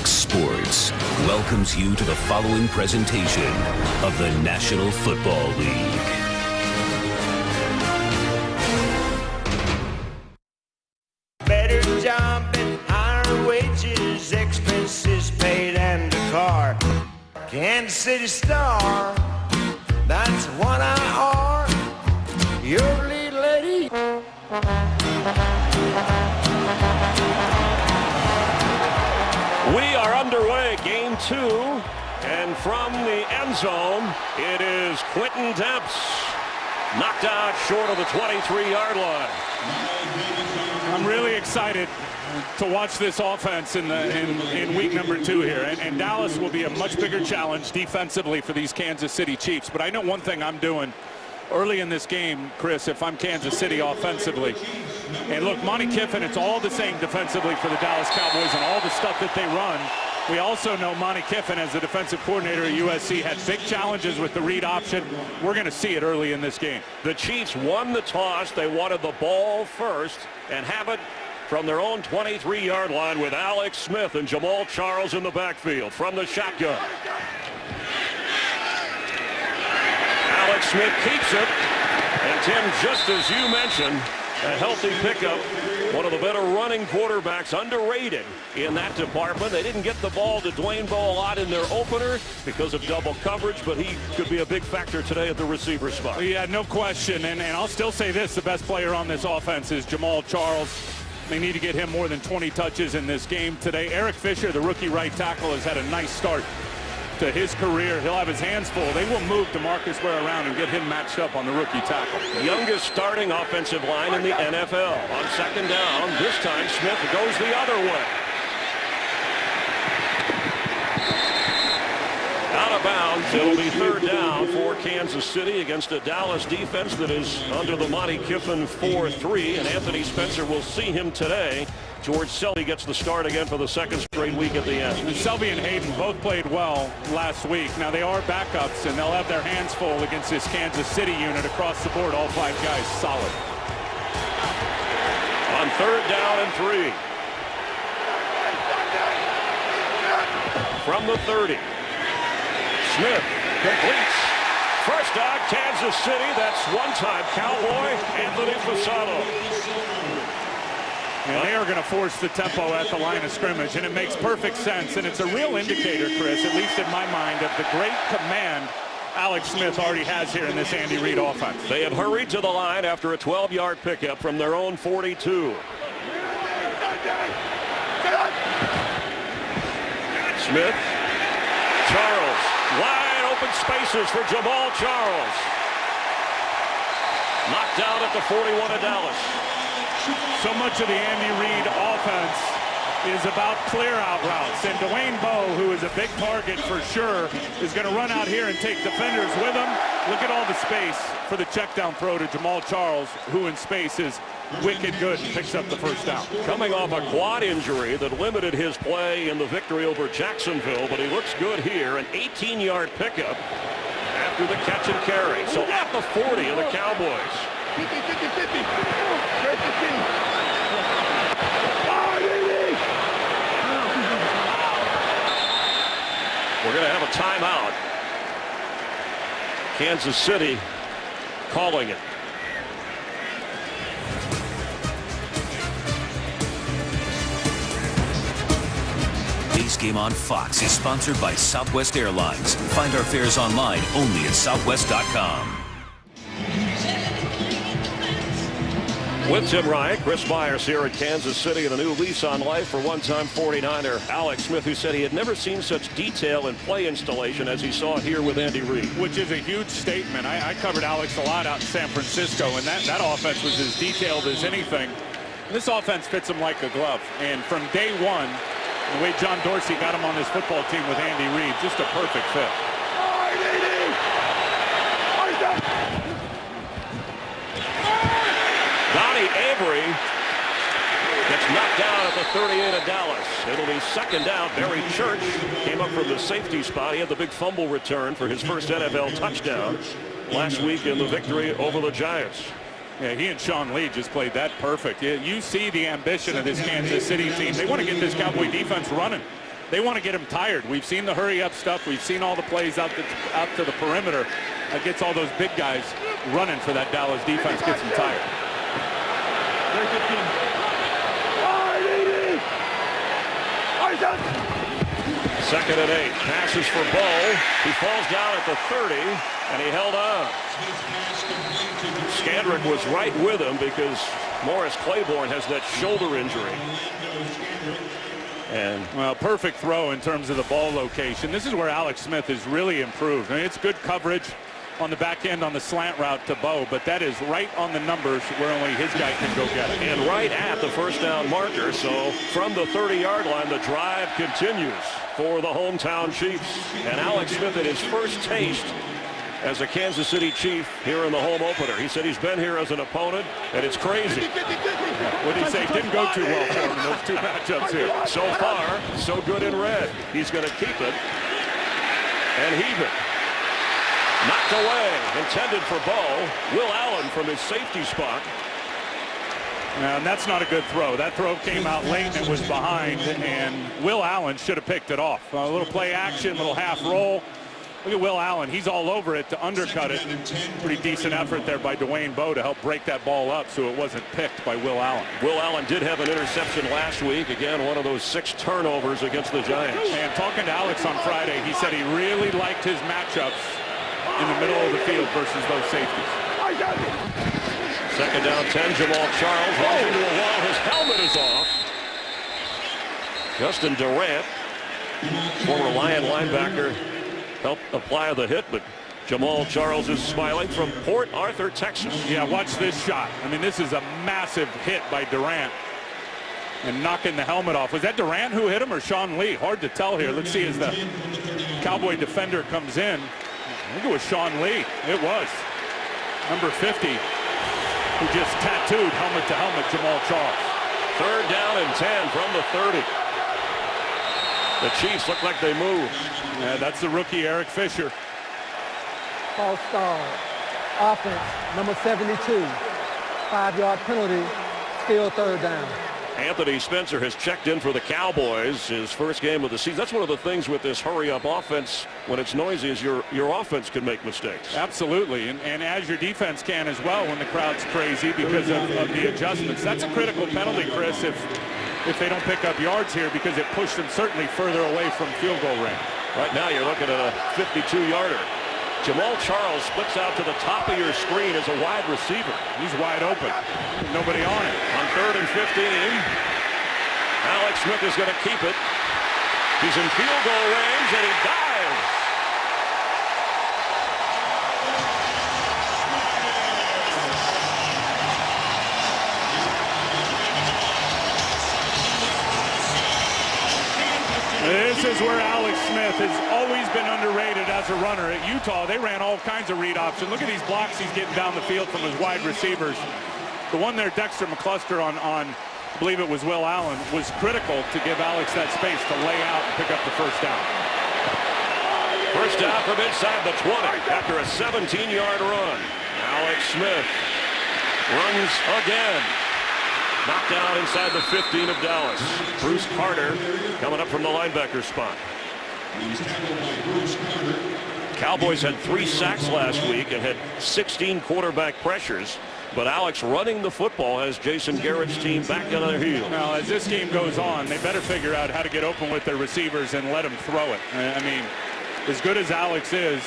Fox Sports welcomes you to the following presentation of the National Football League. Better job and higher wages, expenses paid and a car. Kansas City Star, that's what I are. Your lead lady. We are underway, game 2, and from the end zone, it is Quentin Dempsey, knocked out short of the 23-yard line. I'm really excited to watch this offense in week number 2 here, and Dallas will be a much bigger challenge defensively for these Kansas City Chiefs. But I know one thing I'm doing early in this game, Chris, if I'm Kansas City offensively. And look, Monty Kiffin, it's all the same defensively for the Dallas Cowboys and all the stuff that they run. We also know Monty Kiffin, as the defensive coordinator at USC, had big challenges with the read option. We're going to see it early in this game. The Chiefs won the toss. They wanted the ball first and have it from their own 23-yard line with Alex Smith and Jamal Charles in the backfield from the shotgun. Alex Smith keeps it, and Tim, just as you mentioned, a healthy pickup. One of the better running quarterbacks, underrated in that department. They didn't get the ball to Dwayne Bowe a lot in their opener because of double coverage, but he could be a big factor today at the receiver spot. Yeah, no question, and I'll still say this, the best player on this offense is Jamal Charles. They need to get him more than 20 touches in this game today. Eric Fisher, the rookie right tackle, has had a nice start to his career. He'll have his hands full. They will move DeMarcus Ware around and get him matched up on the rookie tackle. Youngest starting offensive line in the NFL. On second down, this time Smith goes the other way. Out of bounds. It'll be third down for Kansas City against a Dallas defense that is under the Monty Kiffin 4-3, and Anthony Spencer will see him today. George Selby gets the start again for the second straight week at the end. And Selby and Hayden both played well last week. Now they are backups, and they'll have their hands full against this Kansas City unit across the board. All 5 guys solid. On third down and 3. From the 30. Smith completes. First down, Kansas City. That's one-time Cowboy, Anthony Fasano. And they are going to force the tempo at the line of scrimmage, and it makes perfect sense. And it's a real indicator, Chris, at least in my mind, of the great command Alex Smith already has here in this Andy Reid offense. They have hurried to the line after a 12-yard pickup from their own 42. Smith, Charles, wide open spaces for Jamal Charles. Knocked out at the 41 of Dallas. So much of the Andy Reid offense is about clear-out routes. And Dwayne Bowe, who is a big target for sure, is going to run out here and take defenders with him. Look at all the space for the check-down throw to Jamal Charles, who in space is wicked good and picks up the first down. Coming off a quad injury that limited his play in the victory over Jacksonville, but he looks good here. An 18-yard pickup after the catch and carry. So at the 40 of the Cowboys. 50-50-50. We're going to have a timeout. Kansas City calling it. Today's game on Fox is sponsored by Southwest Airlines. Find our fares online only at southwest.com. With Tim Ryan, Chris Myers here at Kansas City, and a new lease on life for one-time 49er Alex Smith, who said he had never seen such detail and play installation as he saw here with Andy Reid. Which is a huge statement. I covered Alex a lot out in San Francisco, and that offense was as detailed as anything. This offense fits him like a glove. And from day one, the way John Dorsey got him on this football team with Andy Reid, just a perfect fit. Donnie Avery gets knocked down at the 38 of Dallas. It'll be second down. Barry Church came up from the safety spot. He had the big fumble return for his first NFL touchdown last week in the victory over the Giants. Yeah, he and Sean Lee just played that perfect. You see the ambition of this Kansas City team. They want to get this Cowboy defense running. they want to get him tired. We've seen the hurry-up stuff. We've seen all the plays out to the perimeter. That gets all those big guys running for that Dallas defense, gets them tired. Second and 8. Passes for Bo. He falls down at the 30, and he held on. Skandrick was right with him because Morris Claiborne has that shoulder injury. And well, perfect throw in terms of the ball location. This is where Alex Smith has really improved. I mean, it's good coverage on the back end on the slant route to Bo, but that is right on the numbers where only his guy can go get it. And right at the first down marker. So from the 30-yard line, the drive continues for the hometown Chiefs. And Alex Smith had his first taste as a Kansas City Chief here in the home opener. He said he's been here as an opponent, and it's crazy. What did he say? Didn't go too well for him in those 2 matchups here. So far, so good in red. He's going to keep it and heave it. Knocked away, intended for Bo. Will Allen from his safety spot. And that's not a good throw. That throw came out late and it was behind, and Will Allen should have picked it off. A little play action, little half roll. Look at Will Allen. He's all over it to undercut it. Pretty decent effort there by Dwayne Bowe to help break that ball up so it wasn't picked by Will Allen. Will Allen did have an interception last week. Again, one of those 6 turnovers against the Giants. And talking to Alex on Friday, he said he really liked his matchups in the middle of the field versus those safeties. Second down 10, Jamal Charles runs into a wall. His helmet is off. Justin Durant, former Lion linebacker, helped apply the hit, but Jamal Charles is smiling from Port Arthur, Texas. Yeah, watch this shot. I mean, this is a massive hit by Durant and knocking the helmet off. Was that Durant who hit him or Sean Lee? Hard to tell here. Let's see as the Cowboy defender comes in. I think it was Sean Lee. It was. Number 50, who just tattooed helmet to helmet Jamal Charles. Third down and 10 from the 30. The Chiefs look like they moved. Yeah, that's the rookie Eric Fisher. False start. Offense, number 72. 5-yard penalty, still third down. Anthony Spencer has checked in for the Cowboys, his first game of the season. That's one of the things with this hurry-up offense when it's noisy is your offense can make mistakes. Absolutely, and as your defense can as well when the crowd's crazy because of the adjustments. That's a critical penalty, Chris, if they don't pick up yards here because it pushed them certainly further away from field goal range. Right now you're looking at a 52-yarder. Jamal Charles splits out to the top of your screen as a wide receiver. He's wide open. Nobody on it. On 3rd and 15, Alex Smith is going to keep it. He's in field goal range, and he dives. This is where Alex Smith has always been underrated as a runner. At Utah, they ran all kinds of read options. Look at these blocks he's getting down the field from his wide receivers. The one there, Dexter McCluster on I believe it was Will Allen, was critical to give Alex that space to lay out and pick up the first down. First down from inside the 20 after a 17-yard run. Alex Smith runs again. Knocked down inside the 15 of Dallas. Bruce Carter coming up from the linebacker spot. Cowboys had 3 sacks last week and had 16 quarterback pressures. But Alex running the football has Jason Garrett's team back on their heels. Now, as this game goes on, they better figure out how to get open with their receivers and let them throw it. I mean, as good as Alex is,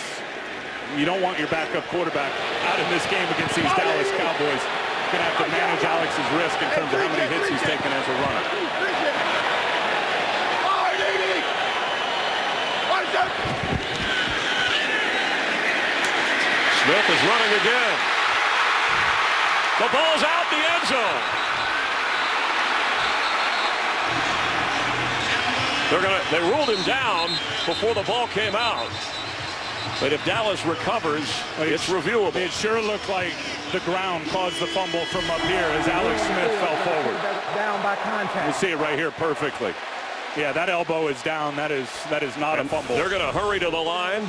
you don't want your backup quarterback out in this game against these Dallas Cowboys. You're going to have to manage Alex's risk in terms of how many hits he's taken as a runner. Smith is running again. The ball's out the end zone. They ruled him down before the ball came out. But if Dallas recovers, it's reviewable. It sure looked like the ground caused the fumble from up here as Alex Smith fell forward. Down by contact. You see it right here perfectly. Yeah, that elbow is down. That is not a fumble. They're going to hurry to the line.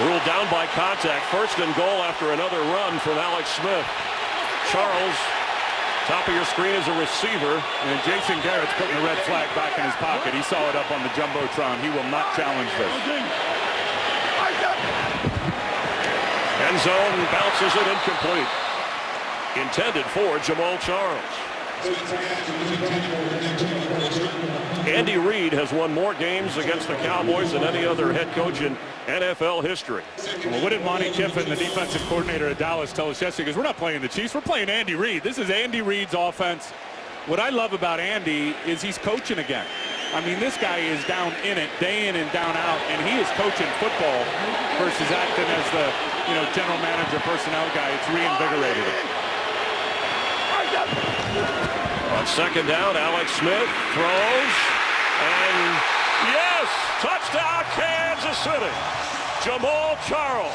Ruled down by contact. First and goal after another run from Alex Smith. Charles Top of your screen is a receiver. And Jason Garrett's putting the red flag back in his pocket. He saw it up on the Jumbotron. He will not challenge this. End zone bounces it incomplete. Intended for Jamal Charles. Andy Reid has won more games against the Cowboys than any other head coach in NFL history. Well, what did Monty Kiffin, the defensive coordinator of Dallas, tell us yesterday? Because we're not playing the Chiefs, we're playing Andy Reid. This is Andy Reid's offense. What I love about Andy is he's coaching again. I mean, this guy is down in it, day in and down out, and he is coaching football versus acting as the, general manager, personnel guy. It's reinvigorated him. On second down, Alex Smith throws, and yes, touchdown Kansas City. Jamal Charles.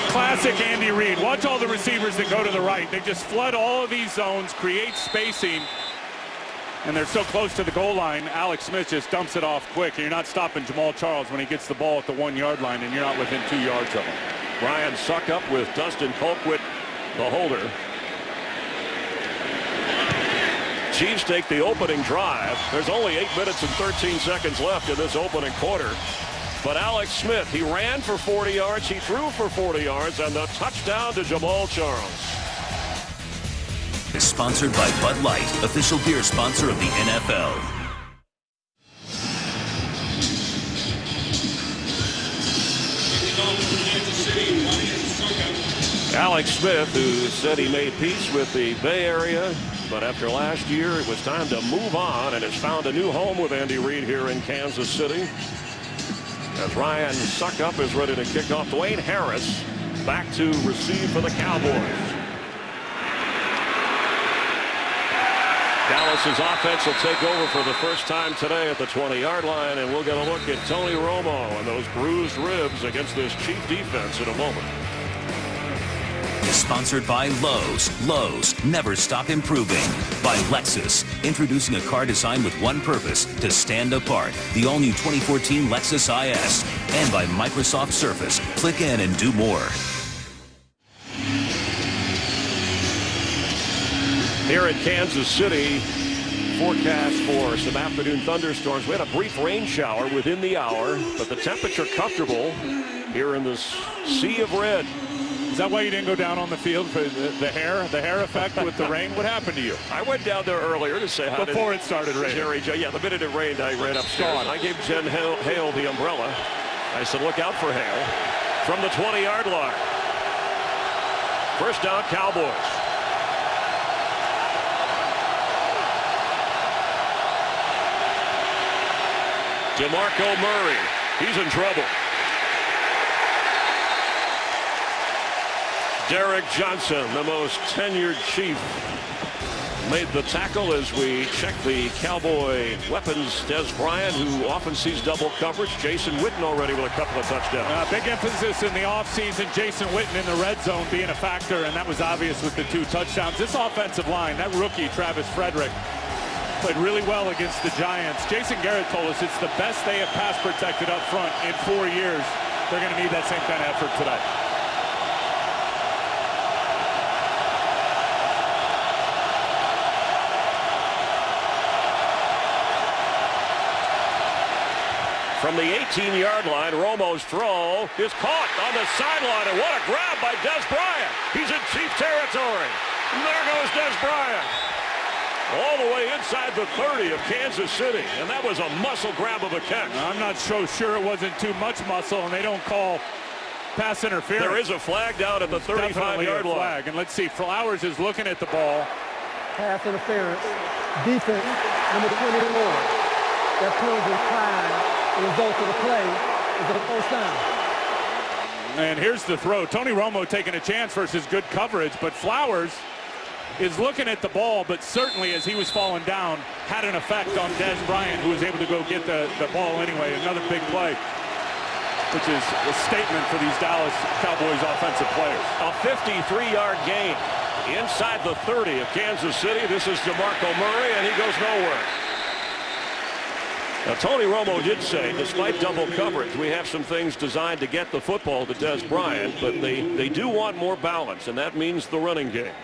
Classic Andy Reid. Watch all the receivers that go to the right. They just flood all of these zones, create spacing, and they're so close to the goal line. Alex Smith just dumps it off quick, and you're not stopping Jamal Charles when he gets the ball at the 1 yard line, and you're not within 2 yards of him. Brian Suckup with Dustin Colquitt, the holder. Chiefs take the opening drive. There's only 8 minutes and 13 seconds left in this opening quarter. But Alex Smith, he ran for 40 yards, he threw for 40 yards, and the touchdown to Jamal Charles. Is sponsored by Bud Light, official beer sponsor of the NFL. Alex Smith, who said he made peace with the Bay Area, but after last year, it was time to move on and has found a new home with Andy Reid here in Kansas City. As Ryan Suckup is ready to kick off, Dwayne Harris back to receive for the Cowboys. Dallas's offense will take over for the first time today at the 20-yard line, and we'll get a look at Tony Romo and those bruised ribs against this Chief defense in a moment. Is sponsored by Lowe's. Lowe's, never stop improving. By Lexus, introducing a car designed with one purpose, to stand apart. The all-new 2014 Lexus IS. And by Microsoft Surface. Click in and do more. Here in Kansas City, forecast for some afternoon thunderstorms. We had a brief rain shower within the hour, but the temperature comfortable here in this sea of red. Is that why you didn't go down on the field for the hair effect with the rain? What happened to you? I went down there earlier to say hi. Before it started raining. Jerry, yeah, the minute it rained, I ran upstairs. I gave Jen Hale the umbrella. I said, look out for Hale. From the 20-yard line. First down, Cowboys. DeMarco Murray, he's in trouble. Derek Johnson, the most tenured Chief, made the tackle as we check the Cowboy weapons. Des Bryant, who often sees double coverage. Jason Witten already with a couple of touchdowns. Big emphasis in the offseason. Jason Witten in the red zone being a factor, and that was obvious with the 2 touchdowns. This offensive line, that rookie, Travis Frederick, played really well against the Giants. Jason Garrett told us it's the best they have pass protected up front in 4 years. They're going to need that same kind of effort today. From the 18-yard line, Romo's throw is caught on the sideline, and what a grab by Des Bryant. He's in Chief territory. And there goes Des Bryant. All the way inside the 30 of Kansas City, and that was a muscle grab of a catch. I'm not so sure it wasn't too much muscle, and they don't call pass interference. There is a flag down at the 35-yard line. And let's see, Flowers is looking at the ball. Pass interference. Defense, number 24. That penalty time. The result of the play is a first down. And here's the throw. Tony Romo taking a chance versus good coverage, but Flowers is looking at the ball, but certainly as he was falling down, had an effect on Des Bryant, who was able to go get the ball anyway. Another big play. which is a statement for these Dallas Cowboys offensive players. A 53-yard gain inside the 30 of Kansas City. This is DeMarco Murray, and he goes nowhere. Now, Tony Romo did say, despite double coverage, we have some things designed to get the football to Des Bryant, but they do want more balance, and that means the running game.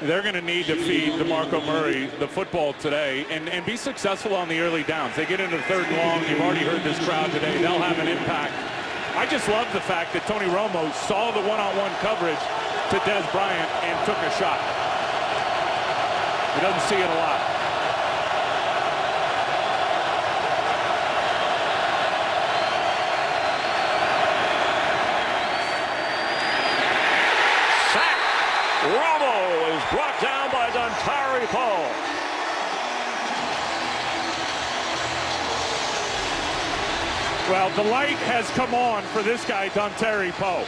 They're going to need to feed DeMarco Murray the football today and be successful on the early downs. They get into third and long. You've already heard this crowd today. They'll have an impact. I just love the fact that Tony Romo saw the one-on-one coverage to Des Bryant and took a shot. He doesn't see it a lot. Romo is brought down by Dontari Poe. Well, the light has come on for this guy, Dontari Poe.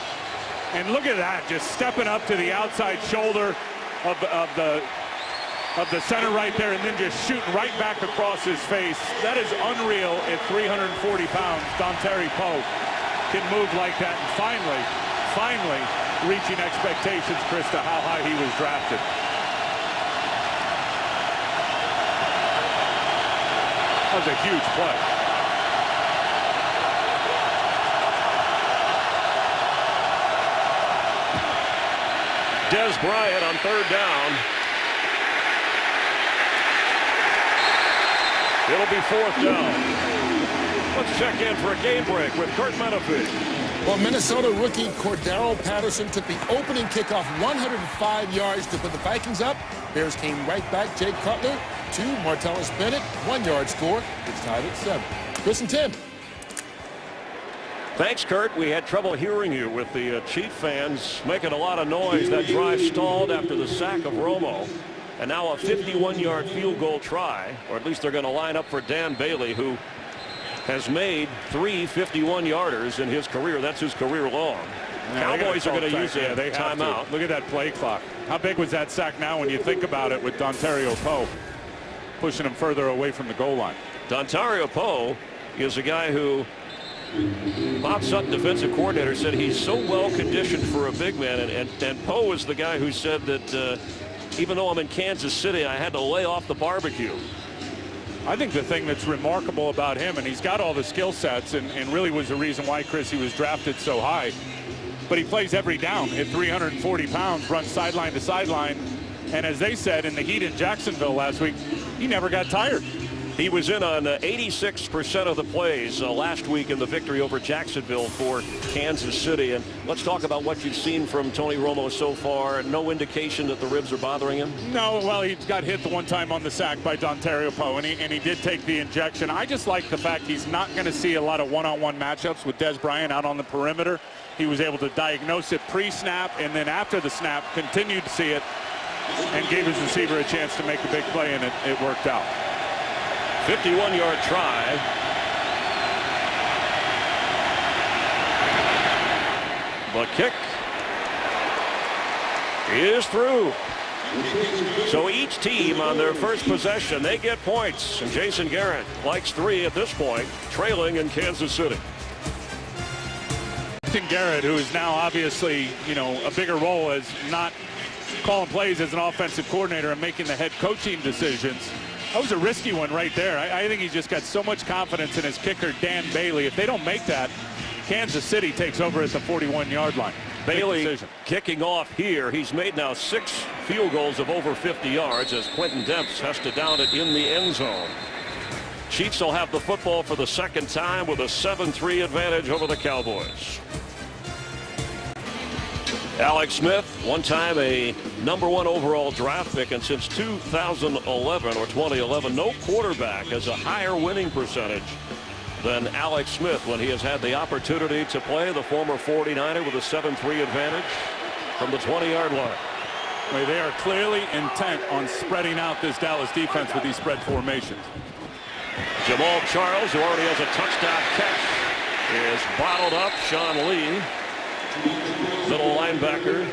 And look at that, just stepping up to the outside shoulder of the center right there, and then just shooting right back across his face. That is unreal at 340 pounds. Dontari Poe can move like that, and finally reaching expectations, Chris, to how high he was drafted. That was a huge play. Des Bryant on third down. It'll be fourth down. Let's check in for a game break with Kurt Menefee. Well, Minnesota rookie Cordero Patterson took the opening kickoff 105 yards to put the Vikings up. Bears came right back. Jake Cutler, 2. Martellus Bennett, 1-yard score. It's tied at 7. Chris and Tim. Thanks, Kurt. We had trouble hearing you with the Chief fans making a lot of noise. That drive stalled after the sack of Romo. And now a 51-yard field goal try, or at least they're going to line up for Dan Bailey, who has made 3 51-yarders in his career. That's his career long. Yeah, Cowboys are going to use a they timeout. Look at that play clock. How big was that sack now when you think about it with Dontari Poe pushing him further away from the goal line? Dontari Poe is a guy who Bob Sutton, defensive coordinator, said he's so well conditioned for a big man, and Poe is the guy who said that even though I'm in Kansas City, I had to lay off the barbecue. I think the thing that's remarkable about him, and he's got all the skill sets, and really was the reason why, Chris, he was drafted so high, but he plays every down at 340 pounds, runs sideline to sideline, and as they said in the heat in Jacksonville last week, he never got tired. He was in on 86% of the plays last week in the victory over Jacksonville for Kansas City. And let's talk about what you've seen from Tony Romo so far. No indication that the ribs are bothering him? No, well, he got hit the one time on the sack by Dontari Poe, and he did take the injection. I just like the fact he's not going to see a lot of one-on-one matchups with Des Bryant out on the perimeter. He was able to diagnose it pre-snap, and then after the snap, continued to see it and gave his receiver a chance to make a big play, and it worked out. 51-yard try. The kick is through. So each team on their first possession, they get points. And Jason Garrett likes 3 at this point, trailing in Kansas City. Jason Garrett, who is now obviously, a bigger role as not calling plays as an offensive coordinator and making the head coaching decisions. That was a risky one right there. I think he's just got so much confidence in his kicker, Dan Bailey. If they don't make that, Kansas City takes over at the 41-yard line. Bailey kicking off here. He's made now 6 field goals of over 50 yards as Quentin Demps has to down it in the end zone. Chiefs will have the football for the second time with a 7-3 advantage over the Cowboys. Alex Smith, one time a #1 overall draft pick, and since 2011 or 2011, no quarterback has a higher winning percentage than Alex Smith when he has had the opportunity to play. The former 49er with a 7-3 advantage from the 20-yard line. Well, they are clearly intent on spreading out this Dallas defense with these spread formations. Jamal Charles, who already has a touchdown catch, is bottled up. Sean Lee, middle linebacker,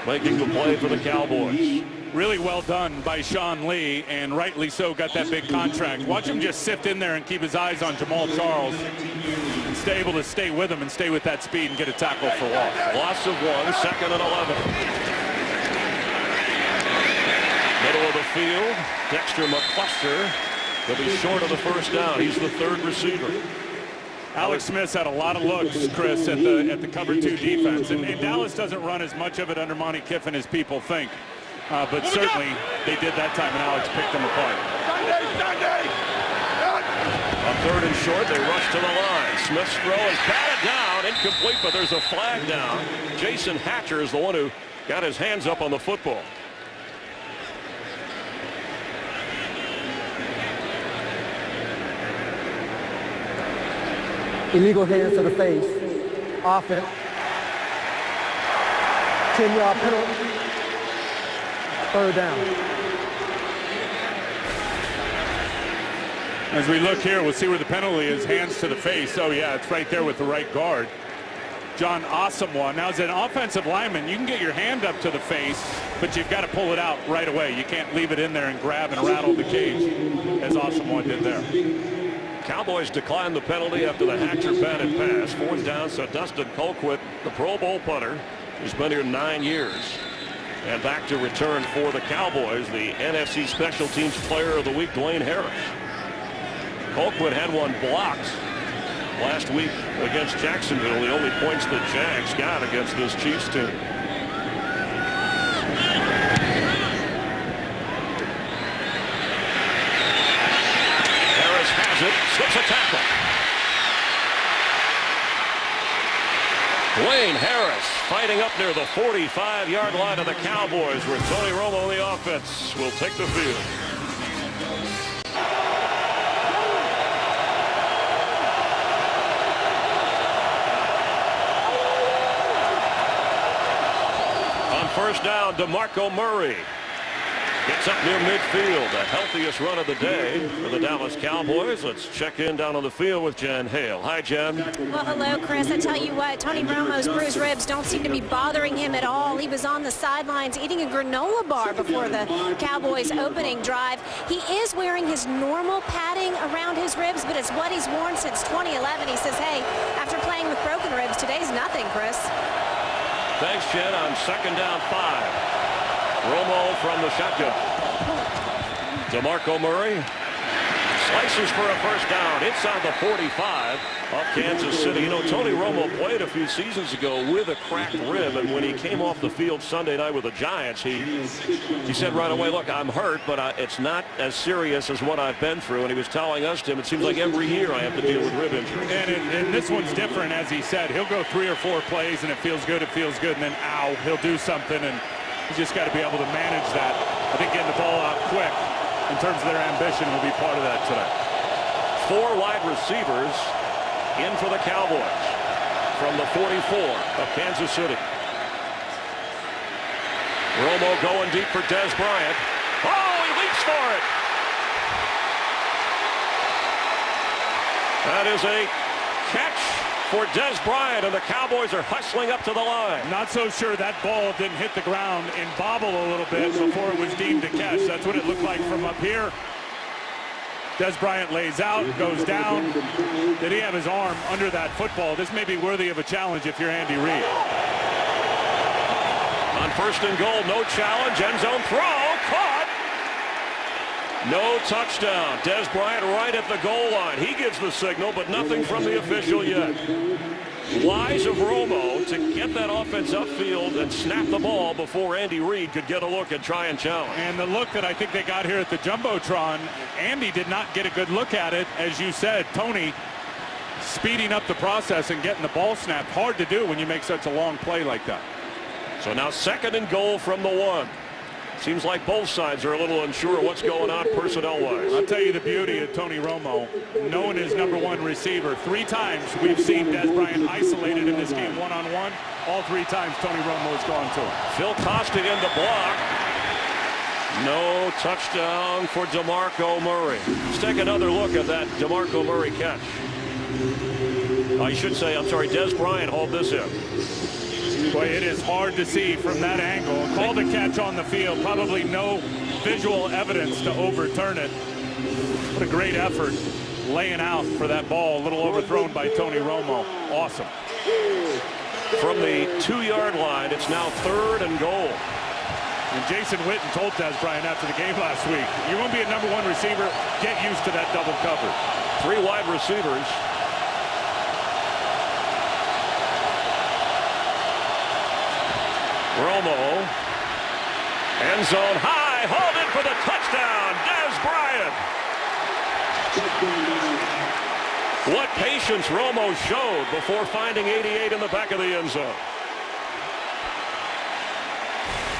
making the play for the Cowboys. Really well done by Sean Lee, and rightly so, got that big contract. Watch him just sift in there and keep his eyes on Jamal Charles. stay able to stay with him and stay with that speed and get a tackle for loss. Loss of 1, 2nd and 11. Middle of the field, Dexter McCluster will be short of the first down. He's the 3rd receiver. Alex Smith's had a lot of looks, Chris, at the cover 2 defense, and Dallas doesn't run as much of it under Monty Kiffin as people think, but certainly they did that time, and Alex picked them apart. On 3rd and short, they rush to the line. Smith's throw is batted down, incomplete, but there's a flag down. Jason Hatcher is the one who got his hands up on the football. Illegal hands to the face. Offense. 10-yard penalty. 3rd down. As we look here, we'll see where the penalty is. Hands to the face. Oh, yeah, it's right there with the right guard. John Asamoah. Now, as an offensive lineman, you can get your hand up to the face, but you've got to pull it out right away. You can't leave it in there and grab and rattle the cage, as Asamoah did there. Cowboys declined the penalty after the Hatcher batted pass. 4th down, so Dustin Colquitt, the Pro Bowl punter, who's been here 9 years. And back to return for the Cowboys, the NFC Special Teams Player of the Week, Dwayne Harris. Colquitt had one blocked last week against Jacksonville, the only points that Jags got against this Chiefs team. Slips a tackle. Dwayne Harris fighting up near the 45-yard line of the Cowboys, where Tony Romo, the offense, will take the field. On 1st down, DeMarco Murray gets up near midfield. The healthiest run of the day for the Dallas Cowboys. Let's check in down on the field with Jen Hale. Hi, Jen. Well, hello, Chris. I tell you what, Tony Romo's bruised ribs don't seem to be bothering him at all. He was on the sidelines eating a granola bar before the Cowboys' opening drive. He is wearing his normal padding around his ribs, but it's what he's worn since 2011. He says, hey, after playing with broken ribs, today's nothing, Chris. Thanks, Jen. On 2nd down, 5. Romo from the shotgun. DeMarco Murray slices for a 1st down inside the 45 of Kansas City. You know, Tony Romo played a few seasons ago with a cracked rib, and when he came off the field Sunday night with the Giants, he said right away, look, I'm hurt, but it's not as serious as what I've been through. And he was telling us, Tim, it seems like every year I have to deal with rib injury. And this one's different, as he said. He'll go 3 or 4 plays, and it feels good, and then, ow, he'll do something, and he's just got to be able to manage that. I think getting the ball out quick in terms of their ambition will be part of that today. 4 wide receivers in for the Cowboys from the 44 of Kansas City. Romo going deep for Des Bryant. Oh, he leaps for it. That is a catch for Des Bryant, and the Cowboys are hustling up to the line. Not so sure that ball didn't hit the ground and bobble a little bit before it was deemed a catch. That's what it looked like from up here. Des Bryant lays out, goes down. Did he have his arm under that football? This may be worthy of a challenge if you're Andy Reid. On 1st and goal, no challenge, end zone throw, caught. No touchdown. Des Bryant right at the goal line. He gives the signal, but nothing from the official yet. Wise of Romo to get that offense upfield and snap the ball before Andy Reid could get a look and try and challenge. And the look that I think they got here at the Jumbotron, Andy did not get a good look at it. As you said, Tony speeding up the process and getting the ball snapped. Hard to do when you make such a long play like that. So now 2nd and goal from the 1. Seems like both sides are a little unsure what's going on personnel-wise. I'll tell you the beauty of Tony Romo, known as #1 receiver. 3 times we've seen Des Bryant isolated in this game one-on-one. All 3 times Tony Romo has gone to him. Phil Costa in the block. No touchdown for DeMarco Murray. Let's take another look at that DeMarco Murray catch. I should say, I'm sorry, Des Bryant hauled this in. Boy, it is hard to see from that angle. Called a catch on the field. Probably no visual evidence to overturn it. What a great effort laying out for that ball, a little overthrown by Tony Romo. Awesome. From the 2-yard line, it's now 3rd and goal. And Jason Witten told Dez Bryant after the game last week, you want to be a #1 receiver, get used to that double cover. 3 wide receivers. Romo. End zone high, hauled in for the touchdown, Dez Bryant. What patience Romo showed before finding 88 in the back of the end zone.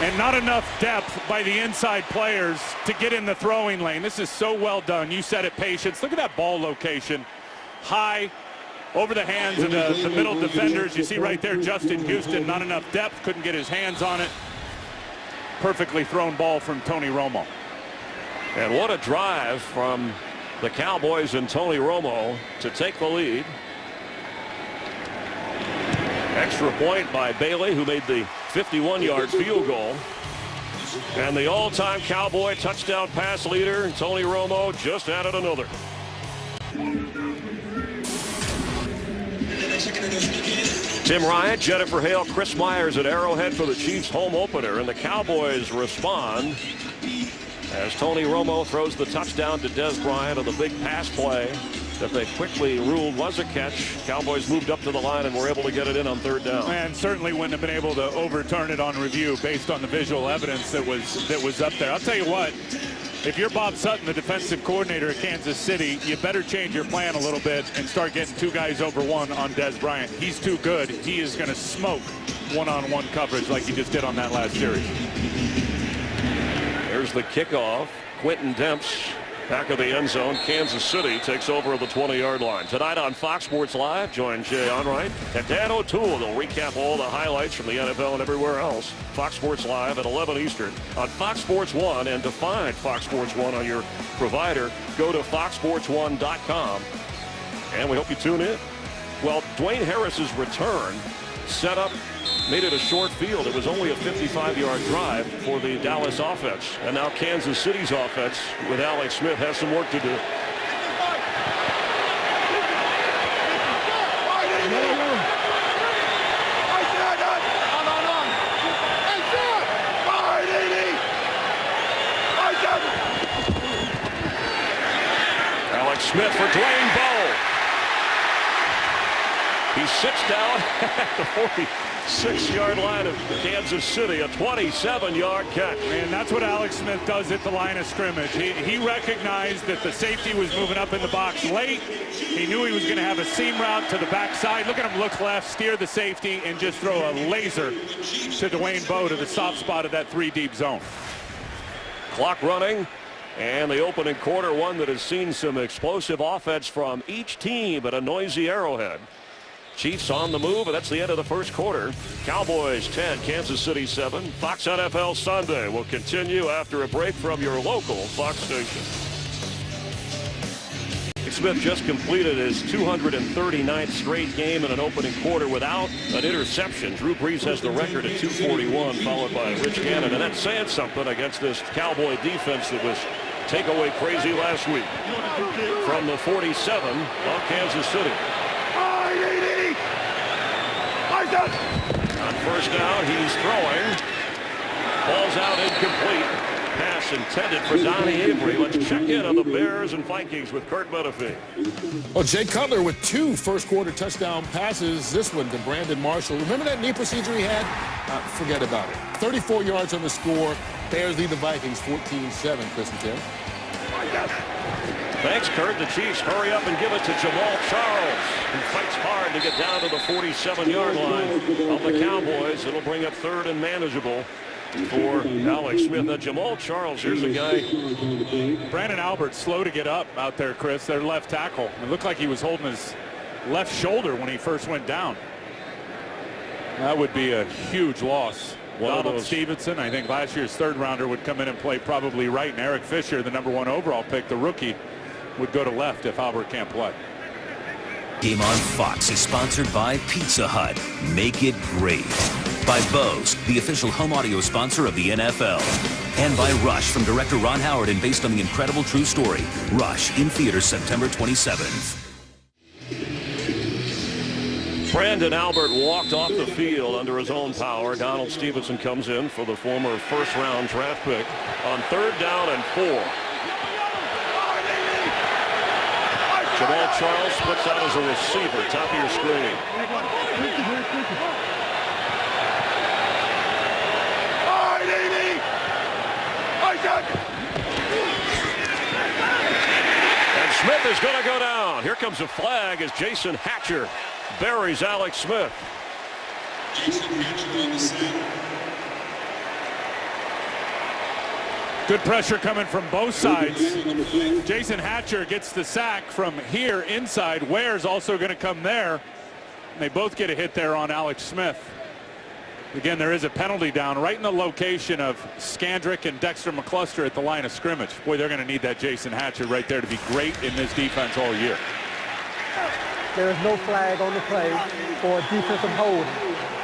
And not enough depth by the inside players to get in the throwing lane. This is so well done. You said it, patience. Look at that ball location. High, over the hands of the middle defenders. You see right there, Justin Houston, not enough depth, couldn't get his hands on it. Perfectly thrown ball from Tony Romo. And what a drive from the Cowboys and Tony Romo to take the lead. Extra point by Bailey, who made the 51-yard field goal. And the all-time Cowboy touchdown pass leader, Tony Romo, just added another. Tim Ryan, Jennifer Hale, Chris Myers at Arrowhead for the Chiefs home opener. And the Cowboys respond as Tony Romo throws the touchdown to Dez Bryant on the big pass play that they quickly ruled was a catch. Cowboys moved up to the line and were able to get it in on 3rd down. And certainly wouldn't have been able to overturn it on review based on the visual evidence that was up there. I'll tell you what, if you're Bob Sutton, the defensive coordinator at Kansas City, you better change your plan a little bit and start getting 2 guys over 1 on Dez Bryant. He's too good. He is going to smoke one-on-one coverage like he just did on that last series. There's the kickoff. Quentin Demps back of the end zone. Kansas City takes over at the 20-yard line. Tonight on Fox Sports Live, join Jay Onright and Dan O'Toole. They'll recap all the highlights from the NFL and everywhere else. Fox Sports Live at 11 Eastern on Fox Sports 1. And to find Fox Sports 1 on your provider, go to foxsports1.com. And we hope you tune in. Well, Dwayne Harris's return set up, made it a short field. It was only a 55-yard drive for the Dallas offense. And now Kansas City's offense with Alex Smith has some work to do. Alex Smith for Dwayne Bowe. He sits down at the 46-yard line of Kansas City, a 27-yard catch. And that's what Alex Smith does at the line of scrimmage. He recognized that the safety was moving up in the box late. He knew he was going to have a seam route to the backside. Look at him look left, steer the safety, and just throw a laser to Dwayne Bowe to the soft spot of that 3-deep zone. Clock running. And the opening quarter, one that has seen some explosive offense from each team at a noisy Arrowhead. Chiefs on the move, and that's the end of the first quarter. Cowboys 10, Kansas City 7. Fox NFL Sunday will continue after a break from your local Fox station. Smith just completed his 239th straight game in an opening quarter without an interception. Drew Brees has the record at 241, followed by Rich Gannon. And that's saying something against this Cowboy defense that was takeaway crazy last week. From the 47 of Kansas City. On first down, he's throwing. Ball's out, incomplete. Pass intended for Donnie Avery. Let's check in on the Bears and Vikings with Kurt Menefee. Well, Jay Cutler with 2 first-quarter touchdown passes. This one to Brandon Marshall. Remember that knee procedure he had? Forget about it. 34 yards on the score. Bears lead the Vikings 14-7, Chris and Tim. Thanks, Kurt. The Chiefs hurry up and give it to Jamal Charles, who fights hard to get down to the 47-yard line of the Cowboys. It'll bring up 3rd and manageable for Alex Smith. Now, Jamal Charles, here's a guy. Brandon Albert slow to get up out there, Chris, their left tackle. It looked like he was holding his left shoulder when he first went down. That would be a huge loss. Donald Stevenson, I think last year's 3rd rounder, would come in and play probably right, and Eric Fisher, the #1 overall pick, the rookie, would go to left if Albert can't play. Game on Fox is sponsored by Pizza Hut. Make it great. By Bose, the official home audio sponsor of the NFL. And by Rush from director Ron Howard and based on the incredible true story. Rush in theaters September 27th. Brandon Albert walked off the field under his own power. Donald Stevenson comes in for the former first-round draft pick on 3rd down and 4. Jamal Charles splits out as a receiver, top of your screen. And Smith is going to go down. Here comes a flag as Jason Hatcher buries Alex Smith. Good pressure coming from both sides. Jason Hatcher gets the sack from here inside. Ware's also going to come there. And they both get a hit there on Alex Smith. Again, there is a penalty down right in the location of Scandrick and Dexter McCluster at the line of scrimmage. Boy, they're going to need that Jason Hatcher right there to be great in this defense all year. There is no flag on the play for a defensive hold.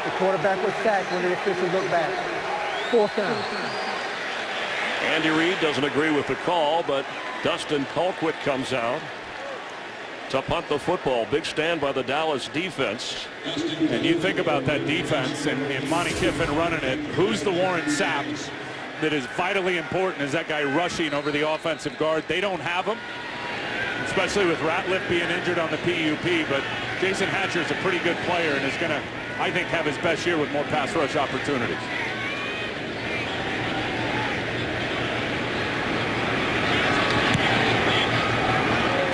The quarterback was sacked when the officials looked back. 4th down. Andy Reid doesn't agree with the call, but Dustin Colquitt comes out to punt the football. Big stand by the Dallas defense. And you think about that defense and Monty Kiffin running it. Who's the Warren Sapp that is vitally important? Is that guy rushing over the offensive guard? They don't have him, especially with Ratliff being injured on the PUP. But Jason Hatcher is a pretty good player and is going to, I think, have his best year with more pass rush opportunities.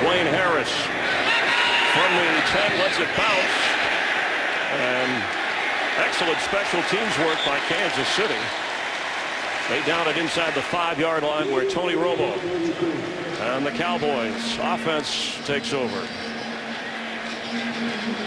Dwayne Harris from the 10 lets it bounce. And excellent special teams work by Kansas City. They down it inside the 5-yard line where Tony Romo and the Cowboys offense takes over.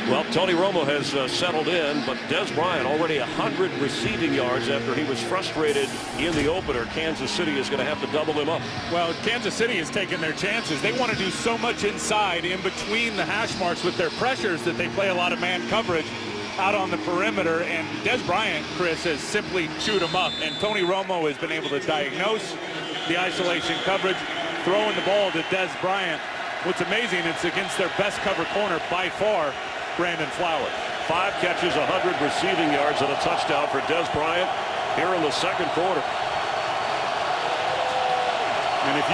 Well, Tony Romo has settled in, but Des Bryant already 100 receiving yards after he was frustrated in the opener. Kansas City is going to have to double him up. Well, Kansas City is taking their chances. They want to do so much inside in between the hash marks with their pressures that they play a lot of man coverage out on the perimeter. And Des Bryant, Chris, has simply chewed him up. And Tony Romo has been able to diagnose the isolation coverage, throwing the ball to Des Bryant. What's amazing, it's against their best cover corner by far, Brandon Flowers. 5 catches, 100 receiving yards, and a touchdown for Des Bryant here in the 2nd quarter. And if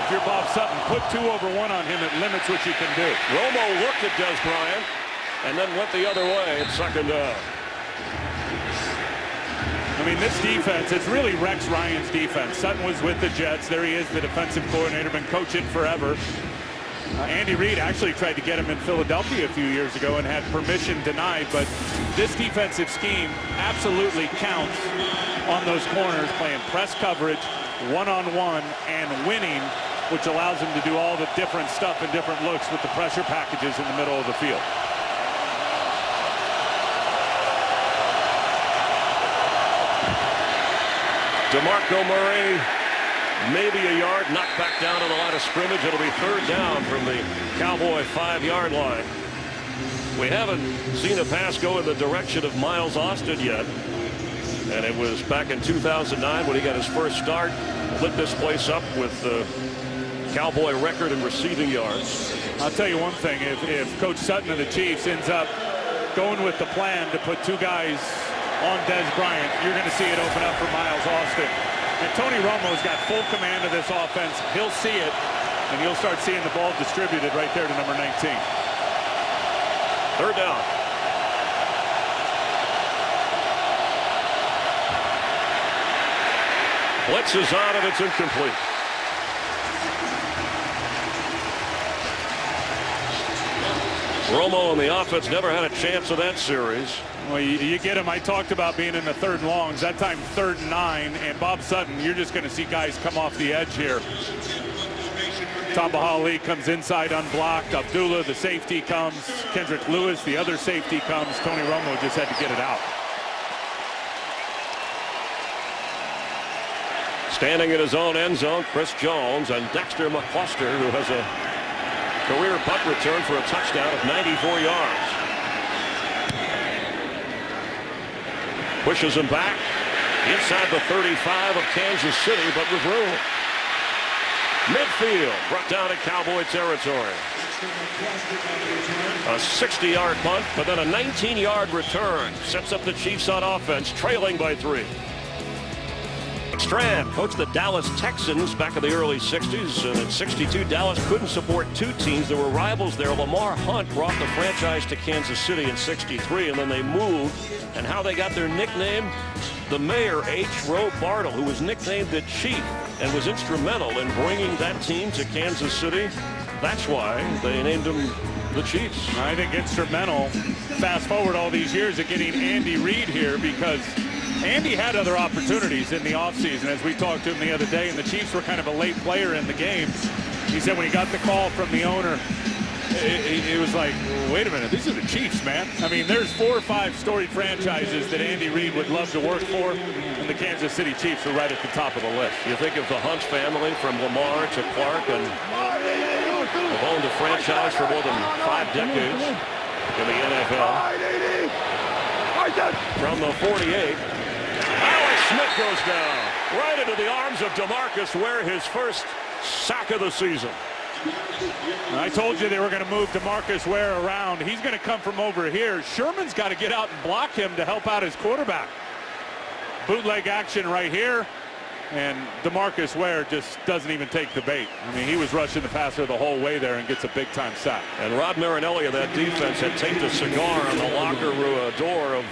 you're Bob Sutton, put 2 over 1 on him, it limits what you can do. Romo looked at Des Bryant and then went the other way at 2nd down. I mean, this defense, it's really Rex Ryan's defense. Sutton was with the Jets. There he is, the defensive coordinator, been coaching forever. Andy Reid actually tried to get him in Philadelphia a few years ago and had permission denied, but this defensive scheme absolutely counts on those corners, playing press coverage, one-on-one, and winning, which allows them to do all the different stuff and different looks with the pressure packages in the middle of the field. DeMarco Murray, maybe a yard, knocked back down to the line of scrimmage. It'll be 3rd down from the Cowboy 5-yard line. We haven't seen a pass go in the direction of Miles Austin yet. And it was back in 2009 when he got his first start. Lit this place up with the Cowboy record in receiving yards. I'll tell you one thing, if Coach Sutton of the Chiefs ends up going with the plan to put 2 guys on Des Bryant, you're going to see it open up for Miles Austin. And Tony Romo's got full command of this offense. He'll see it, and you'll start seeing the ball distributed right there to number 19. 3rd down. Blitz is on and it's incomplete. Romo and the offense never had a chance of that series. Well, you get him. I talked about being in the 3rd and longs. That time 3rd and 9. And Bob Sutton, you're just going to see guys come off the edge here. Tabaha Ali comes inside unblocked. Abdullah, the safety, comes. Kendrick Lewis, the other safety, comes. Tony Romo just had to get it out. Standing in his own end zone, Chris Jones and Dexter McCluster, who has a career punt return for a touchdown of 94 yards. Pushes him back inside the 35 of Kansas City, but with room. Midfield brought down to Cowboy territory. A 60-yard punt, but then a 19-yard return sets up the Chiefs on offense, trailing by 3. Strand coached the Dallas Texans back in the early 60s, and in 62 Dallas couldn't support two teams that were rivals there. Lamar Hunt brought the franchise to Kansas City in 63, and then they moved. And how they got their nickname? The mayor, H. Roe Bartle, who was nicknamed the Chief and was instrumental in bringing that team to Kansas City. That's why they named him the Chiefs. I think instrumental, fast forward all these years, of getting Andy Reid here, because Andy had other opportunities in the offseason, as we talked to him the other day, and the Chiefs were kind of a late player in the game. He said when he got the call from the owner, it was like, wait a minute, these are the Chiefs, man. I mean, there's 4 or 5 storied franchises that Andy Reid would love to work for, and the Kansas City Chiefs are right at the top of the list. You think of the Hunt family from Lamar to Clark, and they've owned the franchise for more than 5 decades in the NFL. From the 48, Alex Smith goes down right into the arms of DeMarcus Ware, his first sack of the season. I told you they were going to move DeMarcus Ware around. He's going to come from over here. Sherman's got to get out and block him to help out his quarterback. Bootleg action right here, and DeMarcus Ware just doesn't even take the bait. I mean, he was rushing the passer the whole way there and gets a big-time sack. And Rod Marinelli of that defense had taped a cigar on the locker room door of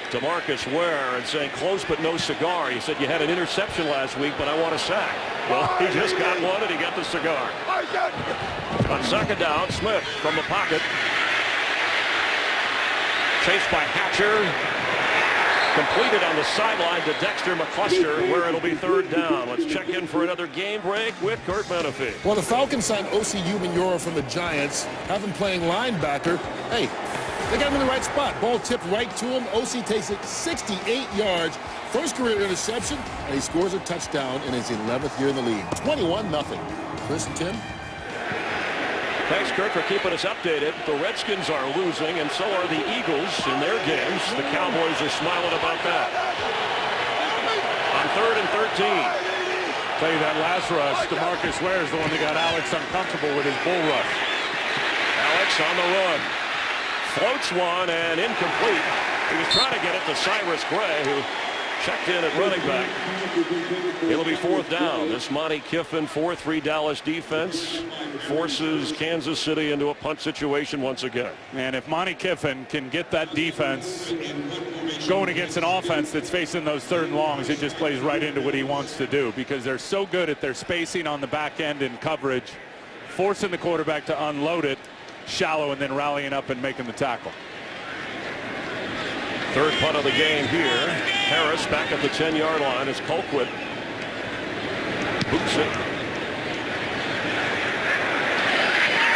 DeMarcus Ware and saying, close but no cigar. He said, you had an interception last week, but I want a sack. Well, he just got one, and he got the cigar. On second down, Smith from the pocket. Chased by Hatcher. Completed on the sideline to Dexter McCluster, where it'll be third down. Let's check in for another game break with Kurt Menefee. Well, the Falcons signed O.C. Umenyiora from the Giants, have him playing linebacker. Hey, they got him in the right spot. Ball tipped right to him. O.C. takes it 68 yards. First career interception, and he scores a touchdown in his 11th year in the league. 21-0. Chris and Tim. Thanks, Kurt, for keeping us updated. The Redskins are losing, and so are the Eagles in their games. The Cowboys are smiling about that. On 3rd and 13. Tell you that last rush, DeMarcus Ware is the one that got Alex uncomfortable with his bull rush. Alex on the run. Floats one and incomplete. He was trying to get it to Cyrus Gray, who checked in at running back. It'll be fourth down. This Monty Kiffin 4-3 Dallas defense forces Kansas City into a punt situation once again. And if Monty Kiffin can get that defense going against an offense that's facing those 3rd and longs, it just plays right into what he wants to do, because they're so good at their spacing on the back end and coverage, forcing the quarterback to unload it shallow and then rallying up and making the tackle. Third punt of the game here. Harris back at the 10-yard line as Colquitt boots it.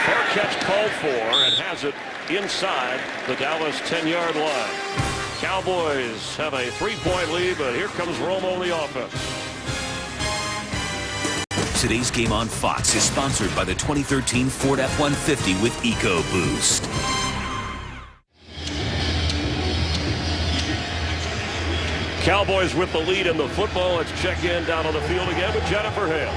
Fair catch called for, and has it inside the Dallas 10-yard line. Cowboys have a 3-point lead, but here comes Romo on the offense. Today's game on Fox is sponsored by the 2013 Ford F-150 with EcoBoost. Cowboys with the lead in the football. Let's check in down on the field again with Jennifer Hale.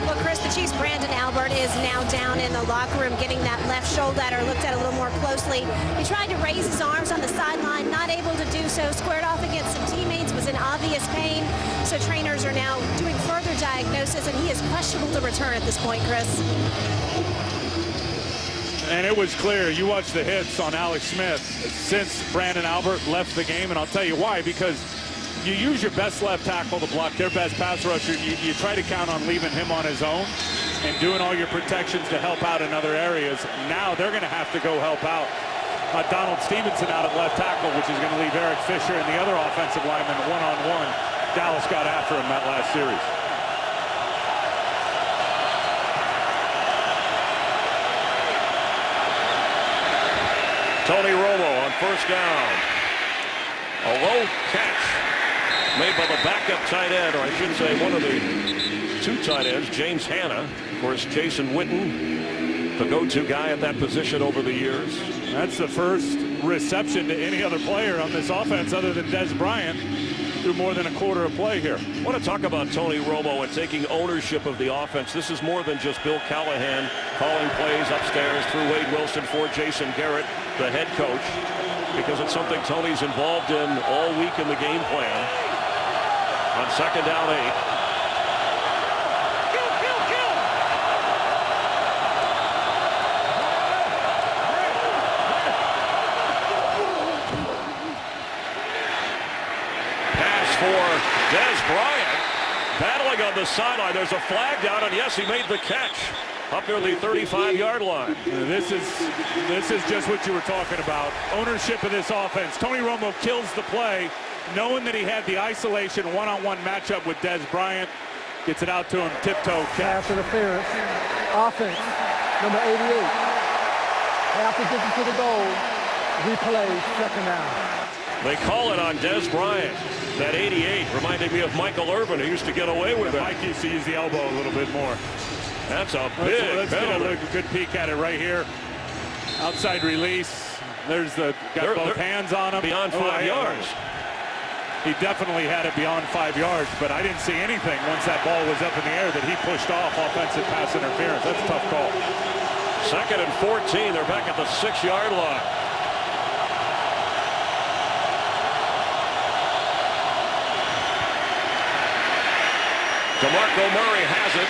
Well, Chris, the Chiefs' Brandon Albert is now down in the locker room getting that left shoulder looked at a little more closely. He tried to raise his arms on the sideline, not able to do so, squared off against some teammates, was in obvious pain. So trainers are now doing further diagnosis, and he is questionable to return at this point, Chris. And it was clear, you watch the hits on Alex Smith since Brandon Albert left the game, and I'll tell you why, because you use your best left tackle to block their best pass rusher. You try to count on leaving him on his own and doing all your protections to help out in other areas. Now they're going to have to go help out Donald Stevenson out at left tackle, which is going to leave Eric Fisher and the other offensive lineman one-on-one. Dallas got after him that last series. Tony Romo on first down. A low catch made by the backup tight end, or I should say one of the 2 tight ends, James Hanna. Of course, Jason Witten, the go-to guy at that position over the years. That's the first reception to any other player on this offense other than Des Bryant through more than a quarter of play here. I want to talk about Tony Romo and taking ownership of the offense. This is more than just Bill Callahan calling plays upstairs through Wade Wilson for Jason Garrett, the head coach, because it's something Tony's involved in all week in the game plan. On 2nd down 8. For Des Bryant, battling on the sideline. There's a flag down, and yes, he made the catch up near the 35-yard line. This is just what you were talking about. Ownership of this offense. Tony Romo kills the play, knowing that he had the isolation one-on-one matchup with Des Bryant. Gets it out to him, tiptoe catch. Pass interference. Offense, number 88. Half the distance to the goal. Replay, 2nd down. They call it on Des Bryant. That 88 reminded me of Michael Irvin, who used to get away with it. Mike used to use the elbow a little bit more. That's a big penalty. Let's get a good peek at it right here. Outside release. There's the got both hands on him. Beyond 5 yards. He definitely had it beyond 5 yards, but I didn't see anything once that ball was up in the air that he pushed off offensive pass interference. That's a tough call. 2nd and 14. They're back at the 6-yard line. DeMarco Murray has it.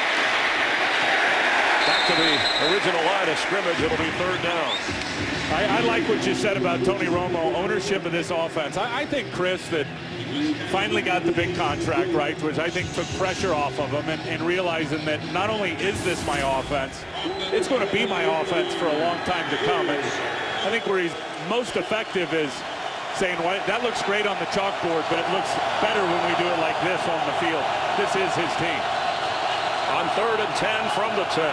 Back to the original line of scrimmage. It'll be 3rd down. I like what you said about Tony Romo, ownership of this offense. I think, Chris, that finally got the big contract, right, which I think took pressure off of him and realizing that not only is this my offense, it's going to be my offense for a long time to come. And I think where he's most effective is saying, well, that looks great on the chalkboard, but it looks better when we do it like this on the field. This is his team. On 3rd and 10 from the 10.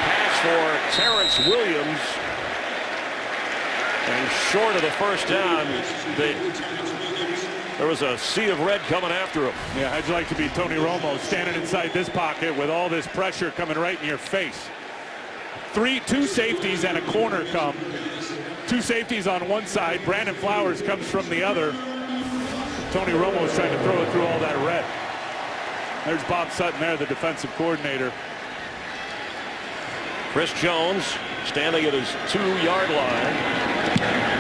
Pass for Terrence Williams. And short of the 1st down, there was a sea of red coming after him. Yeah, how'd you like to be Tony Romo standing inside this pocket with all this pressure coming right in your face? Two safeties and a corner come. 2 safeties on one side. Brandon Flowers comes from the other. Tony Romo is trying to throw it through all that red. There's Bob Sutton there, the defensive coordinator. Chris Jones standing at his 2-yard line.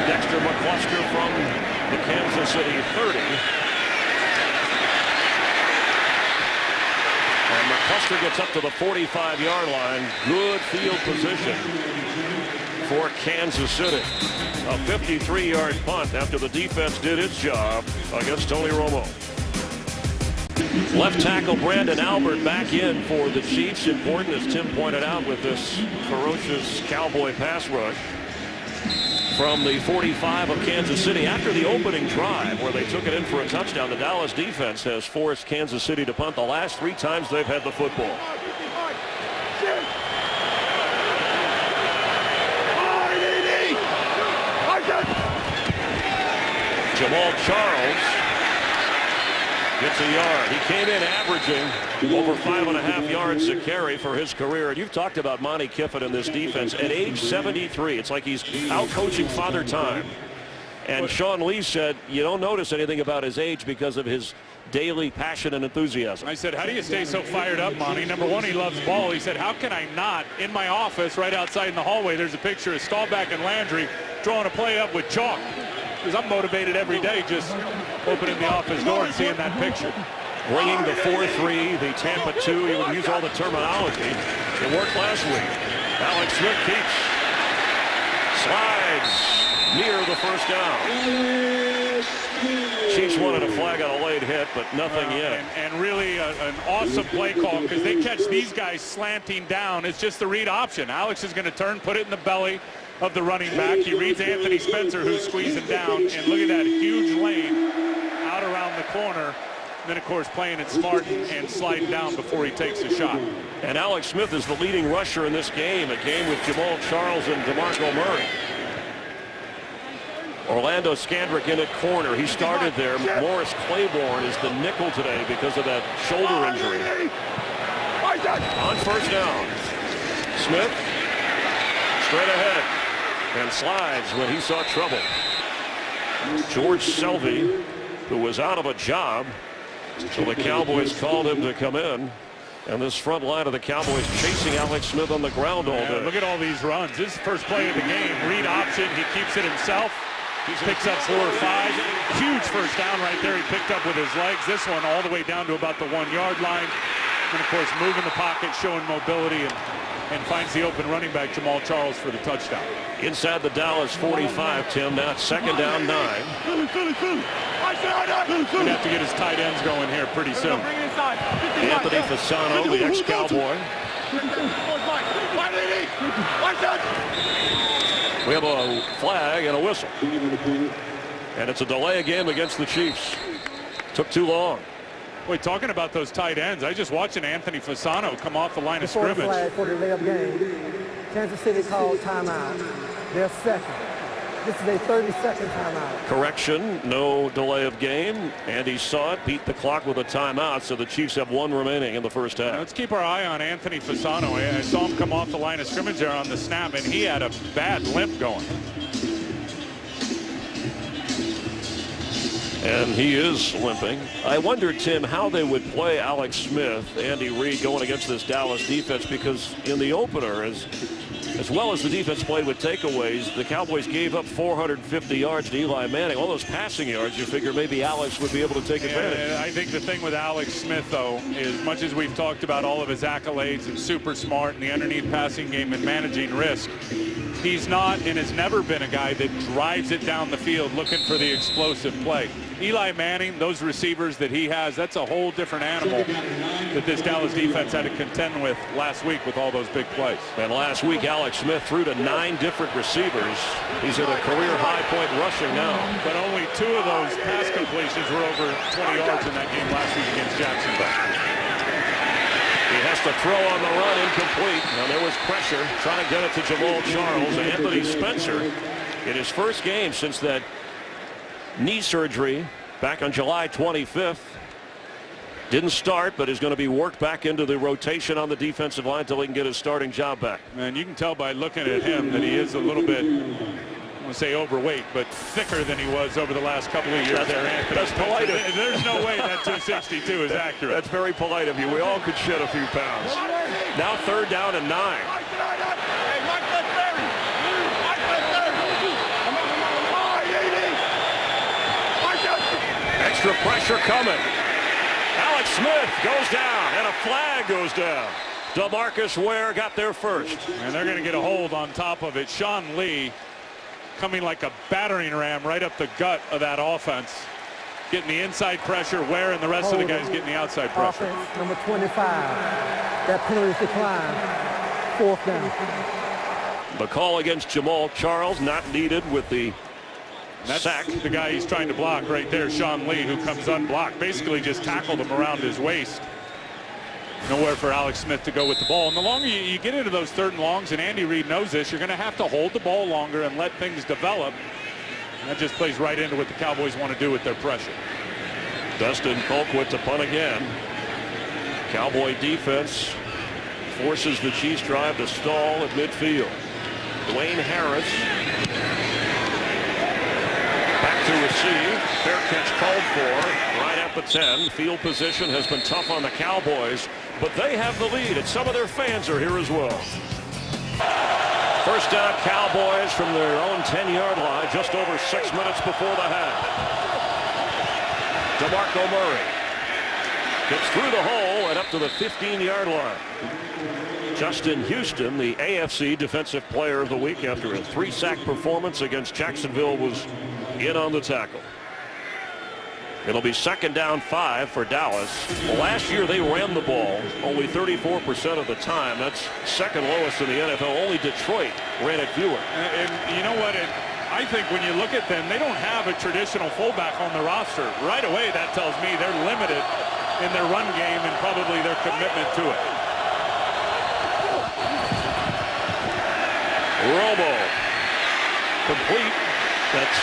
Dexter McCluster from the Kansas City 30. And McCluster gets up to the 45-yard line. Good field position for Kansas City. A 53-yard punt after the defense did its job against Tony Romo. Left tackle Brandon Albert back in for the Chiefs. Important, as Tim pointed out, with this ferocious Cowboy pass rush from the 45 of Kansas City. After the opening drive where they took it in for a touchdown, the Dallas defense has forced Kansas City to punt the last 3 times they've had the football. Jamal Charles gets a yard. He came in averaging over 5.5 yards a carry for his career. And you've talked about Monty Kiffin and this defense. At age 73, it's like he's out coaching Father Time. And Sean Lee said you don't notice anything about his age because of his daily passion and enthusiasm. I said, how do you stay so fired up, Monty? Number one, he loves ball. He said, how can I not? In my office, right outside in the hallway, there's a picture of Staubach and Landry drawing a play up with chalk. Because I'm motivated every day just opening the office door and seeing that picture. Bringing the 4-3, the Tampa 2. He would use all the terminology. It worked last week. Alex Smith keeps. Slides near the 1st down. Chiefs wanted a flag on a late hit, but nothing yet. And really an awesome play call because they catch these guys slanting down. It's just the read option. Alex is going to turn, put it in the belly of the running back. He reads Anthony Spencer, who's squeezing down, and look at that huge lane out around the corner. And then, of course, playing it smart and sliding down before he takes a shot. And Alex Smith is the leading rusher in this game, a game with Jamal Charles and DeMarco Murray. Orlando Scandrick in at corner. He started there. Morris Claiborne is the nickel today because of that shoulder injury. On first down. Smith straight ahead and slides when he saw trouble. George Selvey, who was out of a job, so the Cowboys called him to come in. And this front line of the Cowboys chasing Alex Smith on the ground all day. Look at all these runs. This is the first play of the game. Read option. He keeps it himself. He picks up 4 or 5. Huge first down right there. He picked up with his legs. This one all the way down to about the 1-yard line. And, of course, moving the pocket, showing mobility, and finds the open running back, Jamal Charles, for the touchdown. Inside the Dallas 45, Tim. Now it's second down 9. He'd have to get his tight ends going here pretty soon. Anthony Fasano, the ex-Cowboy. We have a flag and a whistle. And it's a delay of game against the Chiefs. Took too long. Boy, talking about those tight ends, I just watched Anthony Fasano come off the line of scrimmage. Flag for the delay of game. Kansas City called timeout. They're second. This is a 30-second timeout. Correction, no delay of game. And he saw it, beat the clock with a timeout, so the Chiefs have 1 remaining in the first half. Let's keep our eye on Anthony Fasano. I saw him come off the line of scrimmage there on the snap, and he had a bad limp going. And he is limping. I wondered, Tim, how they would play Alex Smith, Andy Reid, going against this Dallas defense, because in the opener, as well as the defense played with takeaways, the Cowboys gave up 450 yards to Eli Manning. All those passing yards, you figure maybe Alex would be able to take advantage. And I think the thing with Alex Smith, though, is much as we've talked about all of his accolades and super smart and the underneath passing game and managing risk, he's not and has never been a guy that drives it down the field looking for the explosive play. Eli Manning, those receivers that he has, that's a whole different animal that this Dallas defense had to contend with last week with all those big plays. And last week, Alex Smith threw to 9 different receivers. He's at a career high point rushing now. But only 2 of those pass completions were over 20 yards in that game last week against Jacksonville. He has to throw on the run, incomplete. Now there was pressure, trying to get it to Jamal Charles. And Anthony Spencer, in his first game since that knee surgery back on July 25th, didn't start, but is going to be worked back into the rotation on the defensive line until he can get his starting job back. And you can tell by looking at him that he is a little bit, I want to say overweight, but thicker than he was over the last couple of years there, Anthony. That's polite. There's no way that 262 is accurate. That's very polite of you. We all could shed a few pounds. Now third down and 9. Extra pressure coming. Alex Smith goes down, and a flag goes down. DeMarcus Ware got there first. And they're going to get a hold on top of it. Sean Lee coming like a battering ram right up the gut of that offense. Getting the inside pressure. Ware and the rest of the guys getting the outside pressure. Offense, number 25. That penalty decline. 4th down. The call against Jamal Charles not needed with the sack. The guy he's trying to block right there, Sean Lee, who comes unblocked. Basically just tackled him around his waist. Nowhere for Alex Smith to go with the ball. And the longer you get into those 3rd and longs, and Andy Reid knows this, you're going to have to hold the ball longer and let things develop. And that just plays right into what the Cowboys want to do with their pressure. Dustin Colquitt to punt again. Cowboy defense forces the Chiefs drive to stall at midfield. Dwayne Harris back to receive. Fair catch called for right at the 10. Field position has been tough on the Cowboys, but they have the lead, and some of their fans are here as well. First down, Cowboys from their own 10-yard line, just over 6 minutes before the half. DeMarco Murray gets through the hole and up to the 15-yard line. Justin Houston, the AFC Defensive Player of the Week after a 3-sack performance against Jacksonville, was in on the tackle. It'll be second down 5 for Dallas. Well, last year they ran the ball only 34% of the time. That's second lowest in the NFL. Only Detroit ran it fewer. And you know what? I think when you look at them, they don't have a traditional fullback on the roster. Right away, that tells me they're limited in their run game and probably their commitment to it. Romo complete. That's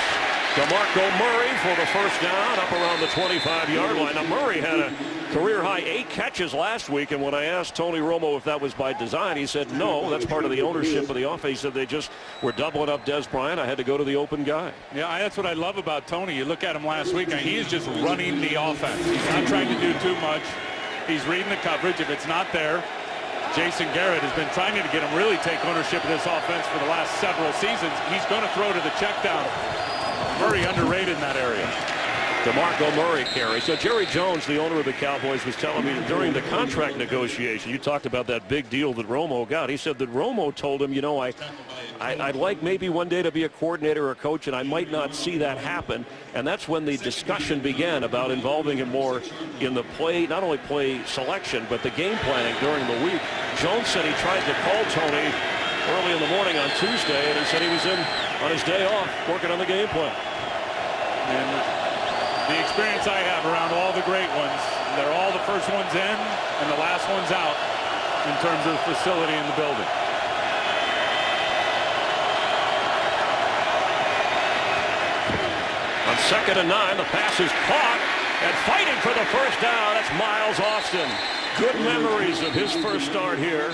DeMarco Murray for the first down up around the 25-yard line. Now Murray had Career high 8 catches last week, and when I asked Tony Romo if that was by design, he said no, that's part of the ownership of the offense. He said they just were doubling up Des Bryant. I had to go to the open guy. Yeah, that's what I love about Tony. You look at him last week, and he is just running the offense. He's not trying to do too much. He's reading the coverage. If it's not there, Jason Garrett has been trying to get him really take ownership of this offense for the last several seasons. He's going to throw to the check down. Murray underrated in that area. DeMarco Murray carry. So Jerry Jones, the owner of the Cowboys, was telling me that during the contract negotiation, you talked about that big deal that Romo got. He said that Romo told him, you know, I'd like maybe one day to be a coordinator or a coach, and I might not see that happen. And that's when the discussion began about involving him more in the play, not only play selection, but the game planning during the week. Jones said he tried to call Tony early in the morning on Tuesday, and he said he was in on his day off working on the game plan. And the experience I have around all the great ones, they're all the first ones in and the last ones out in terms of the facility in the building. On 2nd and 9, the pass is caught, and fighting for the first down, that's Miles Austin. Good memories of his first start here,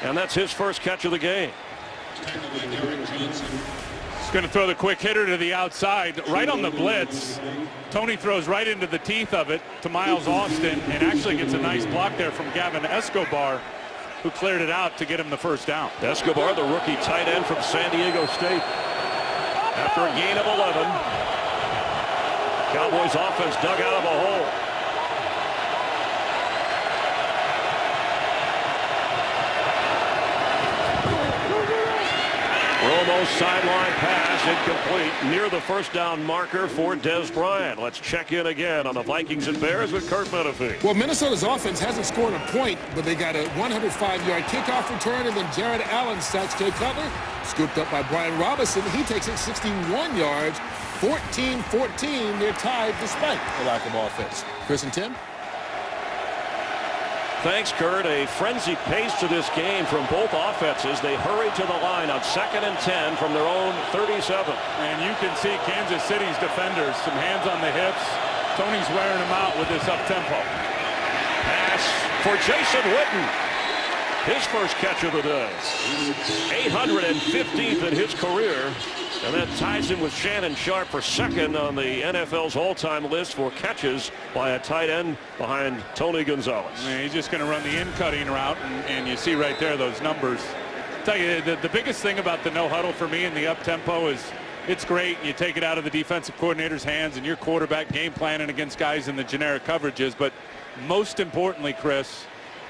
and that's his first catch of the game. He's going to throw the quick hitter to the outside, right on the blitz. Tony throws right into the teeth of it to Miles Austin, and actually gets a nice block there from Gavin Escobar, who cleared it out to get him the first down. Escobar, the rookie tight end from San Diego State. After a gain of 11, Cowboys offense dug out of a hole. Romo's sideline pass incomplete near the first down marker for Des Bryant. Let's check in again on the Vikings and Bears with Kurt Menefee. Well, Minnesota's offense hasn't scored a point, but they got a 105-yard kickoff return, and then Jared Allen sacks Jay Cutler, scooped up by Brian Robinson. He takes it 61 yards, 14-14. They're tied despite the lack of offense. Chris and Tim? Thanks, Kurt. A frenzied pace to this game from both offenses. They hurried to the line on 2nd and 10 from their own 37. And you can see Kansas City's defenders, some hands on the hips. Tony's wearing them out with this up-tempo. Pass for Jason Witten. His first catch of the day. 815th in his career. And that ties him with Shannon Sharpe for second on the NFL's all-time list for catches by a tight end behind Tony Gonzalez. Yeah, he's just going to run the in-cutting route, and you see right there those numbers. I'll tell you, the biggest thing about the no-huddle for me in the up-tempo is it's great. You take it out of the defensive coordinator's hands, and your quarterback game planning against guys in the generic coverages. But most importantly, Chris,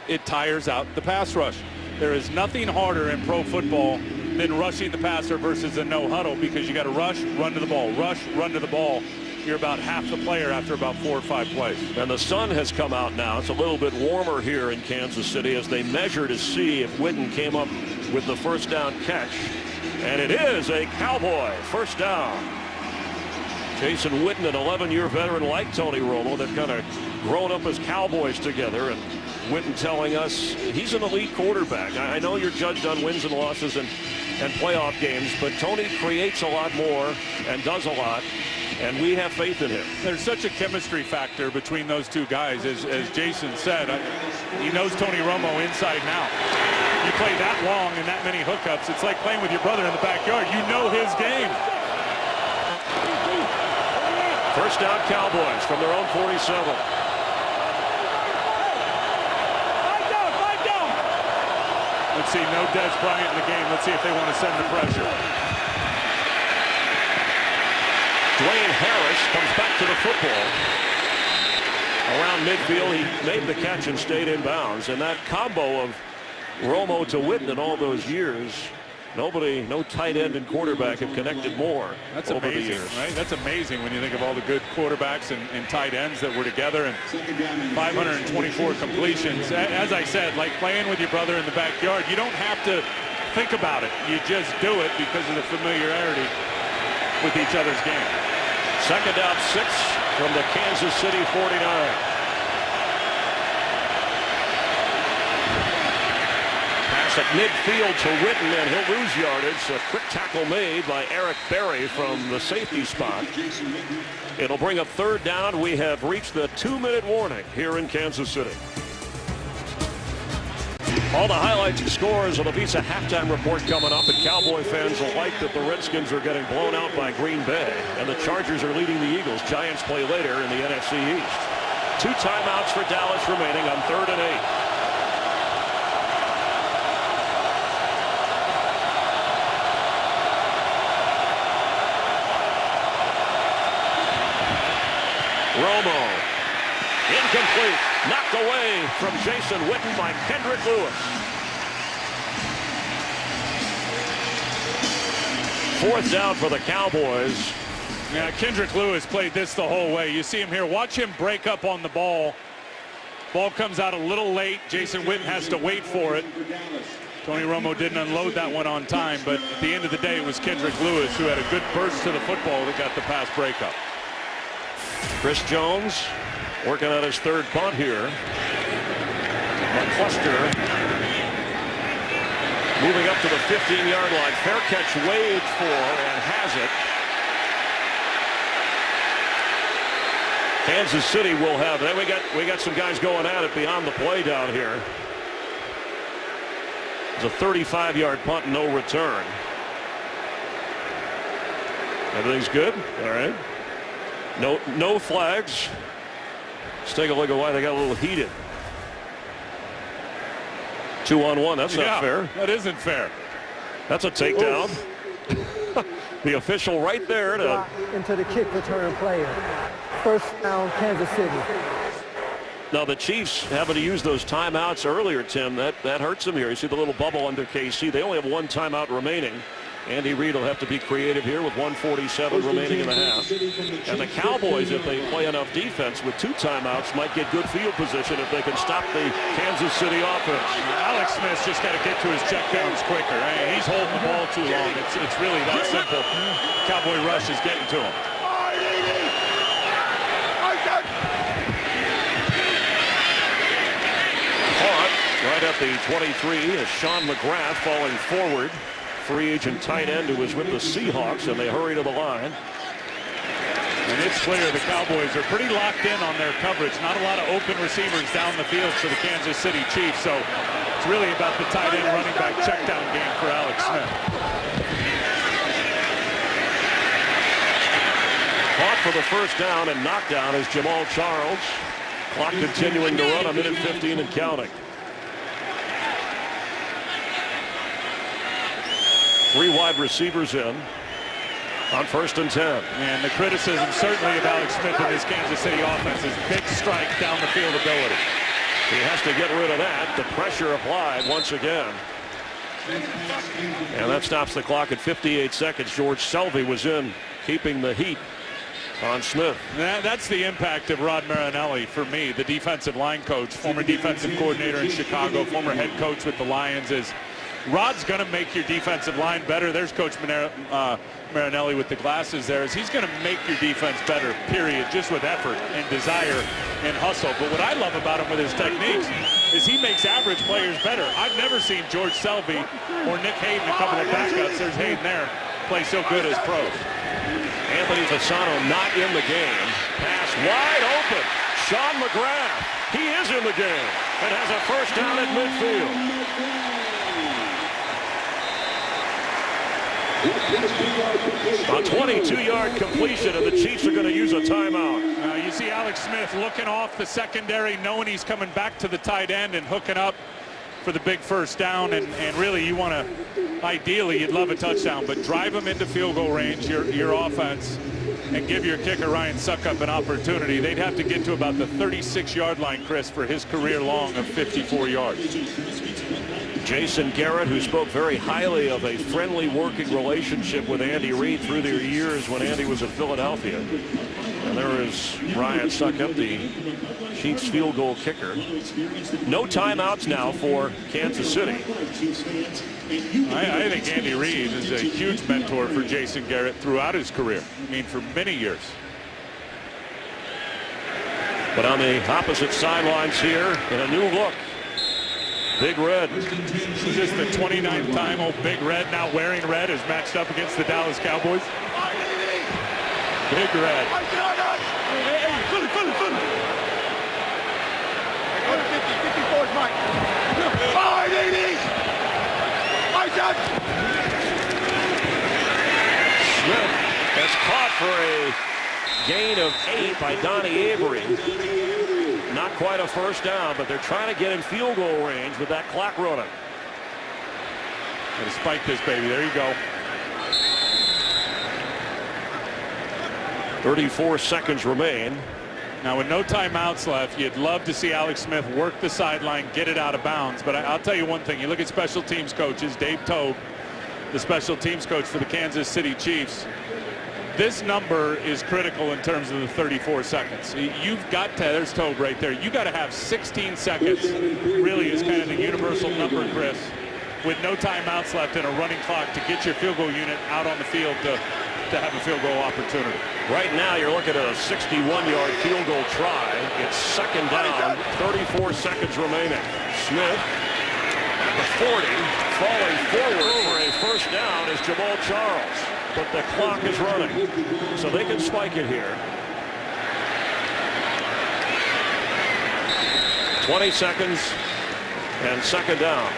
it tires out the pass rush. There is nothing harder in pro football than rushing the passer versus a no-huddle, because you got to rush, run to the ball, rush, run to the ball. You're about half the player after about 4 or 5 plays. And the sun has come out now. It's a little bit warmer here in Kansas City as they measure to see if Witten came up with the first down catch. And it is a Cowboy first down. Jason Witten, an 11-year veteran like Tony Romo. They've kind of grown up as Cowboys together. And Witten telling us he's an elite quarterback. I know you're judged on wins and losses and playoff games, but Tony creates a lot more and does a lot, and we have faith in him. There's such a chemistry factor between those two guys. As Jason said, he knows Tony Romo inside and out. You play that long and that many hookups, it's like playing with your brother in the backyard. You know his game. First down Cowboys from their own 47. Let's see, no Des Bryant in the game. Let's see if they want to send the pressure. Dwayne Harris comes back to the football. Around midfield, he made the catch and stayed in bounds. And that combo of Romo to Witten in all those years, no tight end and quarterback have connected more. That's over amazing, the years. right? That's amazing when you think of all the good quarterbacks and tight ends that were together, and 524 completions. As I said, like playing with your brother in the backyard, you don't have to think about it. You just do it because of the familiarity with each other's game. Second down 6 from the Kansas City 49. Pass at midfield to Witten, and he'll lose yardage. A quick tackle made by Eric Berry from the safety spot. It'll bring up third down. We have reached the 2-minute warning here in Kansas City. All the highlights and scores of the Visa halftime report coming up, and Cowboy fans will like that the Redskins are getting blown out by Green Bay, and the Chargers are leading the Eagles. Giants play later in the NFC East. 2 timeouts for Dallas remaining on 3rd and 8. Romo. Incomplete. Knocked away from Jason Witten by Kendrick Lewis. 4th down for the Cowboys. Yeah, Kendrick Lewis played this the whole way. You see him here. Watch him break up on the ball. Ball comes out a little late. Jason Witten has to wait for it. Tony Romo didn't unload that one on time, but at the end of the day, it was Kendrick Lewis who had a good burst to the football that got the pass breakup. Chris Jones working on his 3rd punt here. McCluster moving up to the 15-yard line. Fair catch waved for and has it. Kansas City will have it. We got some guys going at it beyond the play down here. It's a 35-yard punt, no return. Everything's good. All right. No flags. Let's take a look at why they got a little heated. 2-on-1. That's not fair. That isn't fair. That's a takedown. The official right there to into the kick return player. 1st down, Kansas City. Now the Chiefs having to use those timeouts earlier, Tim. That hurts them here. You see the little bubble under KC. They only have 1 timeout remaining. Andy Reid will have to be creative here with 1:47 remaining in the half. And the Cowboys, if they play enough defense with 2 timeouts, might get good field position if they can stop the Kansas City offense. Alex Smith's just got to get to his checkdowns quicker. He's holding the ball too long. It's really that simple. Cowboy rush is getting to him. Caught right at the 23 as Sean McGrath falling forward. Free agent tight end who was with the Seahawks, and they hurry to the line. And it's clear the Cowboys are pretty locked in on their coverage. Not a lot of open receivers down the field for the Kansas City Chiefs, so it's really about the tight end running back checkdown game for Alex Smith. Caught for the 1st down and knocked down is Jamal Charles. Clock continuing to run, 1:15 and counting. 3 wide receivers in on 1st and 10. And the criticism certainly of Alex Smith in this Kansas City offense is big strike down the field ability. He has to get rid of that. The pressure applied once again. And that stops the clock at 58 seconds. George Selvey was in, keeping the heat on Smith. That's the impact of Rod Marinelli for me, the defensive line coach, former defensive coordinator in Chicago, former head coach with the Lions. Is Rod's going to make your defensive line better. There's Coach Marinelli with the glasses there. He's going to make your defense better, period, just with effort and desire and hustle. But what I love about him with his techniques is he makes average players better. I've never seen George Selvey or Nick Hayden, a couple of backups, there's Hayden there, play so good as pros. Anthony Fasano not in the game. Pass wide open. Sean McGrath, he is in the game and has a 1st down at midfield. A 22-yard completion, and the Chiefs are going to use a timeout. You see Alex Smith looking off the secondary, knowing he's coming back to the tight end and hooking up for the big 1st down. And really, you want to, ideally, you'd love a touchdown, but drive them into field goal range, your offense, and give your kicker, Ryan Suckup, an opportunity. They'd have to get to about the 36-yard line, Chris, for his career long of 54 yards. Jason Garrett, who spoke very highly of a friendly working relationship with Andy Reid through their years when Andy was at Philadelphia. And there is Ryan Suckup, the Chiefs field goal kicker. No timeouts now for Kansas City. I think Andy Reid is a huge mentor for Jason Garrett throughout his career. I mean, for many years. But on the opposite sidelines here in a new look. Big Red. This is just the 29th time old Big Red, now wearing red, is matched up against the Dallas Cowboys. Big Red. Smith has caught for a gain of 8 by Donnie Avery. Not quite a first down, but they're trying to get in field goal range with that clock running. Gotta spike this baby. There you go. 34 seconds remain. Now, with no timeouts left, you'd love to see Alex Smith work the sideline, get it out of bounds. But I'll tell you one thing. You look at special teams coaches, Dave Tobe, the special teams coach for the Kansas City Chiefs. This number is critical in terms of the 34 seconds. You've got to, there's Tobe right there. You got to have 16 seconds, really is kind of the universal number, Chris, with no timeouts left and a running clock to get your field goal unit out on the field to have a field goal opportunity. Right now, you're looking at a 61-yard field goal try. It's second down, 34 seconds remaining. Smith at the 40, falling forward for a first down is Jamal Charles. But the clock is running, so they can spike it here. 20 seconds and second down.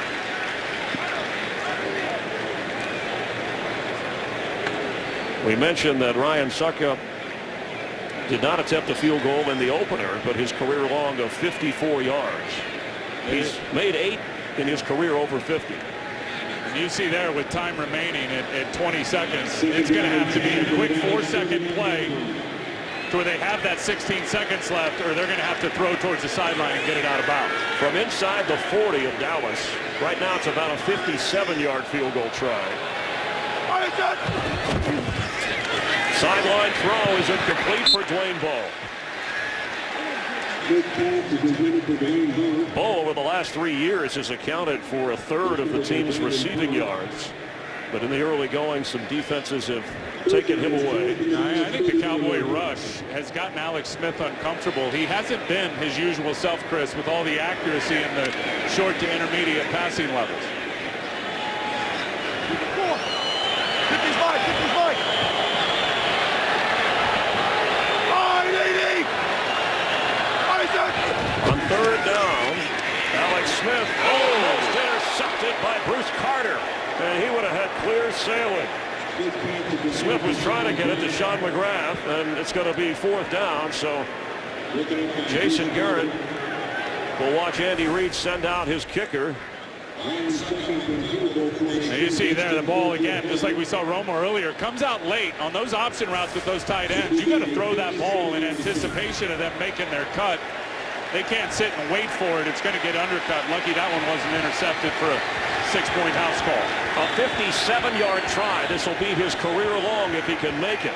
We mentioned that Ryan Suckup did not attempt a field goal in the opener, but his career long of 54 yards. He's made 8 in his career over 50. You see there with time remaining at 20 seconds, it's going to have to be a quick 4-second play to where they have that 16 seconds left, or they're going to have to throw towards the sideline and get it out of bounds. From inside the 40 of Dallas, right now it's about a 57-yard field goal try. Sideline throw is incomplete for Dwayne Bowe. Bowe over the last 3 years has accounted for a third of the team's receiving yards. But in the early going, some defenses have taken him away. I think the Cowboy rush has gotten Alex Smith uncomfortable. He hasn't been his usual self, Chris, with all the accuracy in the short to intermediate passing levels. On third down, Alex Smith almost intercepted by Bruce Carter, and he would have had clear sailing. Smith was trying to get it to Sean McGrath, and it's going to be fourth down, so Jason Garrett will watch Andy Reid send out his kicker. Now you see there the ball again, just like we saw Romo earlier, comes out late on those option routes with those tight ends. You got to throw that ball in anticipation of them making their cut. They can't sit and wait for it. It's going to get undercut. Lucky that one wasn't intercepted for a 6-point house call. A 57-yard try. This will be his career long if he can make it.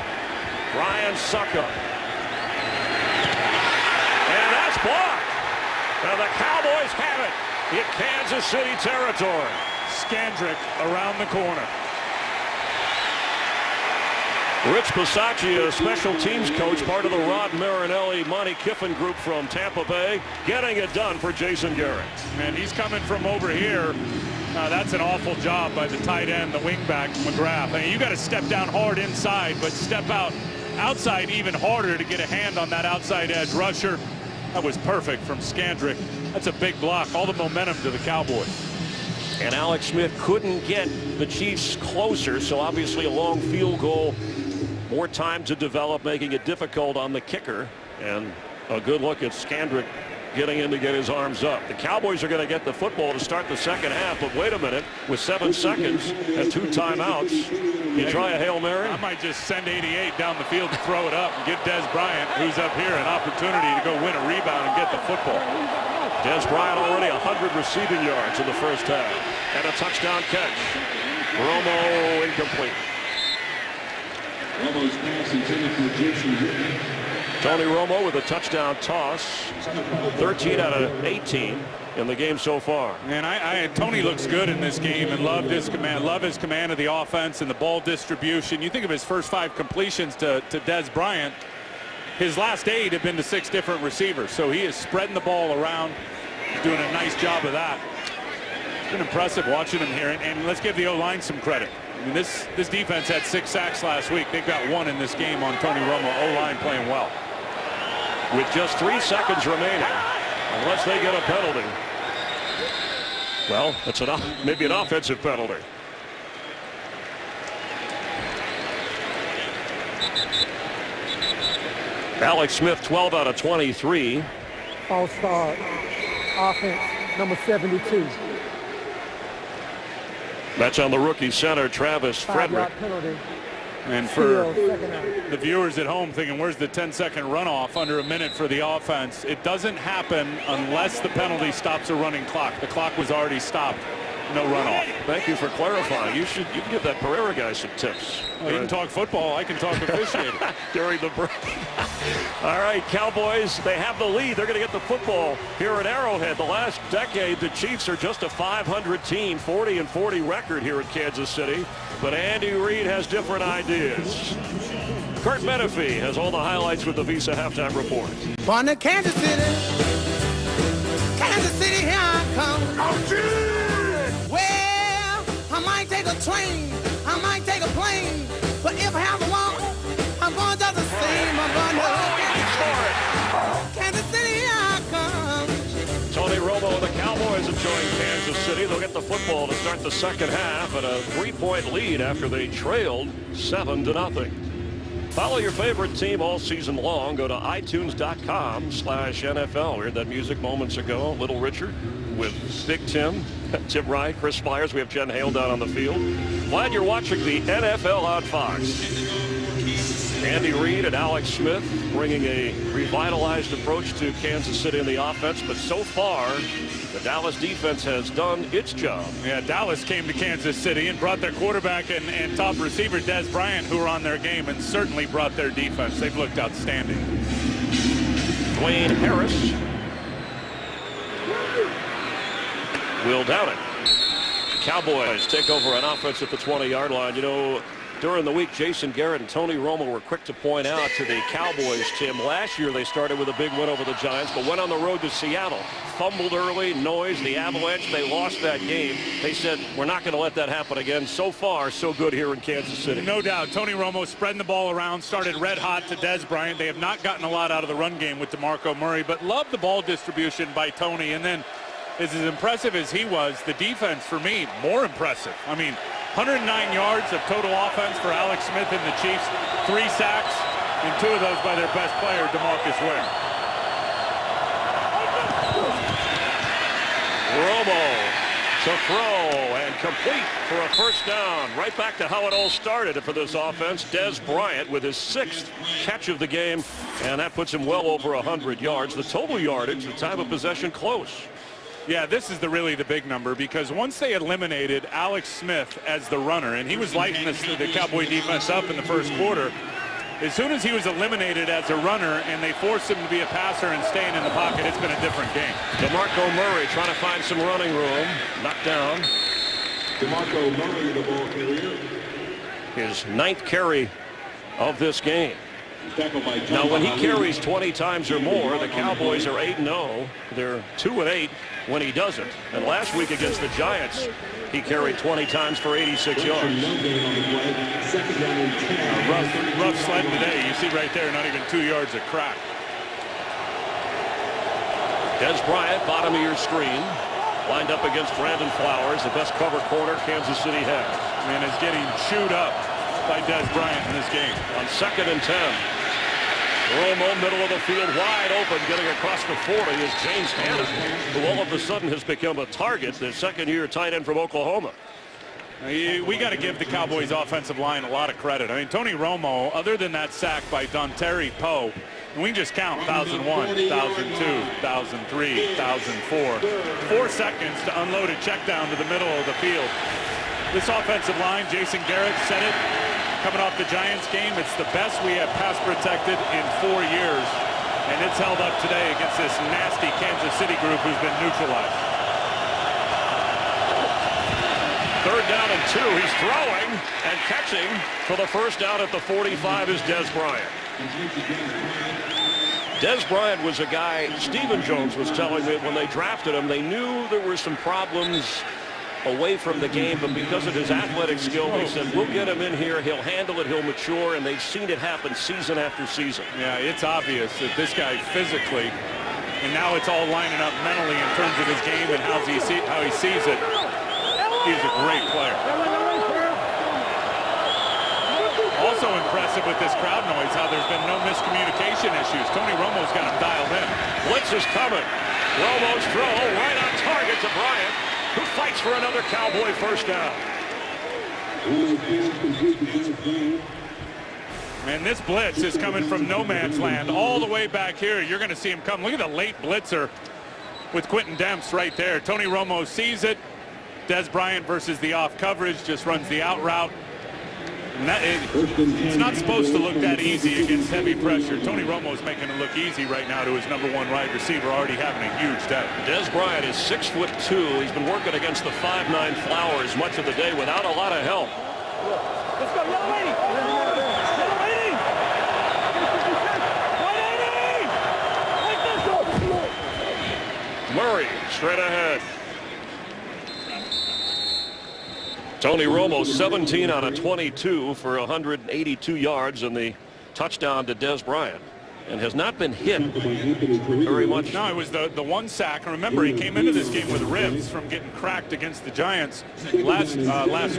Ryan Suckup. And that's blocked. Now the Cowboys have it in Kansas City territory. Scandrick around the corner. Rich Bisaccia, special teams coach, part of the Rod Marinelli, Monty Kiffin group from Tampa Bay, getting it done for Jason Garrett. And he's coming from over here. That's an awful job by the tight end, the wingback, McGrath. I mean, you got to step down hard inside, but step out outside even harder to get a hand on that outside edge rusher. That was perfect from Scandrick. That's a big block. All the momentum to the Cowboys. And Alex Smith couldn't get the Chiefs closer, so obviously a long field goal. More time to develop, making it difficult on the kicker. And a good look at Scandrick getting in to get his arms up. The Cowboys are going to get the football to start the second half, but wait a minute, with 7 seconds and 2 timeouts, you try a Hail Mary? I might just send 88 down the field to throw it up and give Des Bryant, who's up here, an opportunity to go win a rebound and get the football. Des Bryant already 100 receiving yards in the first half. And a touchdown catch. Romo incomplete. Romo's pass intended for Jason Garrett. Tony Romo with a touchdown toss. 13 out of 18 in the game so far. And Tony looks good in this game and love his command of the offense and the ball distribution. You think of his first 5 completions to Des Bryant. His last 8 have been to 6 different receivers. So he is spreading the ball around. He's doing a nice job of that. been impressive watching him here, and let's give the O-line some credit. I mean, this defense had 6 sacks last week. They've got 1 in this game on Tony Romo. O-line playing well. With just 3 seconds remaining, unless they get a penalty. Well, that's maybe an offensive penalty. Alex Smith, 12 out of 23. False start. Offense, number 72. That's on the rookie center, Travis Frederick. 5-yard penalty. And for the viewers at home thinking, where's the 10-second runoff under a minute for the offense? It doesn't happen unless the penalty stops a running clock. The clock was already stopped. No runoff. Thank you for clarifying. You can give that Pereira guy some tips. Well, you can talk football. I can talk officiating. During the break. All right, Cowboys, they have the lead. They're going to get the football here at Arrowhead. The last decade, the Chiefs are just a 500 team, 40-40 record here at Kansas City. But Andy Reid has different ideas. Kurt Menefee has all the highlights with the Visa Halftime Report. Born to Kansas City, here I come. Oh, gee! Well, I might take a train, I might take a plane, but if I have to walk, I'm going to the same. I'm going to Kansas City, here I come. Tony Romo and the Cowboys enjoying Kansas City. They'll get the football to start the second half at a 3-point lead after they trailed 7-0. Follow your favorite team all season long. Go to iTunes.com/NFL. We heard that music moments ago. Little Richard with Big Tim, Tim Wright, Chris Myers. We have Jen Hale down on the field. Glad you're watching the NFL on Fox. Andy Reid and Alex Smith bringing a revitalized approach to Kansas City in the offense. But so far, the Dallas defense has done its job. Yeah, Dallas came to Kansas City and brought their quarterback and top receiver, Des Bryant, who were on their game, and certainly brought their defense. They've looked outstanding. Dwayne Harris will down it. Cowboys take over an offense at the 20-yard line. You know, during the week, Jason Garrett and Tony Romo were quick to point out to the Cowboys, Tim, last year they started with a big win over the Giants, but went on the road to Seattle. Fumbled early, noise, the Avalanche, they lost that game. They said, we're not going to let that happen again. So far, so good here in Kansas City. No doubt. Tony Romo spreading the ball around, started red hot to Des Bryant. They have not gotten a lot out of the run game with DeMarco Murray, but love the ball distribution by Tony. And then, as impressive as he was, the defense, for me, more impressive. I mean, 109 yards of total offense for Alex Smith and the Chiefs. 3 sacks, and 2 of those by their best player, DeMarcus Ware. Romo to throw and complete for a first down. Right back to how it all started for this offense. Des Bryant with his 6th catch of the game, and that puts him well over 100 yards. The total yardage, the time of possession, close. Yeah, this is really the big number, because once they eliminated Alex Smith as the runner, and he was lighting the Cowboy defense up in the first quarter, as soon as he was eliminated as a runner and they forced him to be a passer and staying in the pocket, it's been a different game. DeMarco Murray trying to find some running room. Knocked down. DeMarco Murray, the ball carrier. His 9th carry of this game. Now, when he carries 20 times or more, the Cowboys are 8-0. They're 2-8 when he doesn't. And last week against the Giants, he carried 20 times for 86 yards. Rough sled today. You see right there, not even 2 yards of crack. Des Bryant, bottom of your screen, lined up against Brandon Flowers, the best cover corner Kansas City has. And is getting chewed up by Des Bryant in this game. On 2nd and 10. Romo, middle of the field, wide open, getting across the 40 is James Hanna, who all of a sudden has become a target, the second-year tight end from Oklahoma. We got to give the Cowboys offensive line a lot of credit. I mean, Tony Romo, other than that sack by Dontari Poe, and we can just count 1,001, 1,002, 1,003, 1,004. 4 seconds to unload a check down to the middle of the field. This offensive line, Jason Garrett said it, coming off the Giants game, it's the best we have pass protected in 4 years, and it's held up today against this nasty Kansas City group who's been neutralized. 3rd down and 2. He's throwing and catching for the first down at the 45 is Des Bryant. Des Bryant was a guy, Stephen Jones was telling me when they drafted him, they knew there were some problems away from the game, but because of his athletic skill, they said, we'll get him in here, he'll handle it, he'll mature, and they've seen it happen season after season. Yeah, it's obvious that this guy physically, and now it's all lining up mentally in terms of his game and how he sees it. He's a great player. Also impressive with this crowd noise, how there's been no miscommunication issues. Tony Romo's got him dialed in. Blitz is coming. Romo's throw right on target to Bryant, who fights for another Cowboy first down. And this blitz is coming from no man's land all the way back here. You're going to see him come. Look at the late blitzer with Quentin Demps right there. Tony Romo sees it. Des Bryant versus the off coverage, just runs the out route. And it's not supposed to look that easy against heavy pressure. Tony Romo's making it look easy right now to his #1 wide receiver, already having a huge day. Des Bryant is 6'2". He's been working against the 5'9" Flowers much of the day without a lot of help. Let's go, young lady. Young lady. 180. Murray straight ahead. Tony Romo 17 out of 22 for 182 yards and the touchdown to Des Bryant, and has not been hit very much. No, it was the one sack. Remember, he came into this game with ribs from getting cracked against the Giants last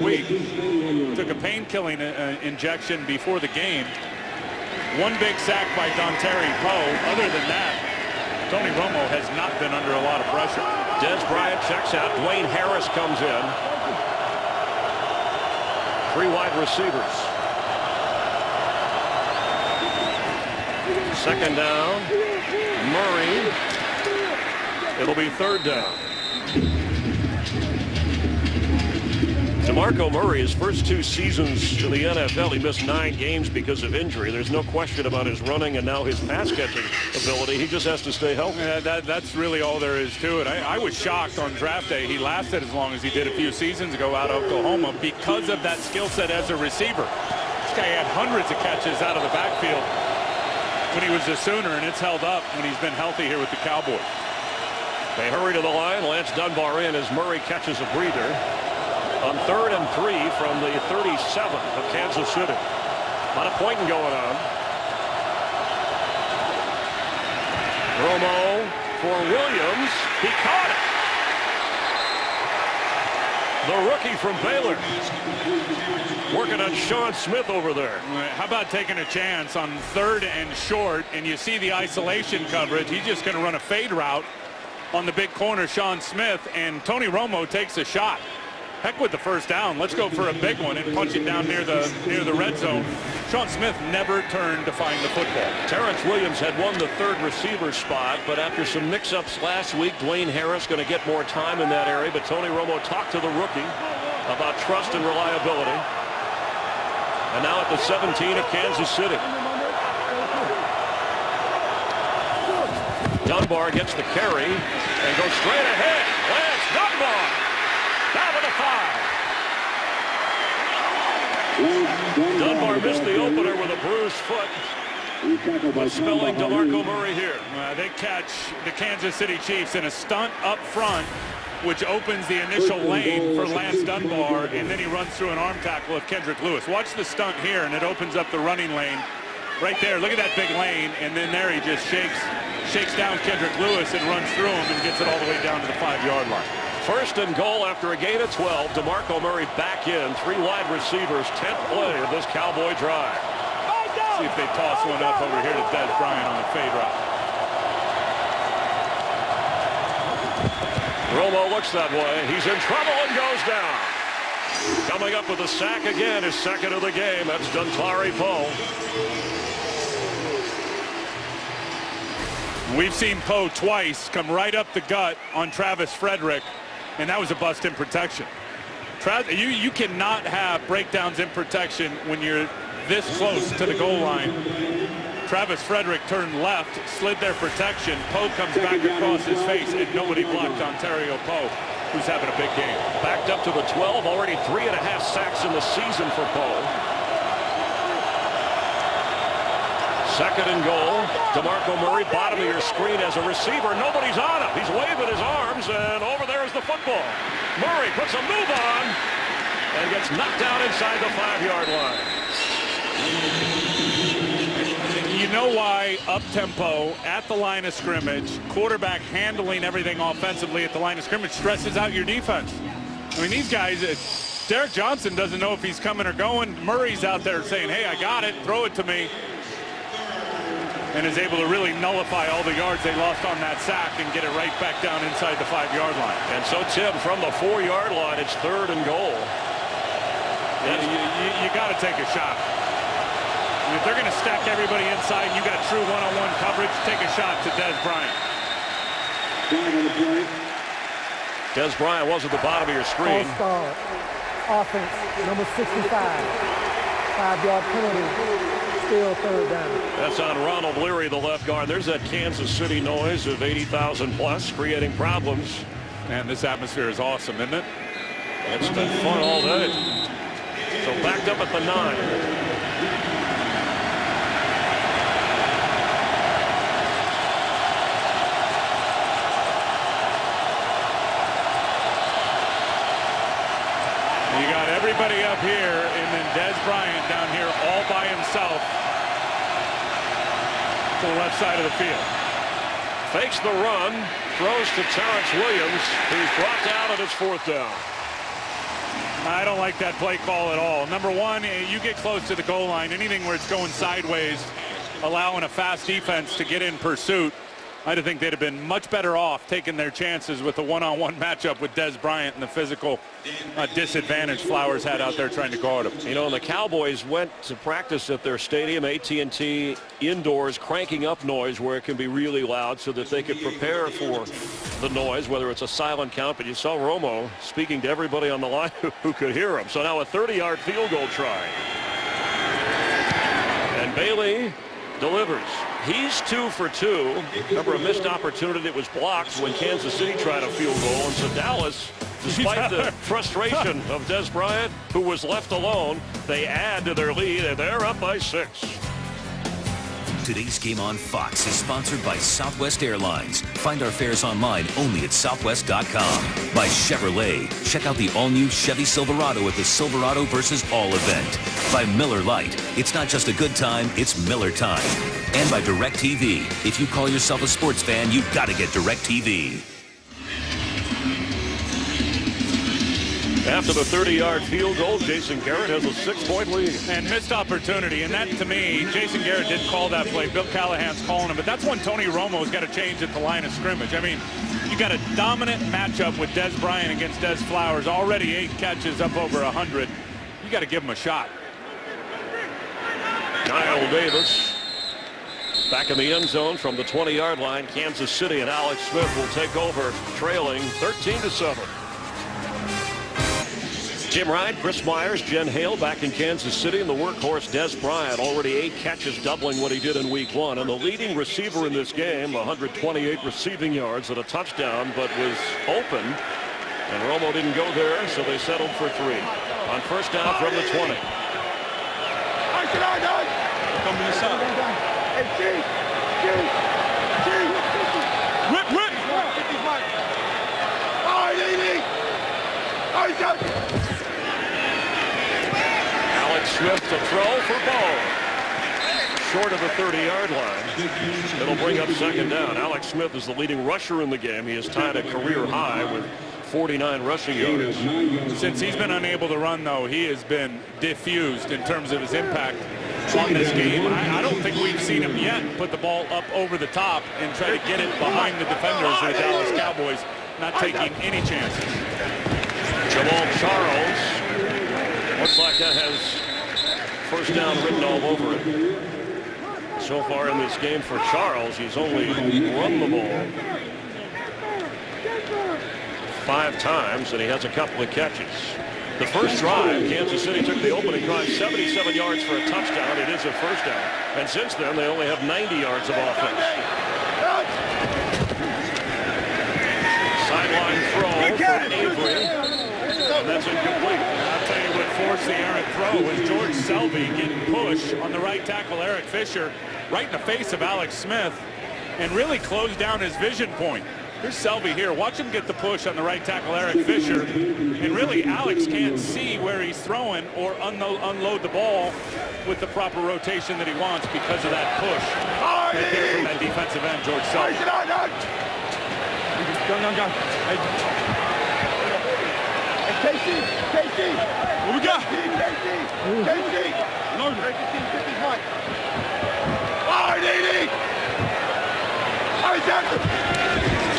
week. Took a pain-killing injection before the game. One big sack by Dontari Poe. Other than that, Tony Romo has not been under a lot of pressure. Des Bryant checks out. Dwayne Harris comes in. 3 wide receivers. Second down. Murray. It'll be third down. DeMarco Murray, his first 2 seasons in the NFL, he missed 9 games because of injury. There's no question about his running and now his pass catching ability. He just has to stay healthy. That's really all there is to it. I was shocked on draft day he lasted as long as he did a few seasons ago out of Oklahoma because of that skill set as a receiver. This guy had hundreds of catches out of the backfield when he was a Sooner, and it's held up when he's been healthy here with the Cowboys. They hurry to the line. Lance Dunbar in as Murray catches a breather. On 3rd and 3 from the 37 of Kansas City. A lot of pointing going on. Romo for Williams. He caught it. The rookie from Baylor. Working on Sean Smith over there. How about taking a chance on 3rd and short, and you see the isolation coverage. He's just going to run a fade route on the big corner, Sean Smith, and Tony Romo takes a shot. Heck with the first down. Let's go for a big one and punch it down near the red zone. Sean Smith never turned to find the football. Terrence Williams had won the 3rd receiver spot, but after some mix-ups last week, Dwayne Harris going to get more time in that area. But Tony Romo talked to the rookie about trust and reliability. And now at the 17 of Kansas City. Dunbar gets the carry and goes straight ahead. Lance Dunbar down to the 5. Dunbar missed the opener with a bruised foot. But spelling DeMarco Murray here. They catch the Kansas City Chiefs in a stunt up front, which opens the initial lane for Lance Dunbar, and then he runs through an arm tackle of Kendrick Lewis. Watch the stunt here, and it opens up the running lane. Right there, look at that big lane, and then there he just shakes down Kendrick Lewis and runs through him and gets it all the way down to the 5-yard line. 1st and goal after a gain of 12. DeMarco Murray back in. 3 wide receivers. 10th play of this Cowboy drive. See if they toss one up over here to Des Bryant on the fade route. Romo looks that way. He's in trouble and goes down. Coming up with a sack again, his 2nd of the game. That's Dontari Poe. We've seen Poe twice come right up the gut on Travis Frederick, and that was a bust in protection. You cannot have breakdowns in protection when you're this close to the goal line. Travis Frederick turned left, slid their protection. Poe comes back across his face, and nobody blocked Ontario Poe, who's having a big game. Backed up to the 12, already 3.5 sacks in the season for Poe. Second and goal. DeMarco Murray, bottom of your screen as a receiver. Nobody's on him. He's waving his arms, and over there is the football. Murray puts a move on and gets knocked out inside the 5-yard line. You know why up-tempo at the line of scrimmage, quarterback handling everything offensively at the line of scrimmage stresses out your defense. I mean, these guys, Derek Johnson doesn't know if he's coming or going. Murray's out there saying, hey, I got it, throw it to me. And is able to really nullify all the yards they lost on that sack and get it right back down inside the 5-yard line. And so, Tim, from the 4-yard line, it's third and goal. You got to take a shot. If they're going to stack everybody inside, you got true one-on-one coverage, take a shot to Dez Bryant. Dez Bryant was at the bottom of your screen. All-star offense, number 65. 5-yard penalty, still third down. That's on Ronald Leary, the left guard. There's that Kansas City noise of 80,000 plus, creating problems. Man, this atmosphere is awesome, isn't it? It's been fun all day. So backed up at the 9. You got everybody up here, and then Dez Bryant down here all by himself to the left side of the field. Fakes the run, throws to Terrence Williams, who's brought down and it's 4th down. I don't like that play call at all. Number one, you get close to the goal line, anything where it's going sideways, allowing a fast defense to get in pursuit. I think they'd have been much better off taking their chances with a one-on-one matchup with Dez Bryant and the physical disadvantage Flowers had out there trying to guard him. You know, and the Cowboys went to practice at their stadium, AT&T indoors, cranking up noise where it can be really loud so that they could prepare for the noise, whether it's a silent count. But you saw Romo speaking to everybody on the line who could hear him. So now a 30-yard field goal try. And Bailey delivers. He's 2 for 2. Remember a missed opportunity that was blocked when Kansas City tried a field goal. And so Dallas, despite the frustration of Dez Bryant, who was left alone, they add to their lead, and they're up by 6. Today's game on Fox is sponsored by Southwest Airlines. Find our fares online only at southwest.com. By Chevrolet. Check out the all-new Chevy Silverado at the Silverado versus All event. By Miller Lite. It's not just a good time, it's Miller time. And by DirecTV. If you call yourself a sports fan, you've got to get DirecTV. After the 30-yard field goal, Jason Garrett has a 6-point lead. And missed opportunity, and that, to me, Jason Garrett didn't call that play. Bill Callahan's calling him, but that's when Tony Romo's got to change at the line of scrimmage. I mean, you got a dominant matchup with Dez Bryant against Dez Flowers. Already 8 catches, up over 100. You got to give him a shot. Kyle Davis back in the end zone from the 20-yard line. Kansas City and Alex Smith will take over, trailing 13-7. Jim Ryan, Chris Myers, Jen Hale back in Kansas City, and the workhorse Dez Bryant, already 8 catches, doubling what he did in week 1. And the leading receiver in this game, 128 receiving yards and a touchdown, but was open. And Romo didn't go there, so they settled for 3. On first down from the 20. Come to the side. Hey, Rip! Alex Smith to throw for ball. Short of the 30-yard line. It'll bring up second down. Alex Smith is the leading rusher in the game. He has tied a career high with 49 rushing yards. Since he's been unable to run, though, he has been diffused in terms of his impact on this game. I don't think we've seen him yet put the ball up over the top and try to get it behind the defenders of the Dallas Cowboys, not taking any chances. Jamal Charles. Looks like that has first down written all over it. So far in this game for Charles, he's only run the ball 5 times, and he has a couple of catches. The first drive, Kansas City took the opening drive 77 yards for a touchdown. It is a first down. And since then, they only have 90 yards of offense. Sideline throw from Avery. And that's incomplete. I'll tell you what forced the errant throw was George Selby getting pushed on the right tackle, Eric Fisher, right in the face of Alex Smith and really closed down his vision point. Here's Selby here. Watch him get the push on the right tackle, Eric Fisher. And really, Alex can't see where he's throwing or unload the ball with the proper rotation that he wants because of that push right there from that defensive end, George Selby. Go. Casey. What we got? Casey. No.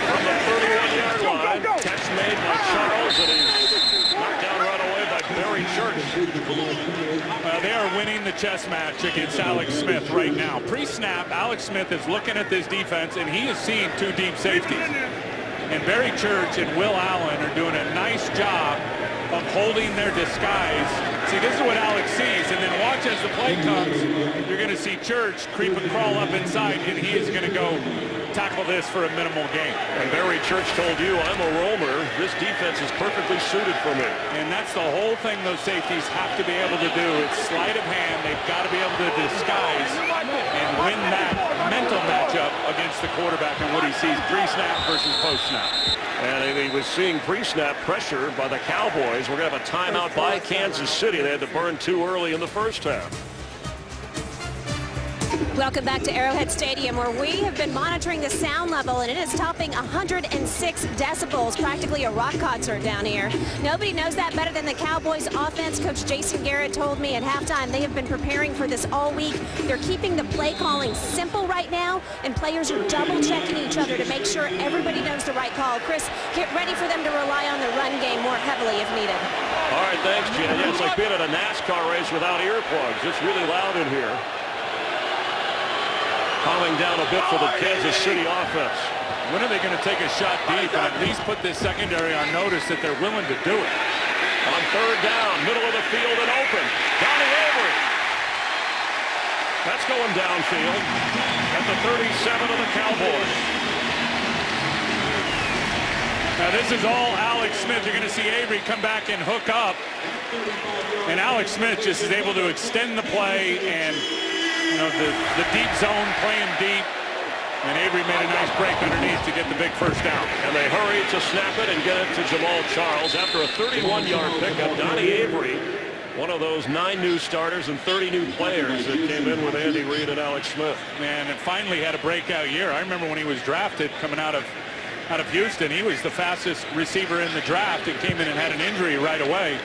From the 31-yard line, catch made by Charles, and he's knocked down right away by Barry Church. They are winning the chess match against Alex Smith right now. Pre-snap, Alex Smith is looking at this defense, and he is seeing two deep safeties. And Barry Church and Will Allen are doing a nice job of holding their disguise. See, this is what Alex sees, and then watch as the play comes. You're going to see Church creep and crawl up inside, and he is going to go tackle this for a minimal gain. And Barry Church told you, I'm a roamer. This defense is perfectly suited for me. And that's the whole thing those safeties have to be able to do. It's sleight of hand. They've got to be able to disguise and win that mental matchup against the quarterback and what he sees pre-snap versus post-snap. And he was seeing pre-snap pressure by the Cowboys. We're going to have a timeout by Kansas City. They had to burn too early in the first half. Welcome back to Arrowhead Stadium, where we have been monitoring the sound level, and it is topping 106 decibels, practically a rock concert down here. Nobody knows that better than the Cowboys offense. Coach Jason Garrett told me at halftime they have been preparing for this all week. They're keeping the play calling simple right now, and players are double-checking each other to make sure everybody knows the right call. Chris, get ready for them to rely on the run game more heavily if needed. All right, thanks, Jen. Yeah, it's like being at a NASCAR race without earplugs. It's really loud in here. Calming down a bit for the Kansas City offense. When are they going to take a shot deep and at least put this secondary on notice that they're willing to do it? On third down, middle of the field and open. Donnie Avery. That's going downfield at the 37 of the Cowboys. Now this is all Alex Smith. You're going to see Avery come back and hook up. And Alex Smith just is able to extend the play and, you know, the deep zone, playing deep. And Avery made a nice break underneath to get the big first down. And they hurried to snap it and get it to Jamal Charles. After a 31-yard pickup, Donnie Avery, one of those 9 new starters and 30 new players that came in with Andy Reid and Alex Smith. Man, and finally had a breakout year. I remember when he was drafted coming out of Houston, he was the fastest receiver in the draft and came in and had an injury right away.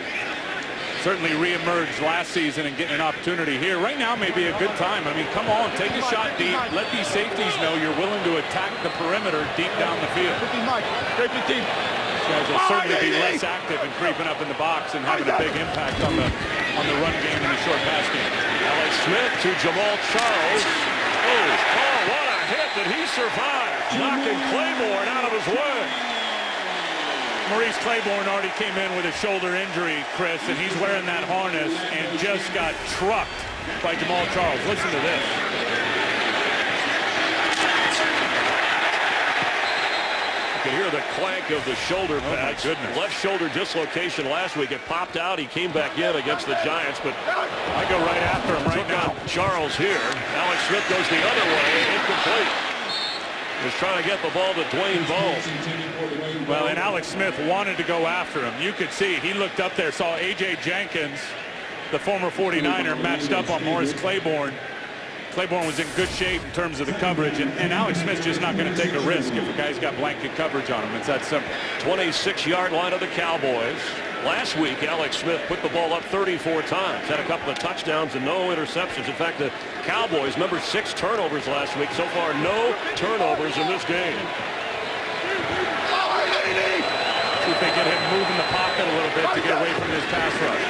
Certainly reemerged last season and getting an opportunity here. Right now may be a good time. I mean, come on, take a shot deep. Let these safeties know you're willing to attack the perimeter deep down the field. These guys will certainly be less active and creeping up in the box and having a big impact on the run game and the short pass game. Alex Smith to Jamal Charles. Oh, what a hit that he survived. Knocking Claiborne out of his way. Maurice Claiborne already came in with a shoulder injury, Chris, and he's wearing that harness and just got trucked by Jamal Charles. Listen to this. You can hear the clank of the shoulder pads. Oh, my goodness. Left shoulder dislocation last week. It popped out. He came back in against the Giants, but I go right after him right now. Charles here. Alex Smith goes the other way. Incomplete. Was trying to get the ball to Dwayne Bowe. Well, and Alex Smith wanted to go after him. You could see he looked up there, saw A.J. Jenkins, the former 49er, matched up on Maurice Claiborne. Claiborne was in good shape in terms of the coverage, and Alex Smith's just not going to take a risk if a guy's got blanket coverage on him. It's that simple. 26-yard line of the Cowboys. Last week, Alex Smith put the ball up 34 times, had a couple of touchdowns and no interceptions. In fact, the Cowboys, remember, 6 turnovers last week. So far, no turnovers in this game. See if they get him moving the pocket a little bit to get away from this pass rush.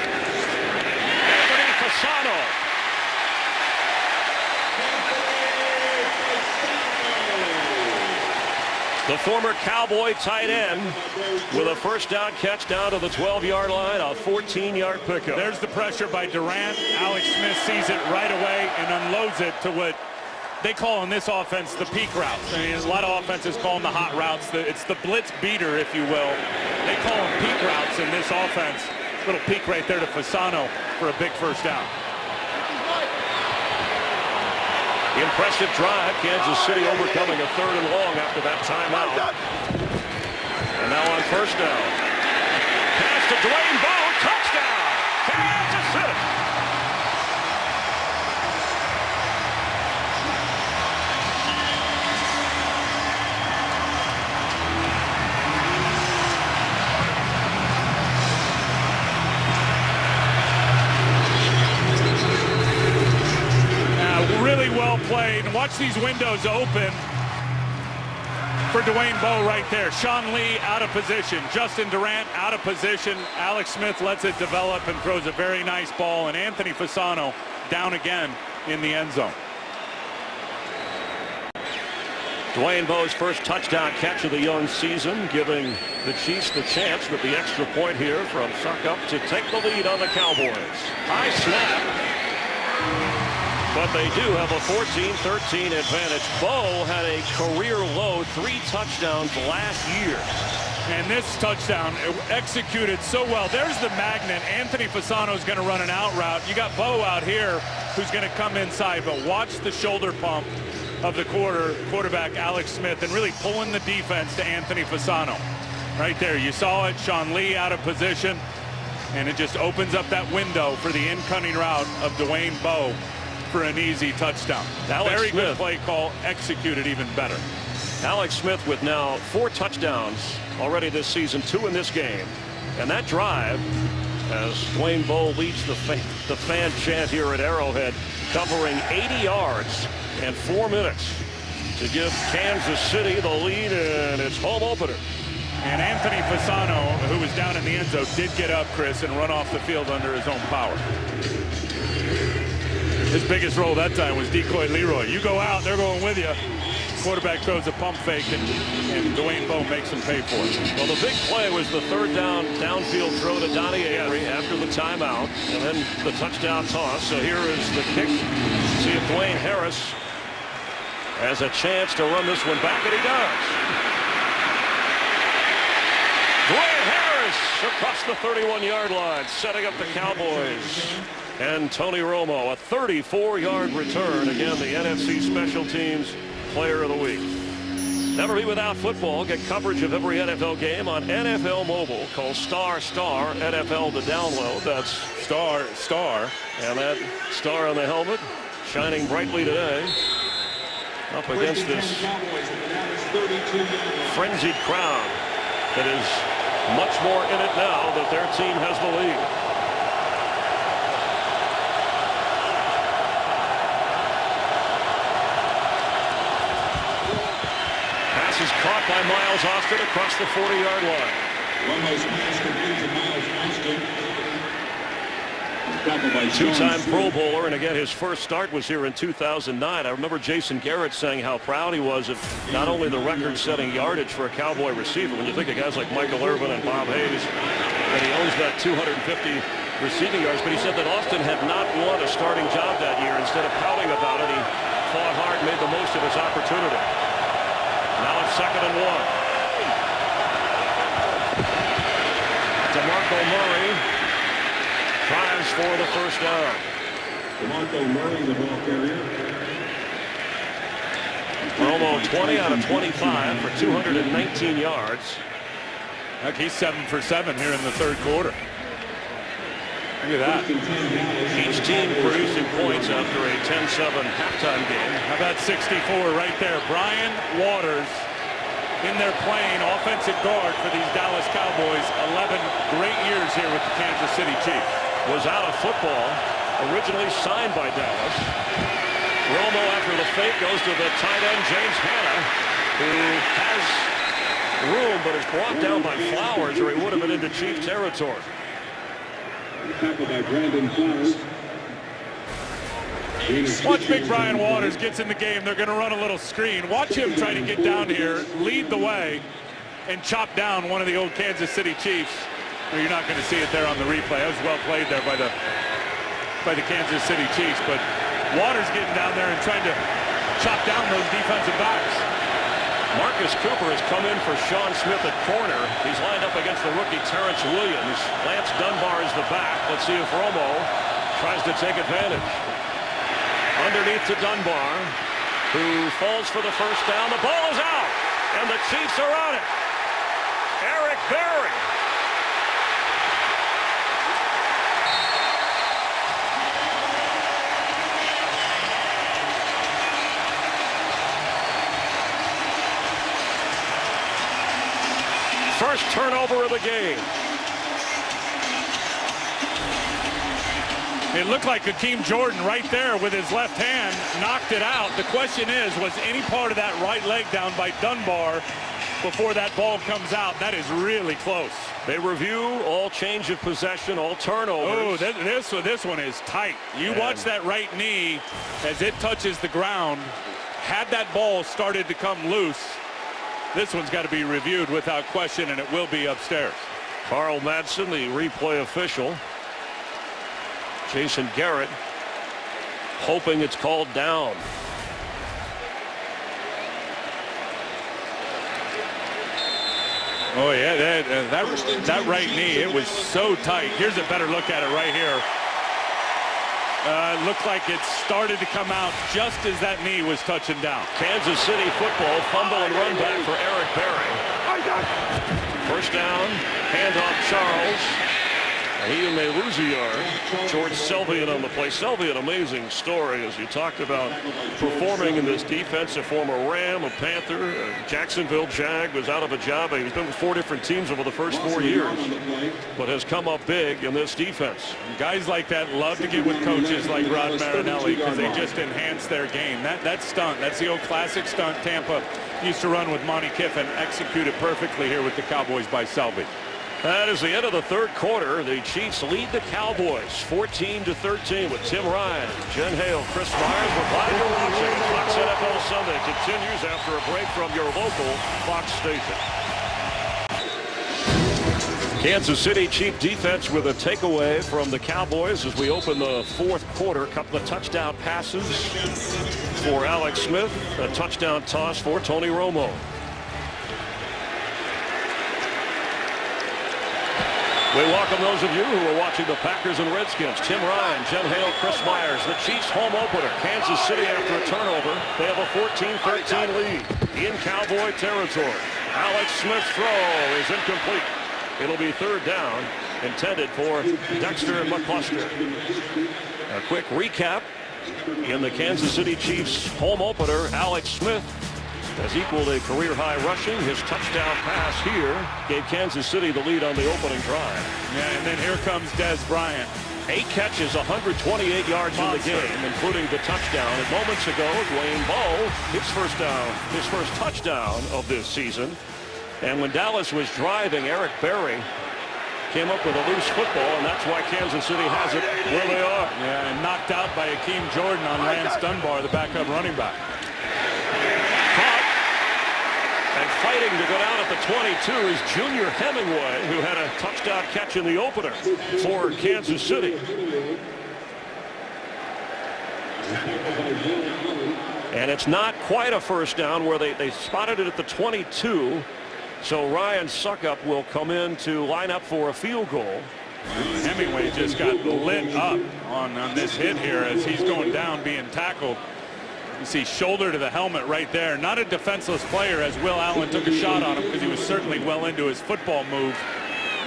Anthony Fasano. The former Cowboy tight end with a first down catch down to the 12-yard line, a 14-yard pickup. There's the pressure by Durant. Alex Smith sees it right away and unloads it to what they call in this offense the peak routes. I mean, a lot of offenses call them the hot routes. It's the blitz beater, if you will. They call them peak routes in this offense. Little peek right there to Fasano for a big first down. Impressive drive. Kansas City overcoming a 3rd and long after that timeout. And now on 1st down. Pass to Dwayne Bowe. Touchdown. Kansas City. Really well played. And watch these windows open for Dwayne Bowe right there. Sean Lee out of position. Justin Durant out of position. Alex Smith lets it develop and throws a very nice ball. And Anthony Fasano down again in the end zone. Dwayne Bowe's first touchdown catch of the young season, giving the Chiefs the chance with the extra point here from Suckup to take the lead on the Cowboys. High snap. But they do have a 14-13 advantage. Bowe had a career-low 3 touchdowns last year. And this touchdown executed so well. There's the magnet. Anthony Fasano is going to run an out route. You got Bowe out here who's going to come inside. But watch the shoulder pump of the quarterback, Alex Smith, and really pulling the defense to Anthony Fasano. Right there. You saw it. Sean Lee out of position. And it just opens up that window for the incoming route of Dwayne Bowe for an easy touchdown. Very good play call, executed even better. Alex Smith with now 4 touchdowns already this season, 2 in this game. And that drive, as Dwayne Bowe leads the fan chant here at Arrowhead, covering 80 yards and 4 minutes to give Kansas City the lead in its home opener. And Anthony Fasano, who was down in the end zone, did get up, Chris, and run off the field under his own power. His biggest role that time was decoy Leroy. You go out, they're going with you. Quarterback throws a pump fake, and Dwayne Bowe makes him pay for it. Well, the big play was the 3rd down downfield throw to Donnie Avery after the timeout, and then the touchdown toss. So here is the kick. See if Dwayne Harris has a chance to run this one back, and he does. Dwayne Harris across the 31-yard line, setting up the Cowboys. And Tony Romo, a 34-yard return. Again, the NFC Special Teams Player of the Week. Never be without football. Get coverage of every NFL game on NFL Mobile. Call ** NFL to download. That's **. And that star on the helmet shining brightly today. Up against this frenzied crowd that is much more in it now that their team has the lead. Is caught by Miles Austin across the 40-yard line. Two-time Pro Bowler, and again, his first start was here in 2009. I remember Jason Garrett saying how proud he was of not only the record-setting yardage for a Cowboy receiver, when you think of guys like Michael Irvin and Bob Hayes, and he owns that 250 receiving yards, but he said that Austin had not won a starting job that year. Instead of pouting about it, he fought hard, made the most of his opportunity. Now it's 2nd and 1. DeMarco Murray tries for the 1st down. DeMarco Murray, the ball carrier. Romo 20 out of 25 for 219 yards. Heck, he's 7 for 7 here in the 3rd quarter. Look at that. Each team producing points after a 10-7 halftime game. How about 64 right there? Brian Waters in there playing offensive guard for these Dallas Cowboys. 11 great years here with the Kansas City Chiefs. Was out of football, originally signed by Dallas. Romo, after the fake, goes to the tight end, James Hanna, who has room but is brought down by Flowers, or he would have been into Chief territory. Tackled by Brandon Flowers. Watch big Brian Waters gets in the game. They're going to run a little screen. Watch him try to get down here, lead the way, and chop down one of the old Kansas City Chiefs. You're not going to see it there on the replay. That was well played there by the Kansas City Chiefs. But Waters getting down there and trying to chop down those defensive backs. Marcus Cooper has come in for Sean Smith at corner. He's lined up against the rookie Terrence Williams. Lance Dunbar is the back. Let's see if Romo tries to take advantage. Underneath to Dunbar, who falls for the first down. The ball is out, and the Chiefs are on it. Eric Berry. First turnover of the game. It looked like Hakeem Jordan right there with his left hand knocked it out. The question is, was any part of that right leg down by Dunbar before that ball comes out? That is really close. They review all change of possession, all turnovers. Oh, this one is tight. You watch that right knee as it touches the ground. Had that ball started to come loose, this one's got to be reviewed without question, and it will be upstairs. Carl Madsen, the replay official. Jason Garrett hoping it's called down. Oh, yeah, that right knee, it was so tight. Here's a better look at it right here. It looked like it started to come out just as that knee was touching down. Kansas City football, fumble and run back for Eric Berry. First down, handoff Charles. He may lose a yard. George Selvian on the play. Selvian, amazing story, as you talked about performing in this defense. A former Ram, a Panther, a Jacksonville Jag, was out of a job. He's been with 4 different teams over the first 4 years, but has come up big in this defense. Guys like that love to get with coaches like Rod Marinelli because they just enhance their game. That stunt, that's the old classic stunt Tampa used to run with Monty Kiffin, executed perfectly here with the Cowboys by Selby. That is the end of the third quarter. The Chiefs lead the Cowboys 14-13 with Tim Ryan, Jen Hale, Chris Myers. We're glad you're watching. Fox NFL Sunday continues after a break from your local Fox station. Kansas City Chief defense with a takeaway from the Cowboys as we open the fourth quarter. A couple of touchdown passes for Alex Smith. A touchdown toss for Tony Romo. We welcome those of you who are watching the Packers and Redskins. Tim Ryan, Jen Hale, Chris Myers. The Chiefs home opener. Kansas City after a turnover. They have a 14-13 lead in Cowboy territory. Alex Smith's throw is incomplete. It'll be third down, intended for Dexter McCluster. A quick recap in the Kansas City Chiefs home opener. Alex Smith has equaled a career-high rushing. His touchdown pass here gave Kansas City the lead on the opening drive. Yeah, and then here comes Des Bryant. 8 catches, 128 yards in the game, including the touchdown. And moments ago, Dwayne Bowe, his first touchdown of this season. And when Dallas was driving, Eric Berry came up with a loose football, and that's why Kansas City has it where they are. Yeah, and knocked out by Hakeem Jordan on Lance Dunbar, the backup running back. And fighting to go down at the 22 is Junior Hemingway, who had a touchdown catch in the opener for Kansas City. And it's not quite a first down where they spotted it at the 22. So Ryan Suckup will come in to line up for a field goal. Hemingway just got lit up on this hit here as he's going down being tackled. You see shoulder to the helmet right there. Not a defenseless player, as Will Allen took a shot on him because he was certainly well into his football move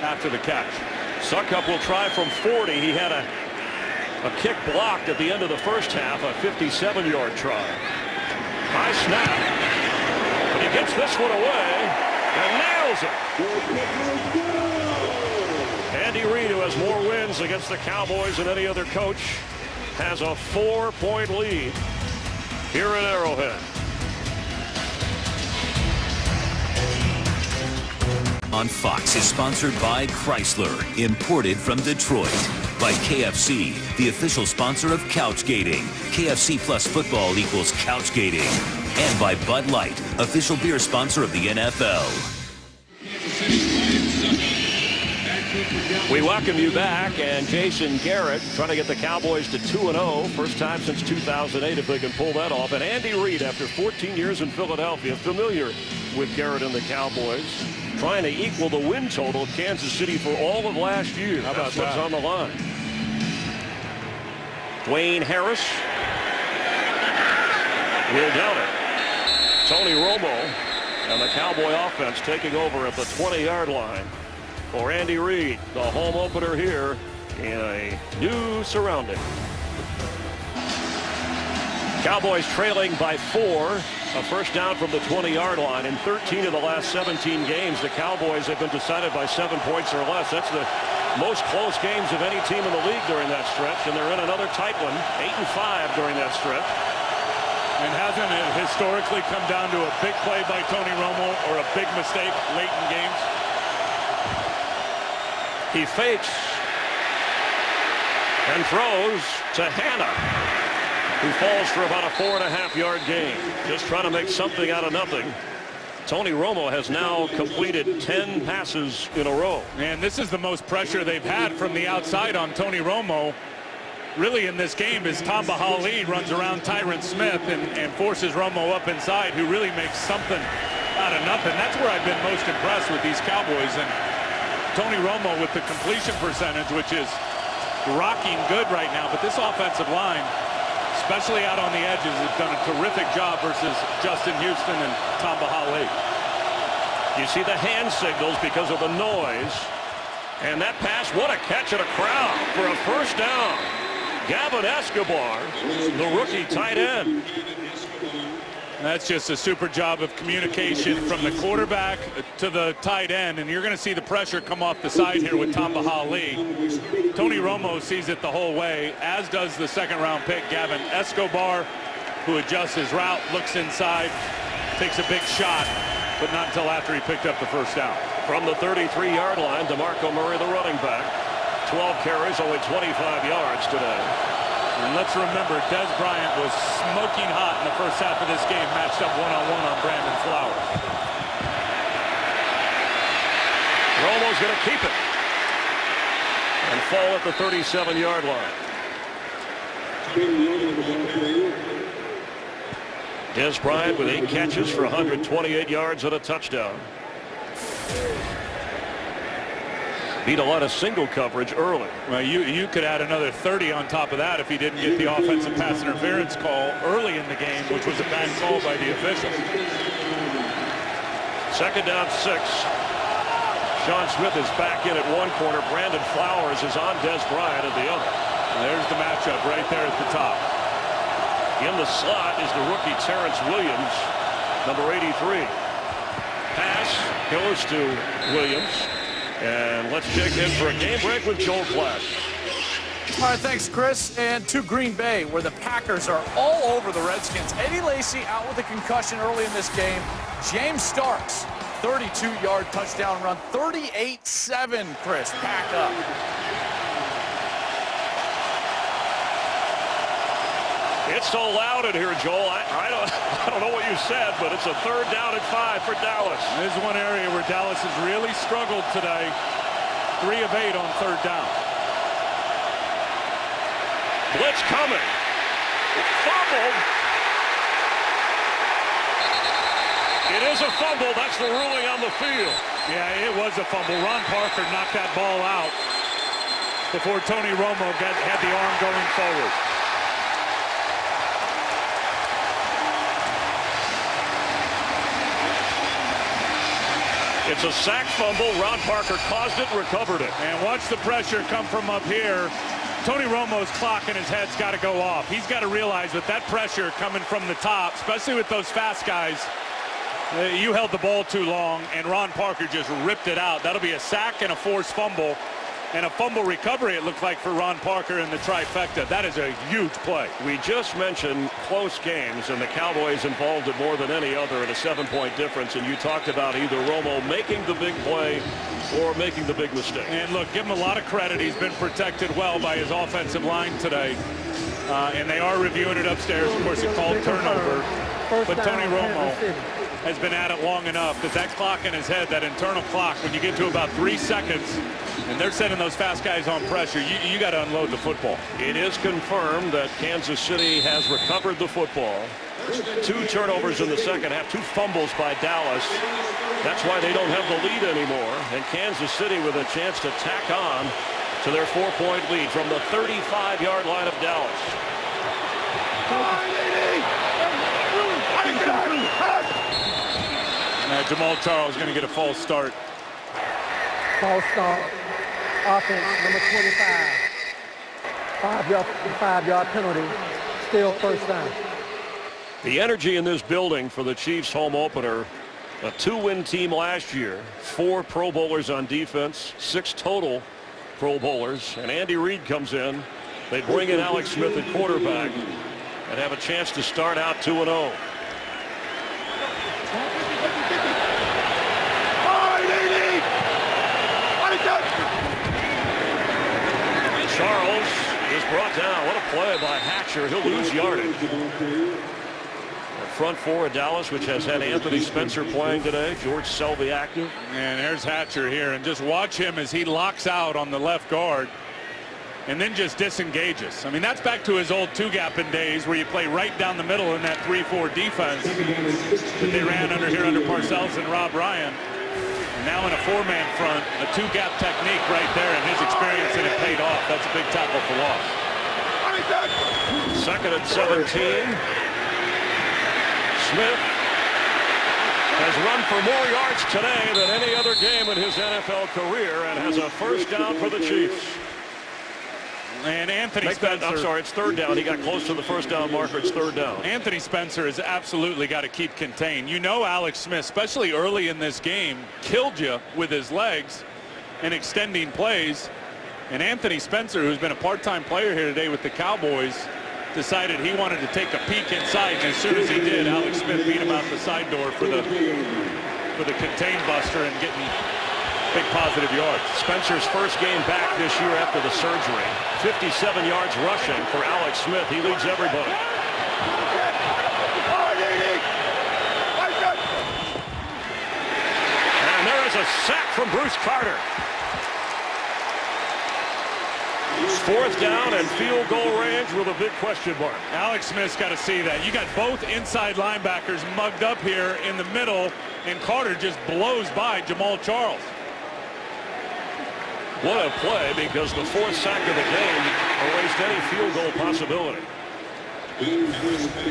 after the catch. Suckup will try from 40. He had a kick blocked at the end of the first half, a 57-yard try. High snap. But he gets this one away and nails it. Andy Reid, who has more wins against the Cowboys than any other coach, has a 4-point lead here at Arrowhead. On Fox is sponsored by Chrysler, imported from Detroit. By KFC, the official sponsor of Couchgating. KFC plus football equals Couchgating. And by Bud Light, official beer sponsor of the NFL. We welcome you back, and Jason Garrett trying to get the Cowboys to 2-0. First time since 2008 if they can pull that off. And Andy Reid, after 14 years in Philadelphia, familiar with Garrett and the Cowboys, trying to equal the win total of Kansas City for all of last year. How about That's what's on the line. Dwayne Harris will down it. Tony Romo and the Cowboy offense taking over at the 20-yard line for Andy Reid, the home opener here in a new surrounding. Cowboys trailing by 4. A first down from the 20-yard line. In 13 of the last 17 games, the Cowboys have been decided by 7 points or less. That's the most close games of any team in the league during that stretch, and they're in another tight one, 8-5 during that stretch. And hasn't it historically come down to a big play by Tony Romo or a big mistake late in games? He fakes and throws to Hannah, who falls for about a 4.5-yard gain. Just trying to make something out of nothing. Tony Romo has now completed 10 passes in a row. And this is the most pressure they've had from the outside on Tony Romo. Really in this game is Tamba Hali runs around Tyron Smith and forces Romo up inside, who really makes something out of nothing. That's where I've been most impressed with these Cowboys. And Tony Romo with the completion percentage, which is rocking good right now. But this offensive line, especially out on the edges, has done a terrific job versus Justin Houston and Tamba Hali. You see the hand signals because of the noise. And that pass, what a catch at a crowd for a first down. Gavin Escobar, the rookie tight end. That's just a super job of communication from the quarterback to the tight end, and you're going to see the pressure come off the side here with Tamba Hali. Tony Romo sees it the whole way, as does the second-round pick Gavin Escobar, who adjusts his route, looks inside, takes a big shot, but not until after he picked up the first down. From the 33-yard line, DeMarco Murray, the running back. 12 carries, only 25 yards today. And let's remember, Dez Bryant was smoking hot in the first half of this game, matched up one-on-one on Brandon Flowers. Romo's going to keep it and fall at the 37-yard line. Dez Bryant with 8 catches for 128 yards and a touchdown. Beat a lot of single coverage early. Well, you could add another 30 on top of that if he didn't get the offensive pass interference call early in the game, which was a bad call by the officials. Second down 6. Sean Smith is back in at one corner. Brandon Flowers is on Dez Bryant at the other. And there's the matchup right there at the top. In the slot is the rookie Terrence Williams, number 83. Pass goes to Williams. And let's check in for a game break with Joel Flash. All right, thanks, Chris. And to Green Bay, where the Packers are all over the Redskins. Eddie Lacy out with a concussion early in this game. James Starks, 32-yard touchdown run, 38-7, Chris. Pack up. It's so loud in here, Joel. I don't know what you said, but it's a third down and 5 for Dallas. This is one area where Dallas has really struggled today. 3 of 8 on third down. Blitz coming. Fumbled. It is a fumble. That's the ruling on the field. Yeah, it was a fumble. Ron Parker knocked that ball out before Tony Romo had the arm going forward. It's a sack fumble. Ron Parker caused it, recovered it. And watch the pressure come from up here. Tony Romo's clock in his head's got to go off. He's got to realize that pressure coming from the top, especially with those fast guys, you held the ball too long, and Ron Parker just ripped it out. That'll be a sack and a forced fumble. And a fumble recovery, it looked like, for Ron Parker in the trifecta. That is a huge play. We just mentioned close games, and the Cowboys involved it more than any other in a 7-point difference. And you talked about either Romo making the big play or making the big mistake. And look, give him a lot of credit. He's been protected well by his offensive line today. And they are reviewing it upstairs. Of course, a called turnover. But Tony Romo has been at it long enough that clock in his head, that internal clock, when you get to about 3 seconds, and they're sending those fast guys on pressure, you got to unload the football. It is confirmed that Kansas City has recovered the football. 2 turnovers in the second half, 2 fumbles by Dallas. That's why they don't have the lead anymore. And Kansas City with a chance to tack on to their 4-point lead from the 35-yard line of Dallas. Jamal Charles is going to get a false start. False start. Offense, number 25. 5-yard penalty. Still first down. The energy in this building for the Chiefs home opener. A 2-win team last year. 4 Pro Bowlers on defense. 6 total Pro Bowlers. And Andy Reid comes in. They bring in Alex Smith at quarterback and have a chance to start out 2-0. Charles is brought down. What a play by Hatcher. He'll lose yardage. The front four of Dallas, which has had Anthony Spencer playing today. George Selvey active. And there's Hatcher here. And just watch him as he locks out on the left guard and then just disengages. I mean, that's back to his old two-gapping days where you play right down the middle in that 3-4 defense that they ran under Parcells and Rob Ryan. Now in a 4-man front, a 2-gap technique right there, and his experience in it paid off. That's a big tackle for loss. 2nd and 17. Smith has run for more yards today than any other game in his NFL career and has a first down for the Chiefs. And Anthony Spencer. I'm sorry, it's 3rd down. He got close to the first down marker. It's 3rd down. Anthony Spencer has absolutely got to keep contained. You know, Alex Smith, especially early in this game, killed you with his legs and extending plays. And Anthony Spencer, who's been a part-time player here today with the Cowboys, decided he wanted to take a peek inside. And as soon as he did, Alex Smith beat him out the side door for the contain buster and getting big positive yards. Spencer's first game back this year after the surgery. 57 yards rushing for Alex Smith. He leads everybody. And there is a sack from Bruce Carter. 4th down and field goal range with a big question mark. Alex Smith's got to see that. You got both inside linebackers mugged up here in the middle, and Carter just blows by Jamal Charles. What a play, because the 4th sack of the game erased any field goal possibility.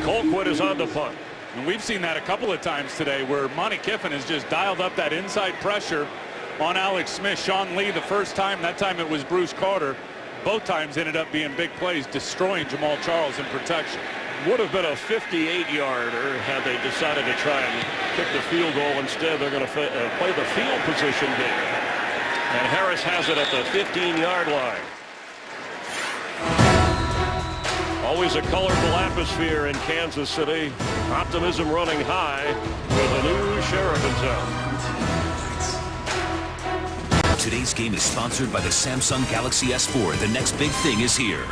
Colquitt is on the punt. And we've seen that a couple of times today where Monty Kiffin has just dialed up that inside pressure on Alex Smith. Sean Lee the first time, that time it was Bruce Carter. Both times ended up being big plays, destroying Jamal Charles in protection. Would have been a 58-yarder had they decided to try and kick the field goal. Instead, they're going to play the field position game. And Harris has it at the 15-yard line. Always a colorful atmosphere in Kansas City. Optimism running high with a new sheriff in town. Today's game is sponsored by the Samsung Galaxy S4. The next big thing is here.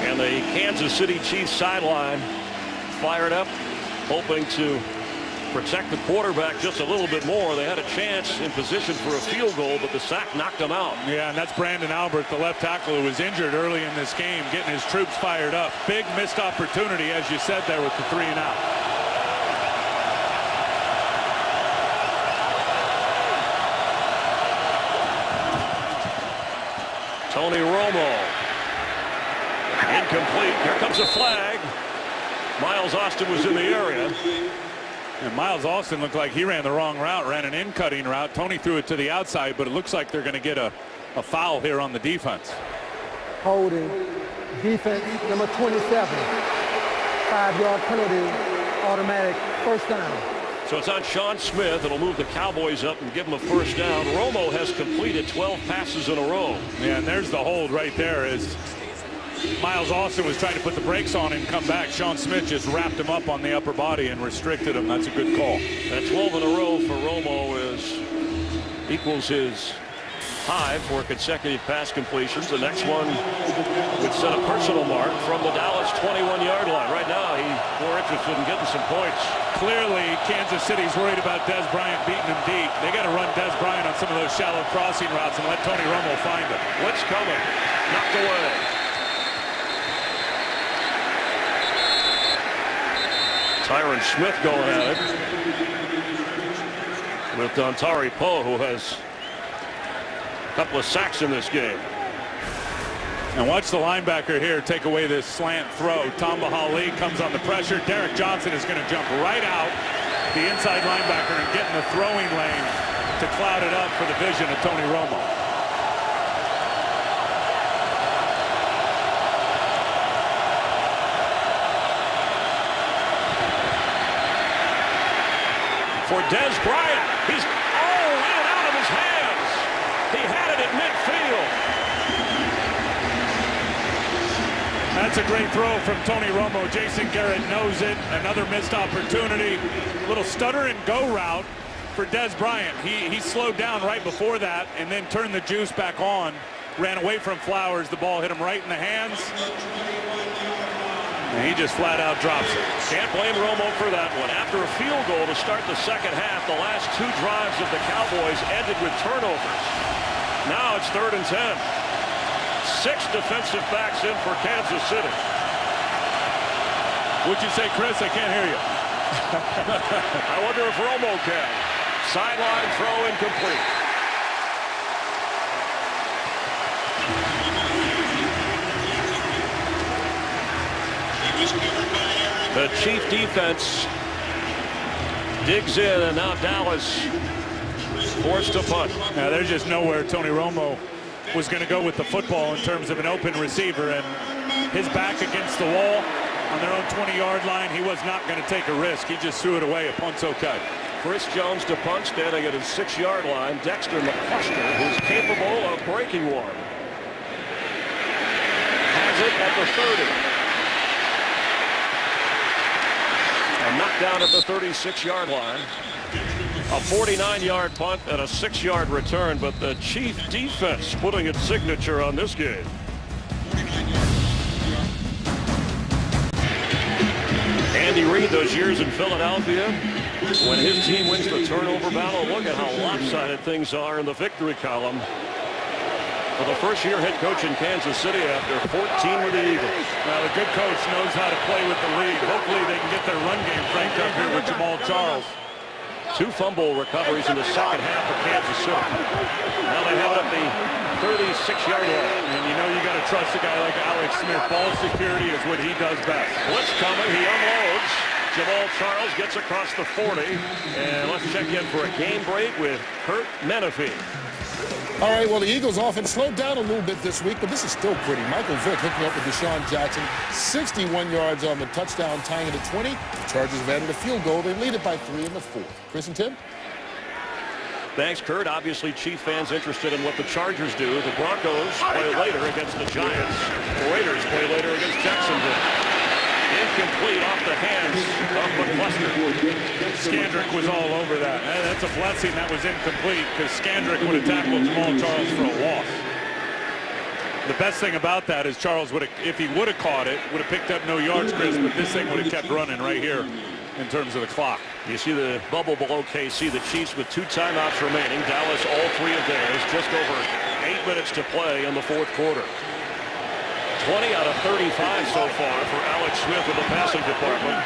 And the Kansas City Chiefs sideline fired up, hoping to protect the quarterback just a little bit more. They had a chance in position for a field goal, but the sack knocked them out. Yeah, and that's Brandon Albert, the left tackle, who was injured early in this game, getting his troops fired up. Big missed opportunity, as you said there, with the 3 and out. Tony Romo. Incomplete. Here comes a flag. Miles Austin was in the area. And Miles Austin looked like he ran the wrong route, ran an in-cutting route. Tony threw it to the outside, but it looks like they're going to get a foul here on the defense. Holding. Defense, number 27. 5-yard penalty, automatic first down. So it's on Sean Smith. It'll move the Cowboys up and give them a first down. Romo has completed 12 passes in a row. Yeah, and there's the hold right there as Miles Austin was trying to put the brakes on him and come back. Sean Smith just wrapped him up on the upper body and restricted him. That's a good call. That 12 in a row for Romo equals his high for consecutive pass completions. The next one would set a personal mark from the Dallas 21-yard line. Right now, he's more interested in getting some points. Clearly, Kansas City's worried about Des Bryant beating him deep. They got to run Des Bryant on some of those shallow crossing routes and let Tony Romo find him. Blitz coming. Knocked away. Tyron Smith going at it with Dontari Poe, who has a couple of sacks in this game. And watch the linebacker here take away this slant throw. Tamba Hali comes on the pressure. Derek Johnson is going to jump right out the inside linebacker and get in the throwing lane to cloud it up for the vision of Tony Romo. For Dez Bryant, he's in and out of his hands. He had it at midfield. That's a great throw from Tony Romo. Jason Garrett knows it. Another missed opportunity. Little stutter and go route for Dez Bryant. He slowed down right before that and then turned the juice back on. Ran away from Flowers. The ball hit him right in the hands. And he just flat out drops it. Can't blame Romo for that one. After a field goal to start the second half, the last 2 drives of the Cowboys ended with turnovers. Now it's 3rd and 10. 6 defensive backs in for Kansas City. What'd you say, Chris? I can't hear you. I wonder if Romo can. Sideline throw incomplete. The Chief defense digs in, and now Dallas forced to punt. Now there's just nowhere Tony Romo was going to go with the football in terms of an open receiver, and his back against the wall on their own 20-yard line. He was not going to take a risk. He just threw it away. A punt's okay. Chris Jones to punt, standing at his 6-yard line. Dexter McCluster, who's capable of breaking one, has it at the 30. A knockdown at the 36-yard line. A 49-yard punt and a 6-yard return, but the Chief defense putting its signature on this game. Andy Reid, those years in Philadelphia, when his team wins the turnover battle, look at how lopsided things are in the victory column. For the first-year head coach in Kansas City after 14 with the Eagles. Well, a good coach knows how to play with the lead. Hopefully they can get their run game cranked up here with Jamal Charles. 2 fumble recoveries in the second half of Kansas City. Now they have it at the 36-yard line. And you know you got to trust a guy like Alex Smith. Ball security is what he does best. Blitz coming. He unloads. Jamal Charles gets across the 40. And let's check in for a game break with Kurt Menefee. All right, well, the Eagles offense slowed down a little bit this week, but this is still pretty. Michael Vick hooking up with Deshaun Jackson, 61 yards on the touchdown, tying it at 20. The Chargers have added a field goal. They lead it by 3 in the 4th. Chris and Tim? Thanks, Kurt. Obviously, Chief fans interested in what the Chargers do. The Broncos play later against the Giants. The Raiders play later against Jacksonville. Incomplete off the hands of McCluster. Skandrick was all over that. That's a blessing that was incomplete, because Skandrick would have tackled Jamal Charles for a loss. The best thing about that is Charles would have, if he would have caught it, would have picked up no yards, Chris, but this thing would have kept running right here in terms of the clock. You see the bubble below KC, the Chiefs with 2 timeouts remaining. Dallas all 3 of theirs. Just over 8 minutes to play in the 4th quarter. 20 out of 35 so far for Alex Smith in the passing department.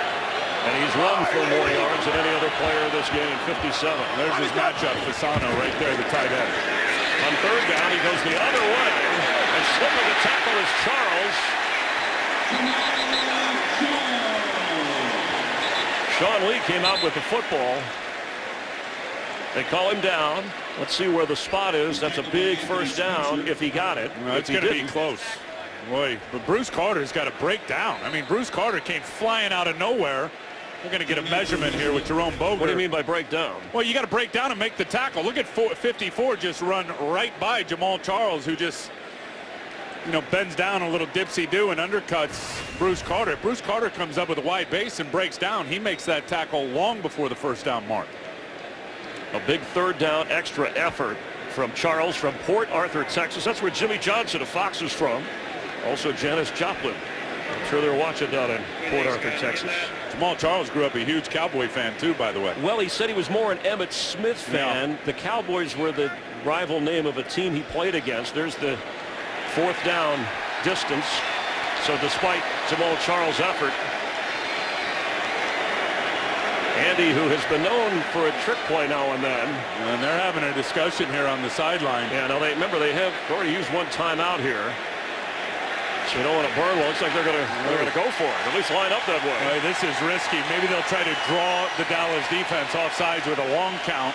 And he's run for more yards than any other player in this game, 57. There's his matchup, Fasano, right there, the tight end. On 3rd down, he goes the other way. And slipping the tackle is Charles. Sean Lee came out with the football. They call him down. Let's see where the spot is. That's a big first down if he got it. Well, it's going to be close. Boy, but Bruce Carter's got to break down. I mean, Bruce Carter came flying out of nowhere. We're going to get a measurement here with Jerome Boger. What do you mean by break down? Well, you got to break down and make the tackle. Look at 54 just run right by Jamal Charles, who just, bends down a little dipsy-do and undercuts Bruce Carter. Bruce Carter comes up with a wide base and breaks down. He makes that tackle long before the first down mark. A big 3rd down extra effort from Charles from Port Arthur, Texas. That's where Jimmy Johnson of Fox is from. Also Janis Joplin. I'm sure they're watching down in Port Arthur, Texas. Jamal Charles grew up a huge Cowboy fan, too, by the way. Well, he said he was more an Emmitt Smith fan. Yeah. The Cowboys were the rival name of a team he played against. There's the 4th down distance. So despite Jamal Charles' effort, Andy, who has been known for a trick play now and then. And they're having a discussion here on the sideline. Yeah, now remember they have already used 1 timeout here. You don't want to burn one. Looks like they're gonna go for it. At least line up that way. Right, this is risky. Maybe they'll try to draw the Dallas defense off sides with a long count.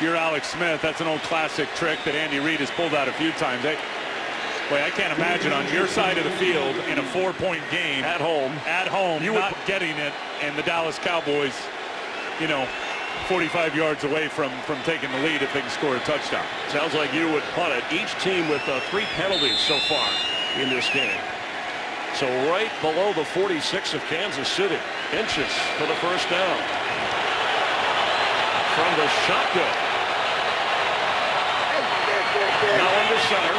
You're Alex Smith. That's an old classic trick that Andy Reid has pulled out a few times. Boy, I can't imagine on your side of the field in a 4-point game at home, you not getting it, and the Dallas Cowboys, 45 yards away from taking the lead if they can score a touchdown. Sounds like you would punt it. Each team with 3 penalties so far in this game. So right below the 46 of Kansas City. Inches for the first down. From the shotgun. Now under center.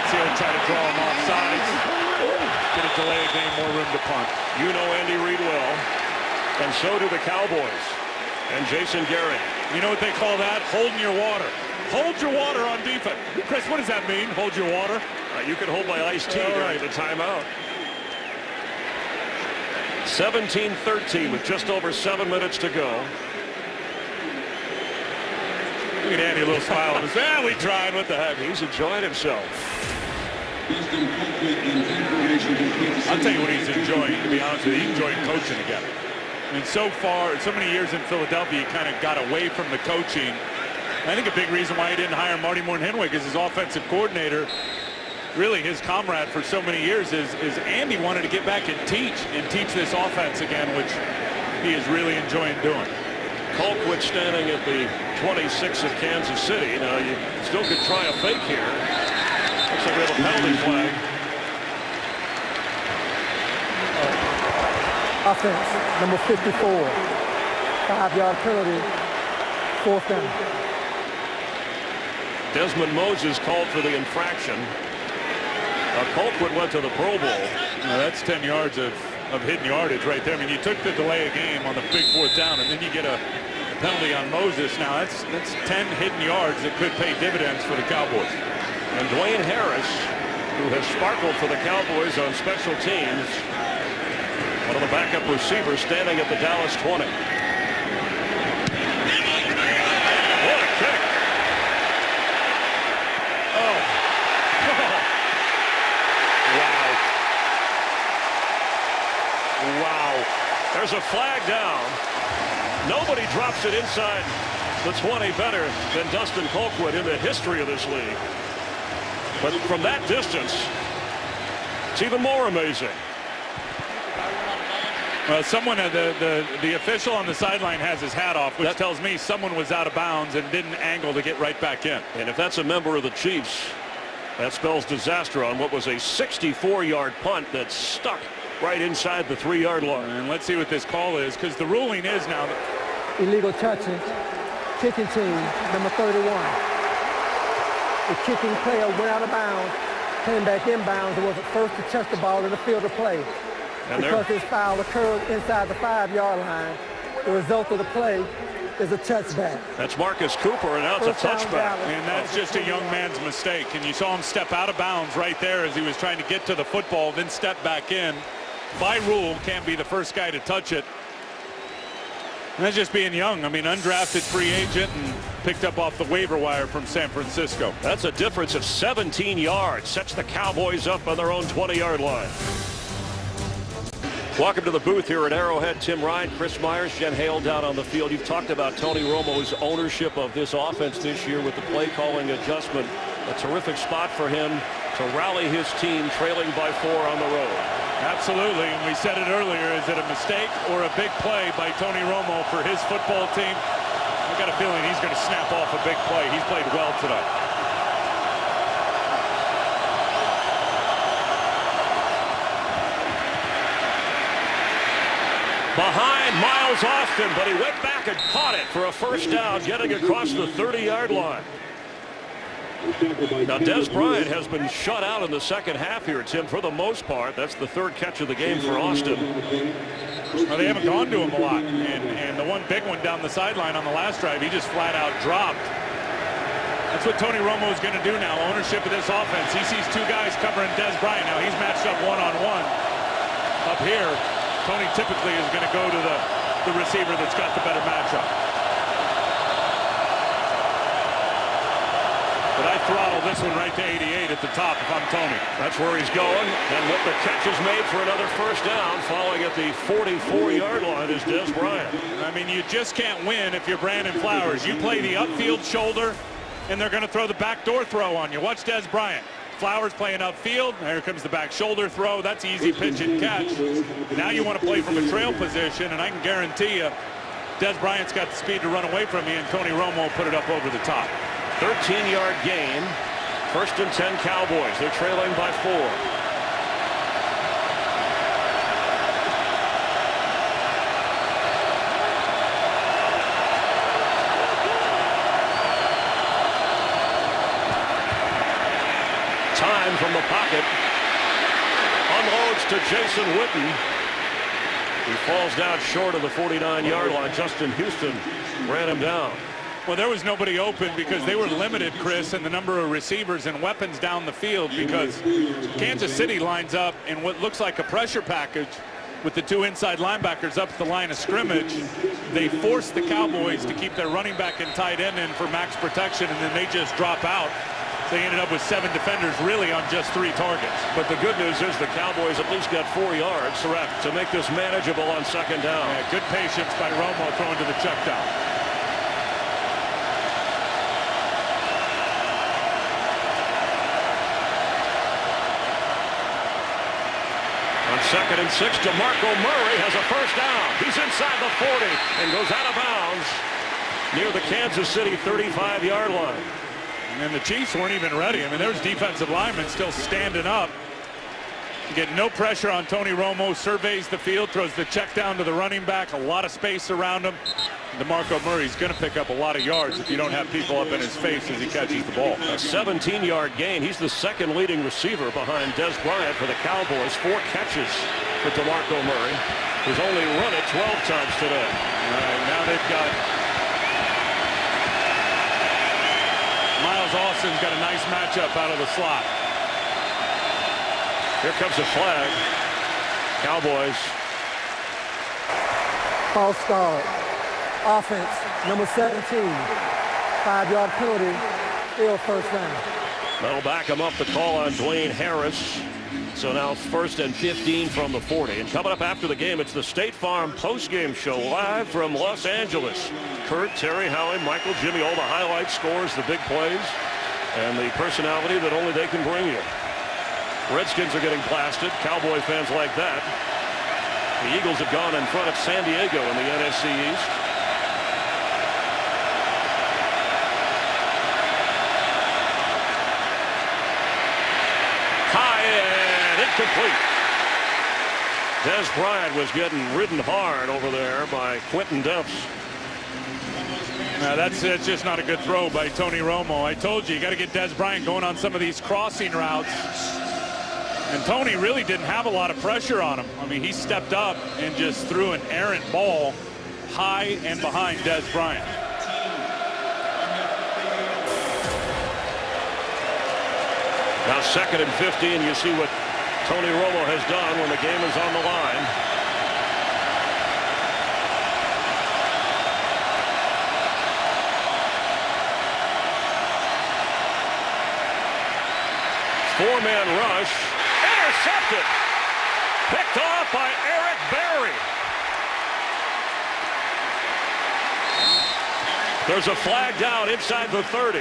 He'll try to draw him off sides. Get a delay of game, more room to punt. You know Andy Reid well, and so do the Cowboys and Jason Garrett. You know what they call that? Holding your water. Hold your water on defense. Chris, what does that mean, hold your water? You can hold my iced tea during the timeout. 17-13 with just over 7 minutes to go. Look at Andy, a little smile on his face. Yeah, we tried. What the heck? He's enjoying himself. I'll tell you what he's enjoying, to be honest with you. He's enjoying coaching again. I mean, so far, so many years in Philadelphia, he kind of got away from the coaching. I think a big reason why he didn't hire Marty Morton-Henwig as his offensive coordinator, really his comrade for so many years, is Andy wanted to get back and teach this offense again, which he is really enjoying doing. Colquitt standing at the 26 of Kansas City. Now, you still could try a fake here. Looks like we have a penalty flag. Offense, number 54. 5-yard penalty, 4th down. Desmond Moses called for the infraction. Colquitt went to the Pro Bowl. Now that's 10 yards of hidden yardage right there. I mean, you took the delay of game on the big 4th down, and then you get a penalty on Moses. Now that's 10 hidden yards that could pay dividends for the Cowboys. And Dwayne Harris, who has sparkled for the Cowboys on special teams, one of the backup receivers standing at the Dallas 20. What a kick. Oh. Wow. There's a flag down. Nobody drops it inside the 20 better than Dustin Colquitt in the history of this league. But from that distance, it's even more amazing. Well, someone, the official on the sideline has his hat off, which tells me someone was out of bounds and didn't angle to get right back in. And if that's a member of the Chiefs, that spells disaster on what was a 64-yard punt that stuck right inside the 3-yard line. And let's see what this call is, because the ruling is now that illegal touching, kicking team, number 31. The kicking player went out of bounds, came back inbounds, and was the first to touch the ball in the field of play. And because this foul occurred inside the 5-yard line, the result of the play is a touchback. That's Marcus Cooper, and now it's a touchback. And that's just a young man's mistake. And you saw him step out of bounds right there as he was trying to get to the football, then step back in. By rule, can't be the first guy to touch it. And that's just being young. I mean, undrafted free agent and picked up off the waiver wire from San Francisco. That's a difference of 17 yards. Sets the Cowboys up on their own 20-yard line. Welcome to the booth here at Arrowhead. Tim Ryan, Chris Myers, Jen Hale down on the field. You've talked about Tony Romo's ownership of this offense this year with the play calling adjustment. A terrific spot for him to rally his team trailing by 4 on the road. Absolutely, and we said it earlier, is it a mistake or a big play by Tony Romo for his football team? I got a feeling he's going to snap off a big play. He's played well tonight. Behind Miles Austin, but he went back and caught it for a first down, getting across the 30-yard line. Now, Des Bryant has been shut out in the second half here, Tim, for the most part. That's the 3rd catch of the game for Austin. Well, they haven't gone to him a lot. And the one big one down the sideline on the last drive, he just flat out dropped. That's what Tony Romo is going to do now, ownership of this offense. He sees 2 guys covering Des Bryant. Now, he's matched up one-on-one. Up here, Tony typically is going to go to the the receiver that's got the better matchup. But I throttle this one right to 88 at the top if I'm Tony. That's where he's going. And with the catches made for another first down, following at the 44-yard line is Des Bryant. I mean, you just can't win if you're Brandon Flowers. You play the upfield shoulder, and they're going to throw the backdoor throw on you. Watch Des Bryant. Flowers playing upfield. There comes the back shoulder throw. That's easy pitch and catch. Now you want to play from a trail position, and I can guarantee you Des Bryant's got the speed to run away from you, and Tony Romo will put it up over the top. 13-yard gain. 1st and 10 Cowboys. They're trailing by 4. Time from the pocket. Unloads to Jason Witten. He falls down short of the 49-yard line. Justin Houston ran him down. Well, there was nobody open because they were limited, Chris, in the number of receivers and weapons down the field, because Kansas City lines up in what looks like a pressure package with the 2 inside linebackers up at the line of scrimmage. They forced the Cowboys to keep their running back and tight end in for max protection, and then they just drop out. They ended up with 7 defenders really on just 3 targets. But the good news is the Cowboys at least got 4 yards to make this manageable on 2nd down. Yeah, good patience by Romo throwing to the check down. On 2nd and 6, DeMarco Murray has a first down. He's inside the 40 and goes out of bounds near the Kansas City 35-yard line. And the Chiefs weren't even ready. I mean, there's defensive linemen still standing up. Get no pressure on Tony Romo. Surveys the field, throws the check down to the running back. A lot of space around him. DeMarco Murray's going to pick up a lot of yards if you don't have people up in his face as he catches the ball. A 17-yard gain. He's the 2nd leading receiver behind Des Bryant for the Cowboys. 4 catches for DeMarco Murray, who's only run it 12 times today. All right, now they've got Miles Austin's got a nice matchup out of the slot. Here comes a flag. Cowboys. False start. Offense, number 17. 5-yard penalty. Still first down. That'll back him up. The call on Dwayne Harris. So now 1st and 15 from the 40. And coming up after the game, it's the State Farm postgame show live from Los Angeles. Kurt, Terry, Howie, Michael, Jimmy, all the highlight scores, the big plays, and the personality that only they can bring you. Redskins are getting blasted. Cowboy fans like that. The Eagles have gone in front of San Diego in the NFC East. High and incomplete. Des Bryant was getting ridden hard over there by Quentin Dempsey. Now that's just not a good throw by Tony Romo. I told you got to get Des Bryant going on some of these crossing routes. And Tony really didn't have a lot of pressure on him. I mean, he stepped up and just threw an errant ball high and behind Des Bryant. Now 2nd and 15. You see what Tony Romo has done when the game is on the line. Four-man rush. Intercepted. Picked off by Eric Berry. There's a flag down inside the 30.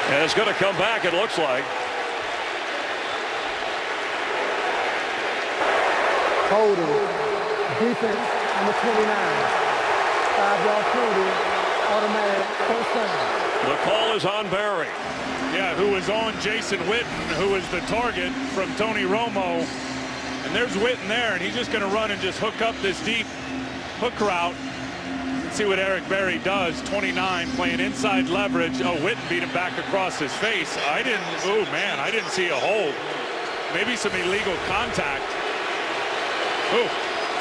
And it's going to come back, it looks like. Holding. Defense, number 29. 5-yard penalty. Automatic first down. The call is on Berry. Yeah, who was on Jason Witten, who was the target from Tony Romo. And there's Witten there, and he's just going to run and just hook up this deep hook route. Let's see what Eric Berry does. 29, playing inside leverage. Oh, Witten beat him back across his face. I didn't see a hold. Maybe some illegal contact. Oh,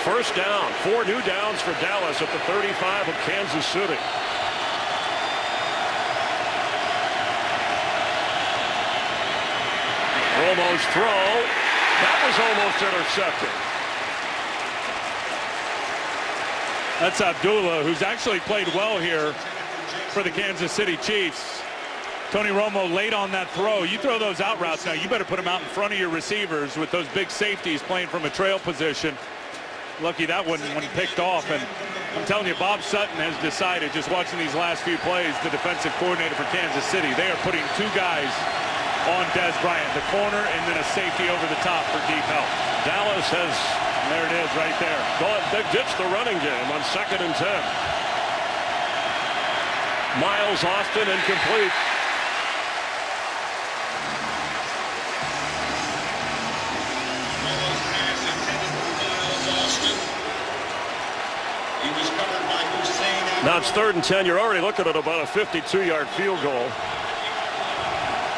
first down. 4 new downs for Dallas at the 35 of Kansas City. Romo's throw That was almost intercepted. That's Abdullah, who's actually played well here for the Kansas City Chiefs. Tony Romo late on that throw. You throw those out routes now, you better put them out in front of your receivers with those big safeties playing from a trail position. Lucky that one when picked off. And I'm telling you, Bob Sutton has decided, just watching these last few plays, the defensive coordinator for Kansas City, they are putting two guys on Dez Bryant, the corner and then a safety over the top for deep help. Dallas has, there it is right there. They've ditched the running game on 2nd and 10. Miles Austin incomplete. Now it's 3rd and 10. You're already looking at about a 52-yard field goal.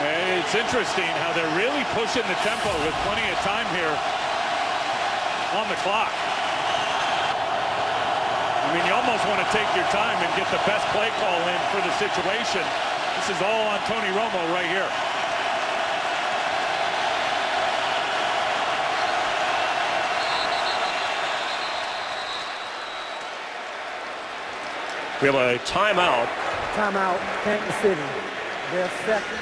It's interesting how they're really pushing the tempo with plenty of time here on the clock. I mean, you almost want to take your time and get the best play call in for the situation. This is all on Tony Romo right here. We have a timeout. Timeout, Kansas City. They're second.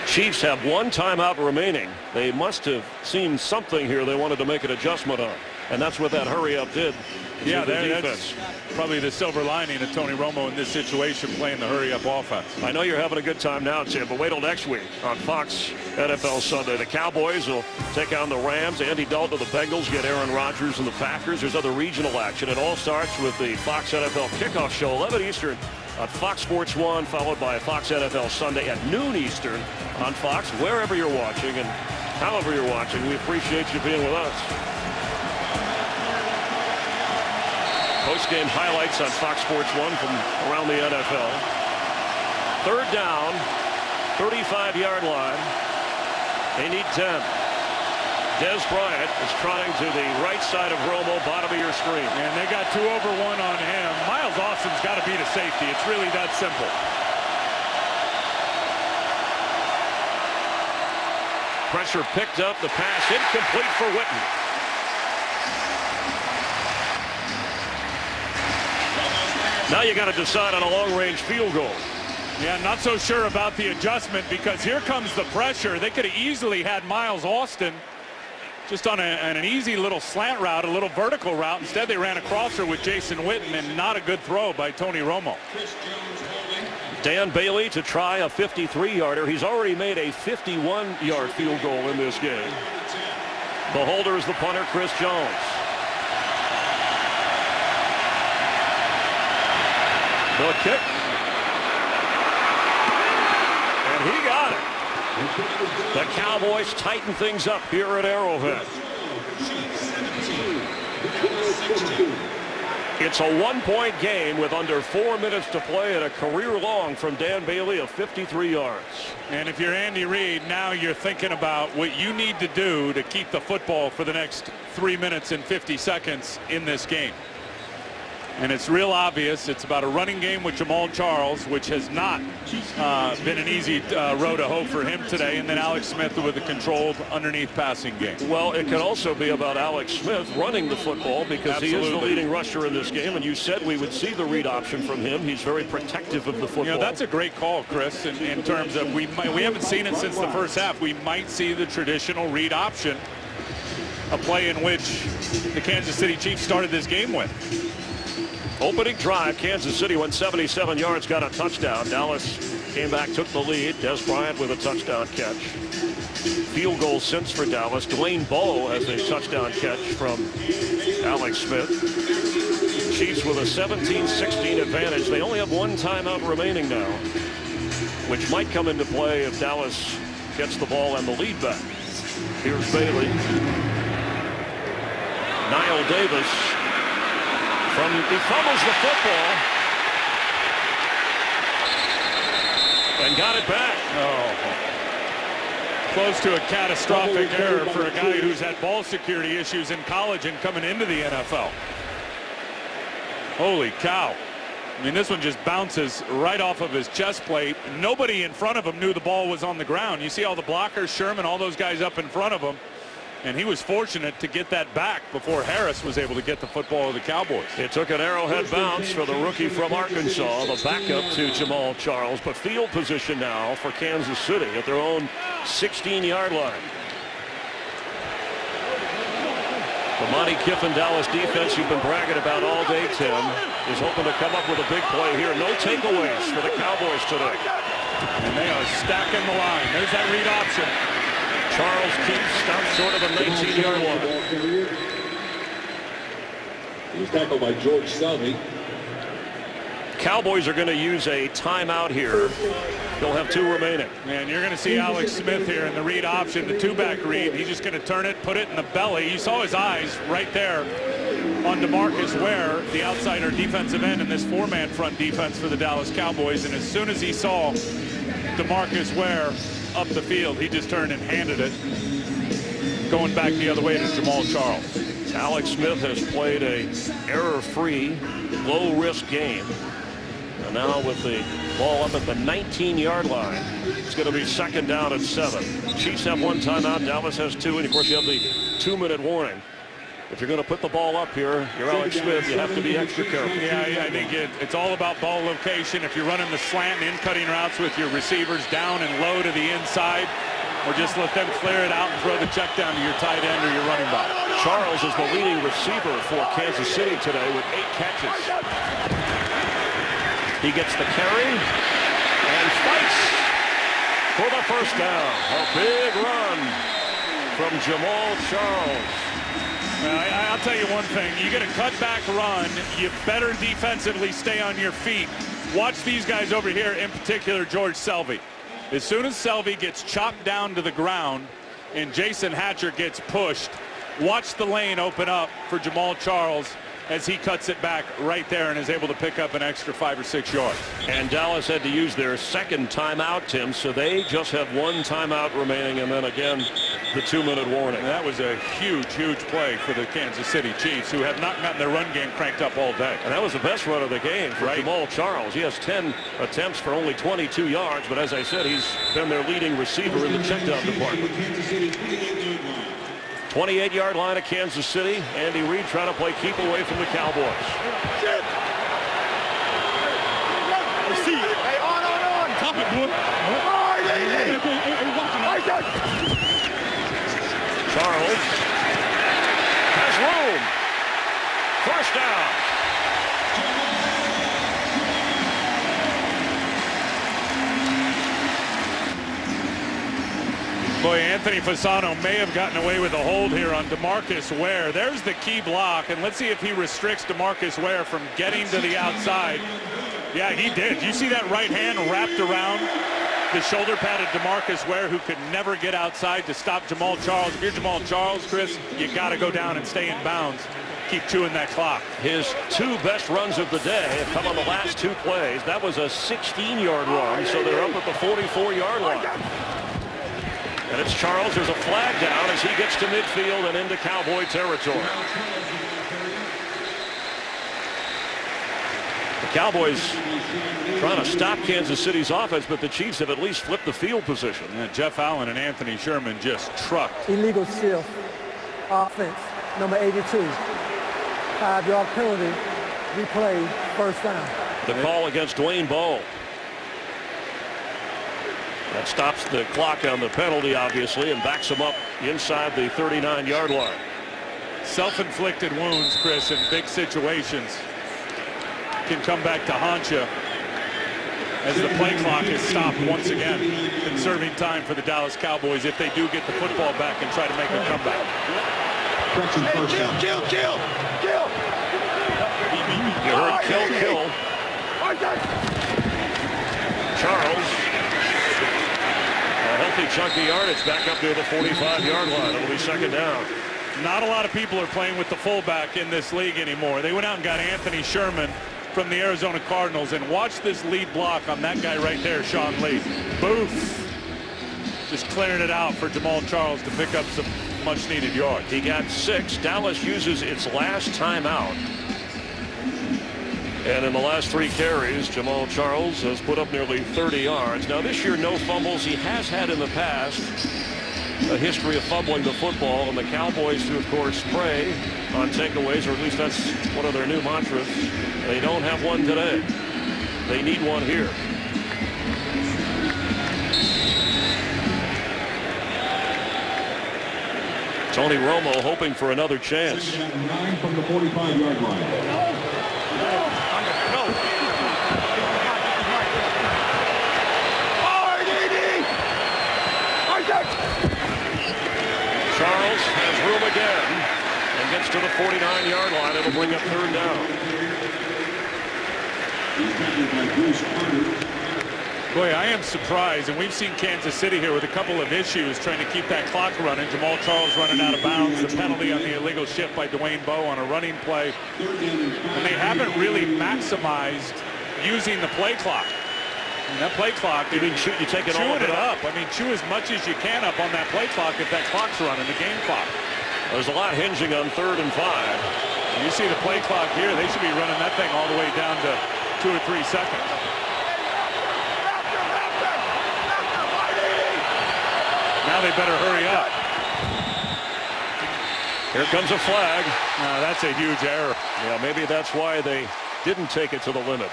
Chiefs have one timeout remaining. They must have seen something here they wanted to make an adjustment on. And that's what that hurry-up did. Yeah, the defense. That's probably the silver lining of Tony Romo in this situation, playing the hurry-up offense. I know you're having a good time now, Tim, but wait till next week on Fox NFL Sunday. The Cowboys will take on the Rams. Andy Dalton of the Bengals get Aaron Rodgers and the Packers. There's other regional action. It all starts with the Fox NFL Kickoff Show, 11 Eastern on Fox Sports 1, followed by Fox NFL Sunday at noon Eastern on Fox, wherever you're watching and however you're watching. We appreciate you being with us. Post-game highlights on Fox Sports 1 from around the NFL. 3rd down, 35-yard line. They need 10. Dez Bryant is trying to the right side of Romo, bottom of your screen. And they got 2 over 1 on him. Miles Austin's got to beat a safety. It's really that simple. Pressure picked up. The pass incomplete for Witten. Now you got to decide on a long-range field goal. Yeah, not so sure about the adjustment because here comes the pressure. They could have easily had Miles Austin just on an easy little slant route, a little vertical route. Instead, they ran a crosser with Jason Witten, and not a good throw by Tony Romo. Dan Bailey to try a 53-yarder. He's already made a 51-yard field goal in this game. The holder is the punter, Chris Jones. The kick. And he got it. The Cowboys tighten things up here at Arrowhead. It's a 1-point game with under 4 minutes to play and a career long from Dan Bailey of 53 yards. And if you're Andy Reid, now you're thinking about what you need to do to keep the football for the next 3 minutes and 50 seconds in this game. And it's real obvious. It's about a running game with Jamal Charles, which has not been an easy row to hoe for him today. And then Alex Smith with a controlled underneath passing game. Well, it can also be about Alex Smith running the football because Absolutely. He is the leading rusher in this game. And you said we would see the read option from him. He's very protective of the football. You know, that's a great call, Chris, in terms of we haven't seen it since the first half. We might see the traditional read option, a play in which the Kansas City Chiefs started this game with. Opening drive, Kansas City went 77 yards, got a touchdown. Dallas came back, took the lead. Dez Bryant with a touchdown catch. Field goal since for Dallas. Dwayne Bowe has a touchdown catch from Alex Smith. Chiefs with a 17-16 advantage. They only have one timeout remaining now, which might come into play if Dallas gets the ball and the lead back. Here's Bailey. Niall Davis. He fumbles the football and got it back. Oh. Close to a catastrophic error for a guy who's had ball security issues in college and coming into the NFL. Holy cow. I mean, this one just bounces right off of his chest plate. Nobody in front of him knew the ball was on the ground. You see all the blockers, Sherman, all those guys up in front of him. And he was fortunate to get that back before Harris was able to get the football of the Cowboys. It took an arrowhead bounce for the rookie from Arkansas, the backup to Jamal Charles. But field position now for Kansas City at their own 16-yard line. The Monty Kiffin Dallas defense you've been bragging about all day, Tim, is hoping to come up with a big play here. No takeaways for the Cowboys today. And they are stacking the line. There's that read option. Charles keeps stopped short of a 19-yard line. He was tackled by George Selvey. Cowboys are going to use a timeout here. They'll have 2 remaining. And you're going to see Alex Smith here in the read option, the 2-back read. He's just going to turn it, put it in the belly. You saw his eyes right there on DeMarcus Ware, the outsider defensive end in this 4-man front defense for the Dallas Cowboys. And as soon as he saw DeMarcus Ware up the field, he just turned and handed it, going back the other way to Jamal Charles. Alex Smith has played a error-free, low-risk game. And now with the ball up at the 19-yard line, it's going to be 2nd down and 7. Chiefs have 1 timeout, Dallas has 2, and of course you have the 2-minute warning. If you're going to put the ball up here, you're Alex Smith, you have to be extra careful. Yeah, I think it's all about ball location. If you're running the slant and in-cutting routes with your receivers down and low to the inside, or just let them clear it out and throw the check down to your tight end or your running back. Charles is the leading receiver for Kansas City today with 8 catches. He gets the carry and fights for the first down. A big run from Jamal Charles. I'll tell you one thing. You get a cutback run, you better defensively stay on your feet. Watch these guys over here, in particular George Selvey. As soon as Selvey gets chopped down to the ground and Jason Hatcher gets pushed, watch the lane open up for Jamal Charles as he cuts it back right there and is able to pick up an extra 5 or 6 yards. And Dallas had to use their 2nd timeout, Tim, so they just have 1 timeout remaining, and then again the 2-minute warning. And that was a huge play for the Kansas City Chiefs, who have not gotten their run game cranked up all day. And that was the best run of the game for Jamal Charles. He has 10 attempts for only 22 yards, but as I said, he's been their leading receiver in the checkdown department. 28-yard line of Kansas City. Andy Reid trying to play keep away from the Cowboys. Hey, on. Top it, boy. Charles has room. First down. Boy, Anthony Fasano may have gotten away with a hold here on DeMarcus Ware. There's the key block, and let's see if he restricts DeMarcus Ware from getting to the outside. Yeah, he did. You see that right hand wrapped around the shoulder pad of DeMarcus Ware, who could never get outside to stop Jamal Charles. If you're Jamal Charles, Chris, you got to go down and stay in bounds. Keep chewing that clock. His 2 best runs of the day have come on the last 2 plays. That was a 16-yard run, so they're up at the 44-yard line. And it's Charles. There's a flag down as he gets to midfield and into Cowboy territory. The Cowboys trying to stop Kansas City's offense, but the Chiefs have at least flipped the field position. And Jeff Allen and Anthony Sherman just trucked. Illegal shift offense, number 82. 5-yard penalty, replay, first down. The call against Dwayne Bowe. That stops the clock on the penalty, obviously, and backs him up inside the 39-yard line. Self-inflicted wounds, Chris, in big situations can come back to haunt you as the play clock is stopped once again, conserving time for the Dallas Cowboys if they do get the football back and try to make a comeback. Hey, kill. You heard kill. Charles. A healthy chunk of yardage back up near the 45-yard line. It'll be 2nd down. Not a lot of people are playing with the fullback in this league anymore. They went out and got Anthony Sherman from the Arizona Cardinals, and watch this lead block on that guy right there, Sean Lee. Boof. Just clearing it out for Jamal Charles to pick up some much-needed yards. He got 6. Dallas uses its last timeout. And in the last 3 carries, Jamal Charles has put up nearly 30 yards. Now this year, no fumbles. He has had in the past a history of fumbling the football, and the Cowboys, who of course prey on takeaways, or at least that's one of their new mantras, they don't have one today. They need one here. Tony Romo hoping for another chance. 9 from the 45-yard line. Charles has room again and gets to the 49-yard line. It'll bring up 3rd down. Boy, I am surprised, and we've seen Kansas City here with a couple of issues trying to keep that clock running. Jamal Charles running out of bounds, the penalty on the illegal shift by Dwayne Bowe on a running play. And they haven't really maximized using the play clock. And that play clock, you mean you take it all of it up. I mean, chew as much as you can up on that play clock if that clock's running, the game clock. There's a lot hinging on 3rd and 5. You see the play clock here, they should be running that thing all the way down to 2 or 3 seconds. Now they better hurry up. Here comes a flag. That's a huge error. Yeah, maybe that's why they didn't take it to the limit.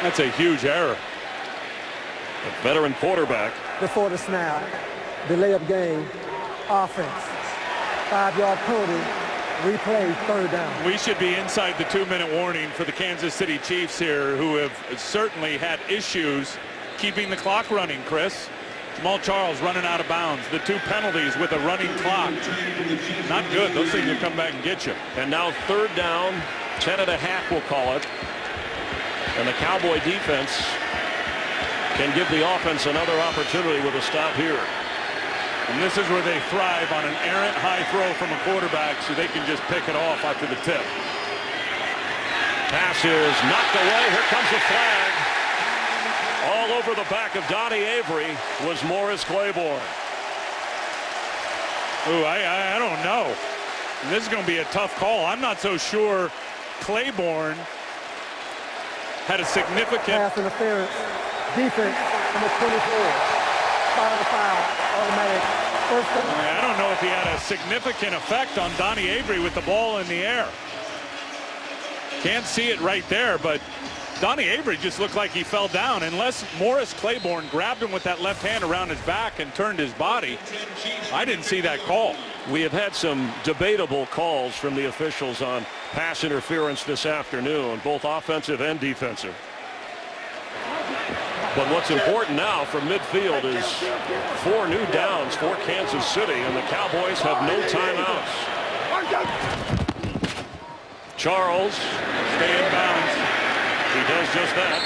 That's a huge error. A veteran quarterback. Before the snap, the layup game, offense, 5-yard penalty, replay, 3rd down. We should be inside the 2-minute warning for the Kansas City Chiefs here, who have certainly had issues keeping the clock running, Chris. Jamal Charles running out of bounds. The 2 penalties with a running clock. Not good. Those things will come back and get you. And now 3rd down, 10.5 we'll call it. And the Cowboy defense can give the offense another opportunity with a stop here. And this is where they thrive, on an errant high throw from a quarterback, so they can just pick it off after the tip. Pass is knocked away. Here comes a flag. All over the back of Donnie Avery was Morris Claiborne. Ooh, I don't know. This is going to be a tough call. I'm not so sure Claiborne had a significant pass interference. Defense, number 24. 5-5, automatic. 1st down. I don't know if he had a significant effect on Donnie Avery with the ball in the air. Can't see it right there, but Donnie Avery just looked like he fell down. Unless Morris Claiborne grabbed him with that left hand around his back and turned his body, I didn't see that call. We have had some debatable calls from the officials on pass interference this afternoon, both offensive and defensive. But what's important now from midfield is 4 new downs for Kansas City, and the Cowboys have no timeouts. Charles stay in bounds. He does just that.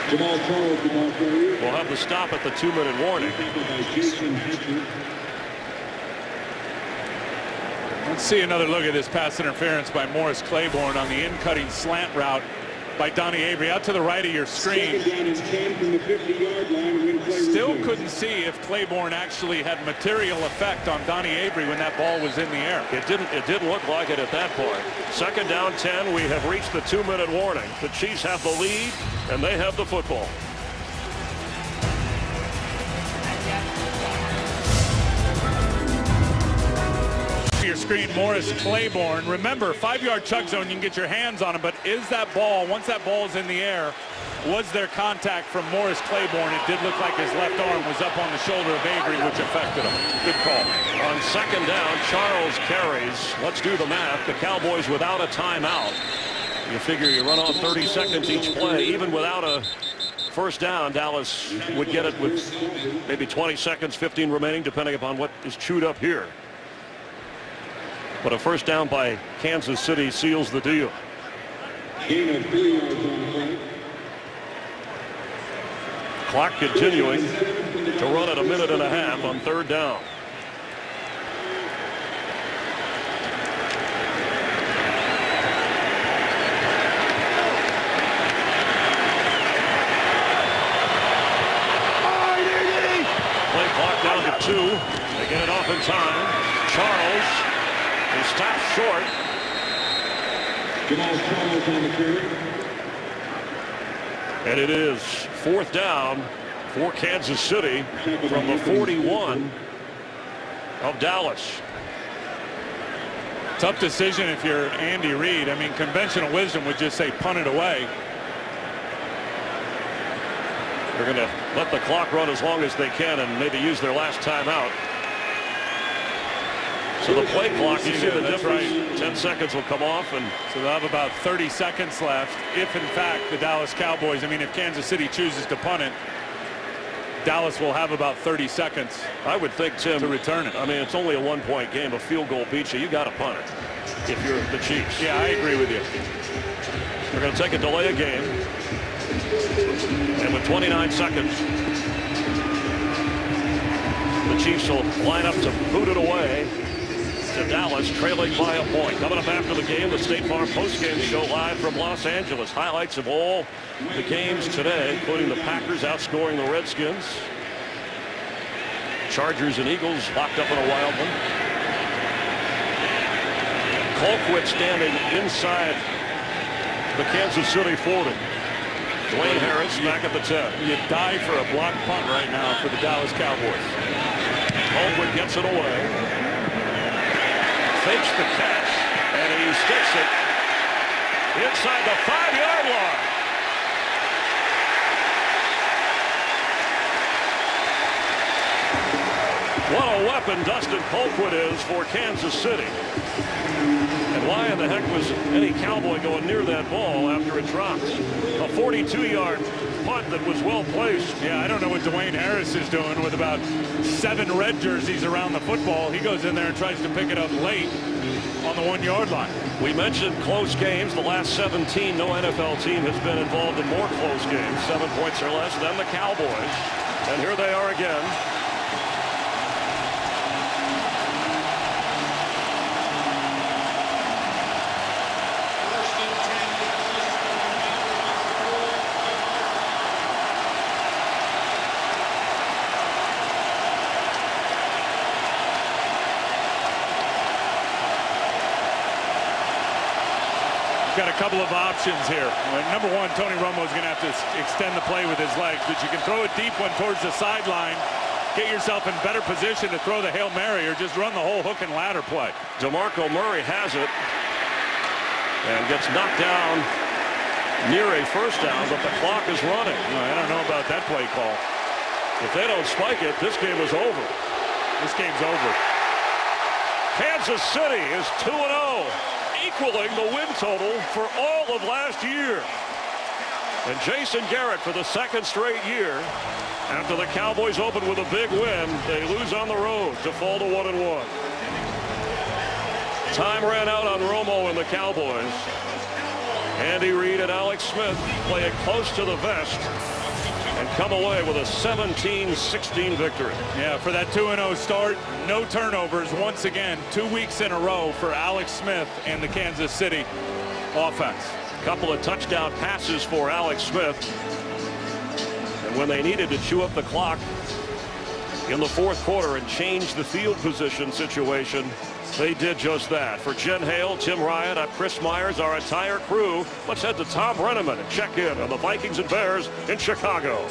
Jamal Charles, we'll have the stop at the 2-minute warning. Let's see another look at this pass interference by Morris Claiborne on the in-cutting slant route by Donnie Avery out to the right of your screen. Still couldn't see if Claiborne actually had material effect on Donnie Avery when that ball was in the air. It didn't look like it at that point. 2nd down 10. We have reached the 2-minute warning. The Chiefs have the lead, and they have the football. Your screen, Morris Claiborne. Remember, 5-yard chuck zone, you can get your hands on him, but is that ball, once that ball is in the air, was there contact from Morris Claiborne? It did look like his left arm was up on the shoulder of Avery, which affected him. Good call. On 2nd down, Charles carries. Let's do the math. The Cowboys without a timeout. You figure you run off 30 seconds each play. Even without a 1st down, Dallas would get it with maybe 20 seconds, 15 remaining, depending upon what is chewed up here. But a 1st down by Kansas City seals the deal. Gain of 3 yards on the play. Clock continuing to run at 1.5 minutes on 3rd down. Play clock down to 2. They get it off in time. Charles He stops short. Jamal Charles on the carry. And it is 4th down for Kansas City from the 41 of Dallas. Tough decision if you're Andy Reid. I mean, conventional wisdom would just say punt it away. They're going to let the clock run as long as they can and maybe use their last timeout. So the play clock, you see the difference. Right. 10 seconds will come off, and so they'll have about 30 seconds left. If in fact the Dallas Cowboys, I mean, if Kansas City chooses to punt it, Dallas will have about 30 seconds. I would think, Tim, to return it. I mean, it's only a 1-point game. A field goal beats you. You got to punt it if you're the Chiefs. Yeah, I agree with you. They're going to take a delay of game, and with 29 seconds, the Chiefs will line up to boot it away to Dallas, trailing by a point. Coming up after the game, the State Farm postgame show live from Los Angeles. Highlights of all the games today, including the Packers outscoring the Redskins. Chargers and Eagles locked up in a wild one. Colquitt standing inside the Kansas City 40. Dwayne Harris back at the 10. You die for a block punt right now for the Dallas Cowboys. Colquitt gets it away. Fakes the catch, and he sticks it inside the 5-yard line. What a weapon Dustin Colquitt is for Kansas City. And why in the heck was any Cowboy going near that ball after it dropped? A 42-yard punt that was well placed. Yeah, I don't know what Dwayne Harris is doing with about 7 red jerseys around the football. He goes in there and tries to pick it up late on the 1-yard line. We mentioned close games. The last 17, no NFL team has been involved in more close games, 7 points or less, than the Cowboys. And here they are again. Got a couple of options here. Number one, Tony Romo is going to have to extend the play with his legs, but you can throw a deep one towards the sideline, get yourself in better position to throw the Hail Mary, or just run the whole hook and ladder play. DeMarco Murray has it and gets knocked down near a first down, but the clock is running. I don't know about that play call. If they don't spike it, this game is over. This game's over. Kansas City is 2-0. Equaling the win total for all of last year. And Jason Garrett, for the 2nd straight year, after the Cowboys open with a big win, they lose on the road to fall to 1-1. Time ran out on Romo and the Cowboys. Andy Reid and Alex Smith play it close to the vest and come away with a 17-16 victory. Yeah, for that 2-0 start, no turnovers once again, 2 weeks in a row for Alex Smith and the Kansas City offense. Couple of touchdown passes for Alex Smith. And when they needed to chew up the clock in the 4th quarter and change the field position situation, they did just that. For Jen Hale, Tim Ryan, I'm Chris Myers, our entire crew. Let's head to Tom Brenneman and check in on the Vikings and Bears in Chicago.